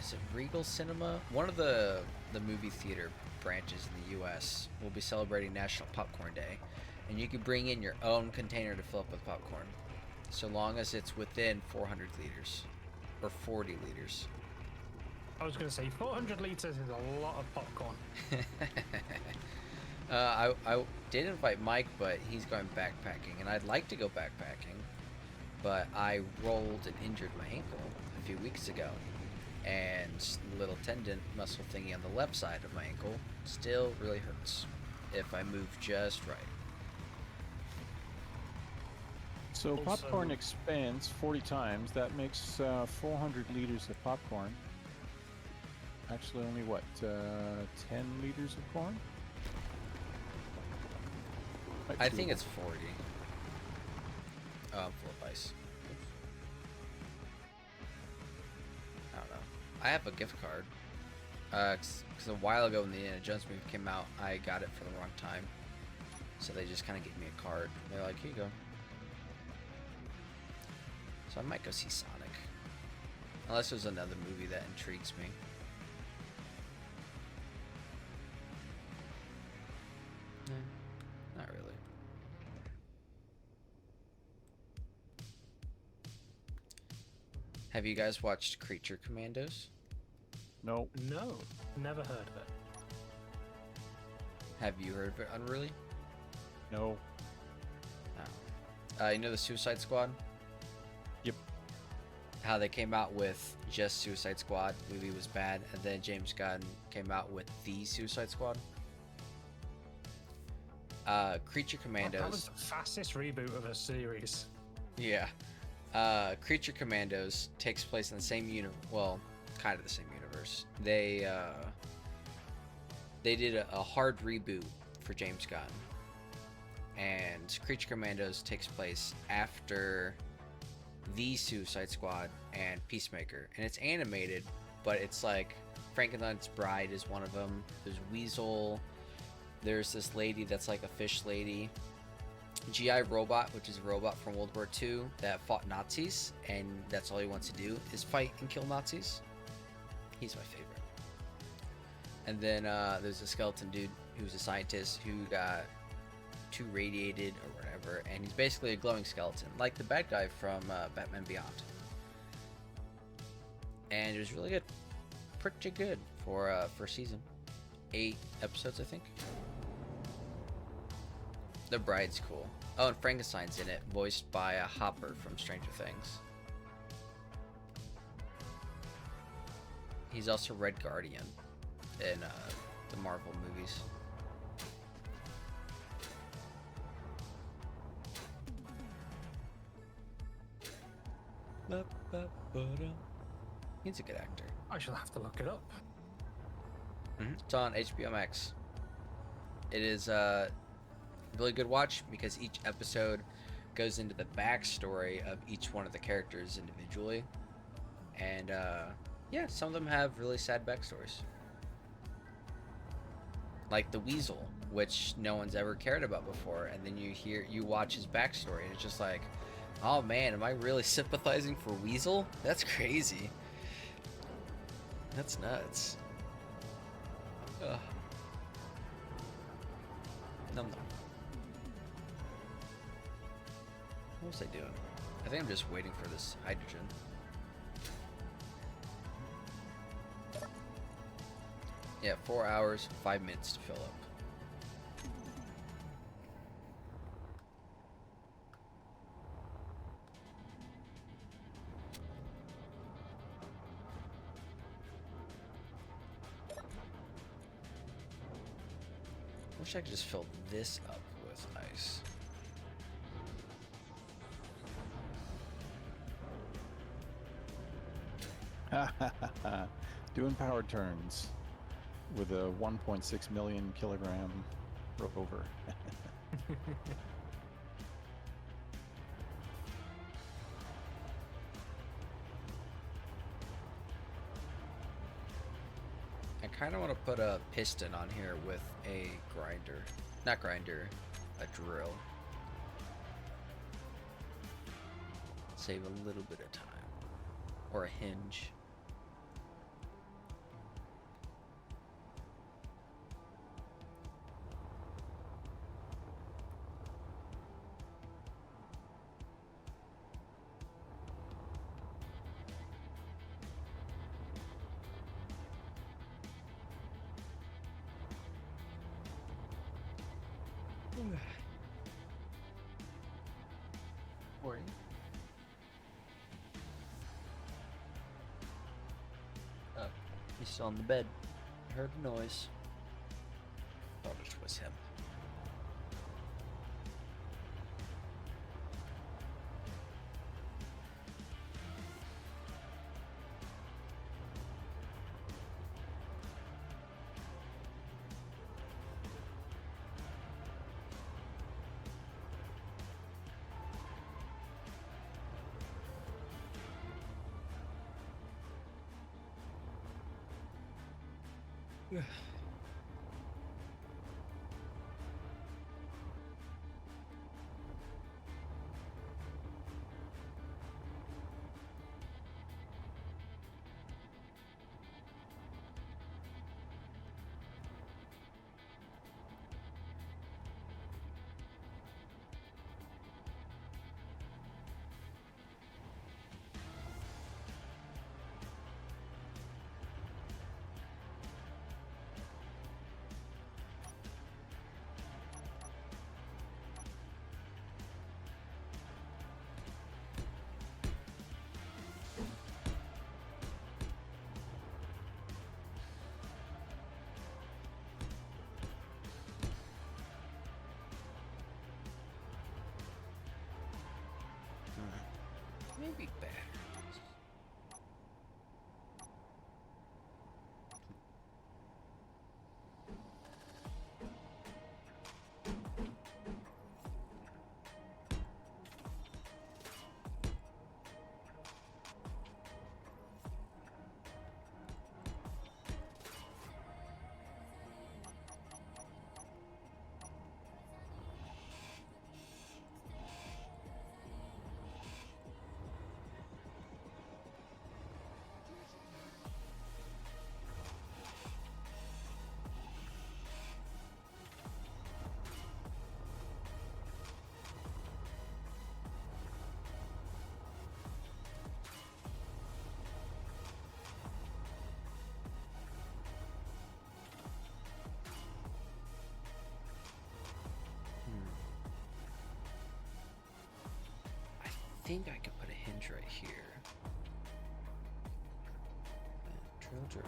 Is it Regal Cinema? One of the movie theater branches in the U.S. will be celebrating National Popcorn Day, and you can bring in your own container to fill up with popcorn, so long as it's within 400 liters or 40 liters. I was going to say 400 liters is a lot of popcorn. I did invite Mike, but he's going backpacking, and I'd like to go backpacking, but I rolled and injured my ankle a few weeks ago, and the little tendon muscle thingy on the left side of my ankle still really hurts if I move just right. So Also- popcorn expands 40 times. That makes 400 liters of popcorn. Actually, only what, 10 liters of corn? Might be I think doable. it's 40. Oh, I'm full of ice. I don't know. I have a gift card. Because a while ago when the Indiana Jones movie came out, I got it for the wrong time. So they just kind of gave me a card. They're like, here you go. So I might go see Sonic. Unless there's another movie that intrigues me. Not really. Have you guys watched Creature Commandos? No. No, never heard of it. Have you heard of it, Unruly? No. You know the Suicide Squad? Yep. How they came out with just Suicide Squad, movie was bad, and then James Gunn came out with the Suicide Squad. Creature Commandos. That was the fastest reboot of a series. Yeah. Creature Commandos takes place in the same well, kind of the same universe. They did a hard reboot for James Gunn. And Creature Commandos takes place after the Suicide Squad and Peacemaker. And it's animated, but it's like Frankenstein's Bride is one of them. There's Weasel. There's this lady that's like a fish lady. G.I. Robot, which is a robot from World War II that fought Nazis, and that's all he wants to do is fight and kill Nazis. He's my favorite. And then there's a skeleton dude who's a scientist who got too radiated or whatever, and he's basically a glowing skeleton, like the bad guy from Batman Beyond. And it was really good. Pretty good for first season. 8 episodes, I think. The Bride's cool. Oh, and Frankenstein's in it, voiced by Hopper from Stranger Things. He's also Red Guardian in the Marvel movies. He's a good actor. I shall have to look it up. It's on HBO Max. It is a really good watch because each episode goes into the backstory of each one of the characters individually. And yeah, some of them have really sad backstories. Like the Weasel, which no one's ever cared about before, and then you watch his backstory, and it's just like, oh man, am I really sympathizing for Weasel? That's crazy. That's nuts. Ugh. Nom nom. What was I doing? I think I'm just waiting for this hydrogen. Yeah, 4 hours, 5 minutes to fill up. Wish I could just fill this up with ice. Doing power turns with a 1.6 million kilogram rover. I kind of want to put a piston on here with a grinder. Not grinder, a drill. Save a little bit of time. Or a hinge. Morning. He's still on the bed. I heard the noise. Thought it was him. Maybe better. I think I could put a hinge right here. And drill.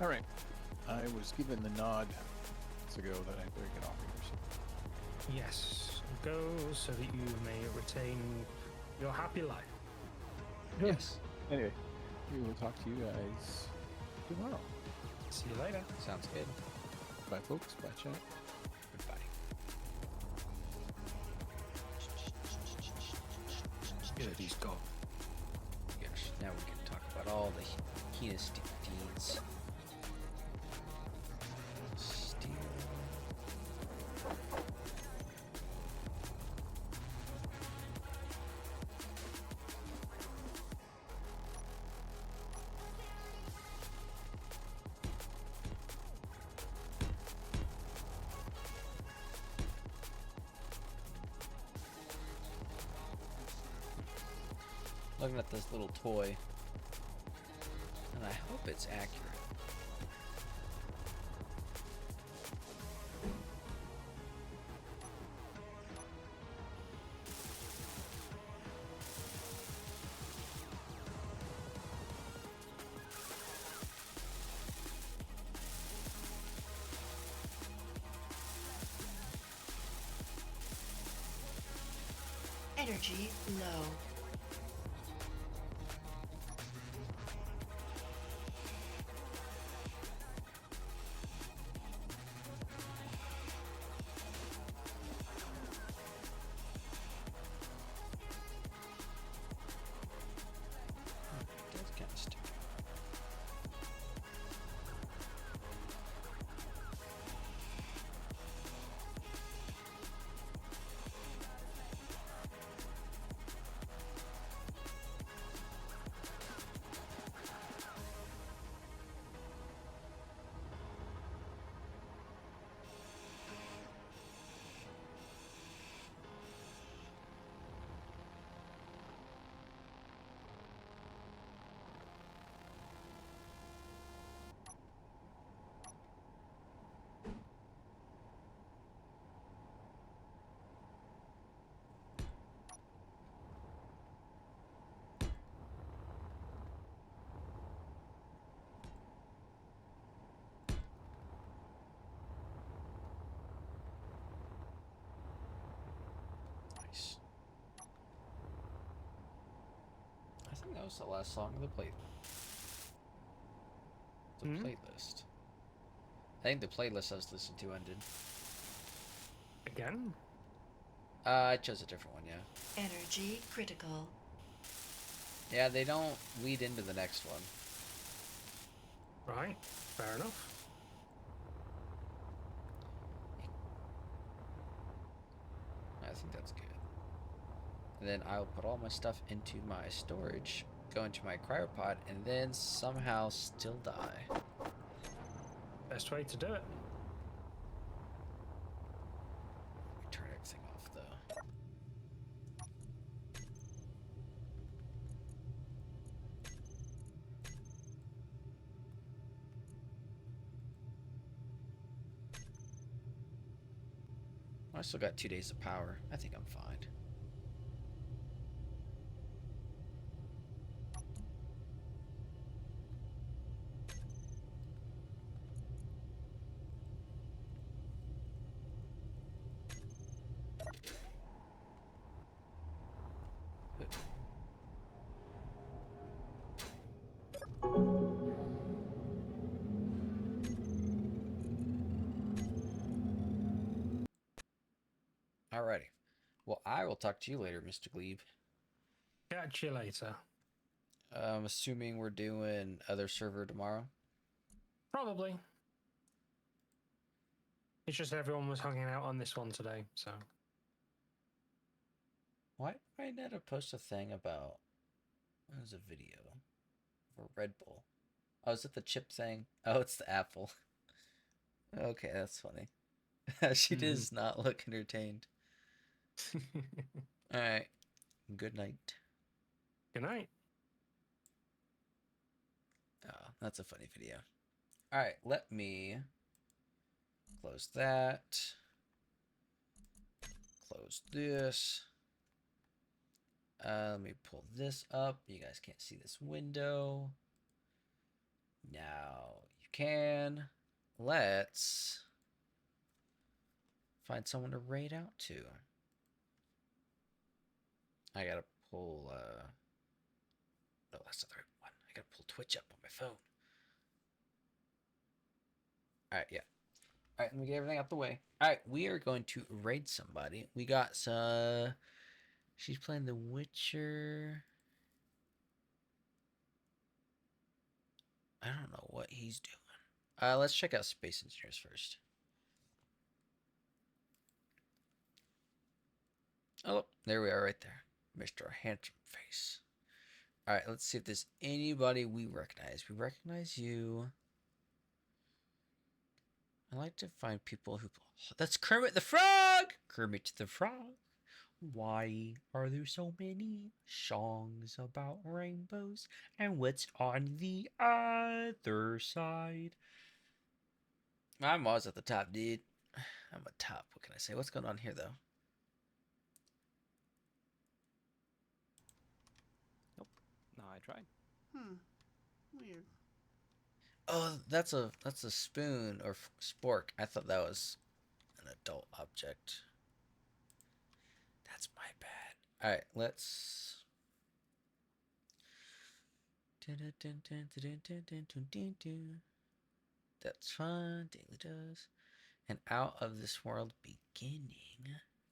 All right. I was given the nod months ago that I better get off here. So. Yes, go so that you may retain your happy life. Yes. Anyway, we will talk to you guys tomorrow. See you later. Sounds good. Bye, folks. Bye, chat. Goodbye. Yeah, he's gone. Yes. Now we can talk about all the heinous deeds. Steal. Looking at this little toy, and I hope it's accurate. Energy low. That's kind of stupid. Nice. I think that was the last song of the playlist. I think the playlist I was listening to ended. Again? I chose a different one, yeah. Energy critical. Yeah, they don't lead into the next one. Right. Fair enough. I think that's good. And then I'll put all my stuff into my storage, go into my cryopod, and then somehow still die. Best way to do it. Turn everything off, though. I still got 2 days of power. I think I'm fine. Alrighty. Well, I will talk to you later, Mr. Gleeb. Catch you later. I'm assuming we're doing other server tomorrow. Probably. It's just everyone was hanging out on this one today, so. Why did I not post a thing about... What was a video? For Red Bull. Oh, is it the chip thing? Oh, it's the apple. Okay, that's funny. She does not look entertained. Alright. Good night. Good night. Oh, that's a funny video. Alright, let me close that. Close this. Let me pull this up. You guys can't see this window. Now you can, let's find someone to raid out to. I gotta pull, no, that's not the right one. I gotta pull Twitch up on my phone. Alright, yeah. Alright, let me get everything out the way. Alright, we are going to raid somebody. We got she's playing The Witcher. I don't know what he's doing. Let's check out Space Engineers first. Oh, there we are right there. Mr. Handsome Face. Alright, let's see if there's anybody we recognize. We recognize you. I like to find people who... That's Kermit the Frog! Kermit the Frog. Why are there so many songs about rainbows? And what's on the other side? I'm always at the top, dude. I'm a top. What can I say? What's going on here, though? No, I tried. Weird. Oh, that's a spoon or spork. I thought that was an adult object. That's my bad. All right, let's. That's fun. Daily does. An out of this world beginning.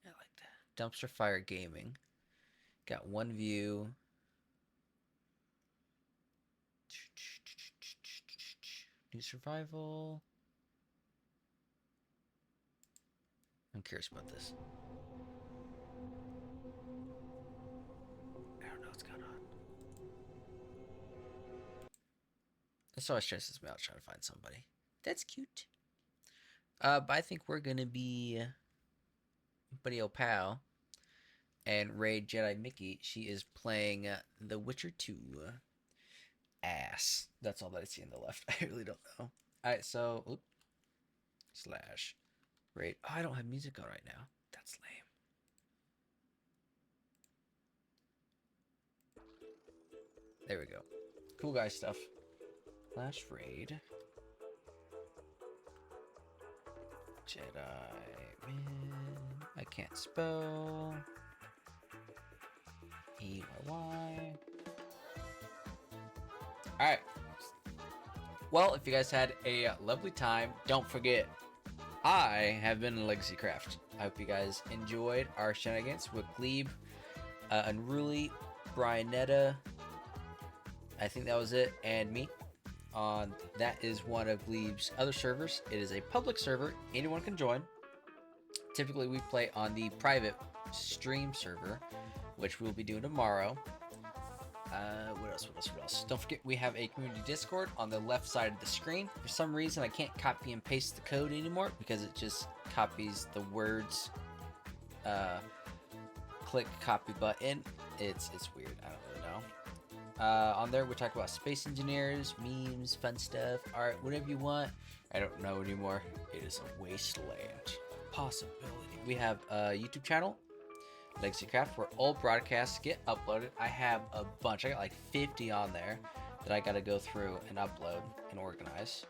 I like that. Dumpster fire gaming. Got one view. New survival. I'm curious about this. I don't know what's going on. That's always stresses me out trying to find somebody. That's cute. But I think we're gonna be Buddy Old Pal and raid Jedi Mickey. She is playing The Witcher 2. Ass. That's all that I see on the left. I really don't know. Alright, so slash raid. Oh, I don't have music on right now. That's lame. There we go. Cool guy stuff. Slash raid. Jedi man. I can't spell. EYY. Alright. Well, if you guys had a lovely time, don't forget, I have been Legacy Craft. I hope you guys enjoyed our shenanigans with Gleeb, Unruly, Brianetta, I think that was it, and me. That is one of Gleeb's other servers. It is a public server. Anyone can join. Typically, we play on the private stream server, which we'll be doing tomorrow. What else? Don't forget, we have a community Discord on the left side of the screen. For some reason, I can't copy and paste the code anymore because it just copies the words. Click copy button. It's weird. I don't really know. On there, we talk about space engineers, memes, fun stuff, art, whatever you want. I don't know anymore. It is a wasteland of possibility. We have a YouTube channel, Legacy Craft, where old broadcasts get uploaded. I have a bunch. I got like 50 on there that I got to go through and upload and organize.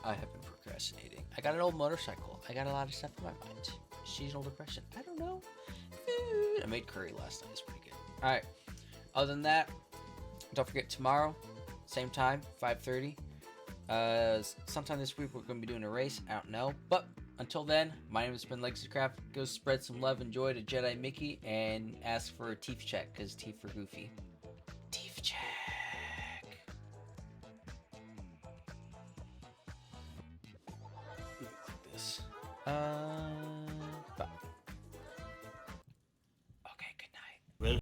I have been procrastinating. I got an old motorcycle. I got a lot of stuff in my mind. Seasonal depression. I don't know. Food. I made curry last night. It's pretty good. All right. Other than that, don't forget tomorrow, same time, 5:30. Sometime this week we're going to be doing a race. I don't know. But until then, my name has been Legacy Craft. Go spread some love and joy to Jedi Mickey and ask for a teeth check because teeth for Goofy. Teeth check. Let me click this.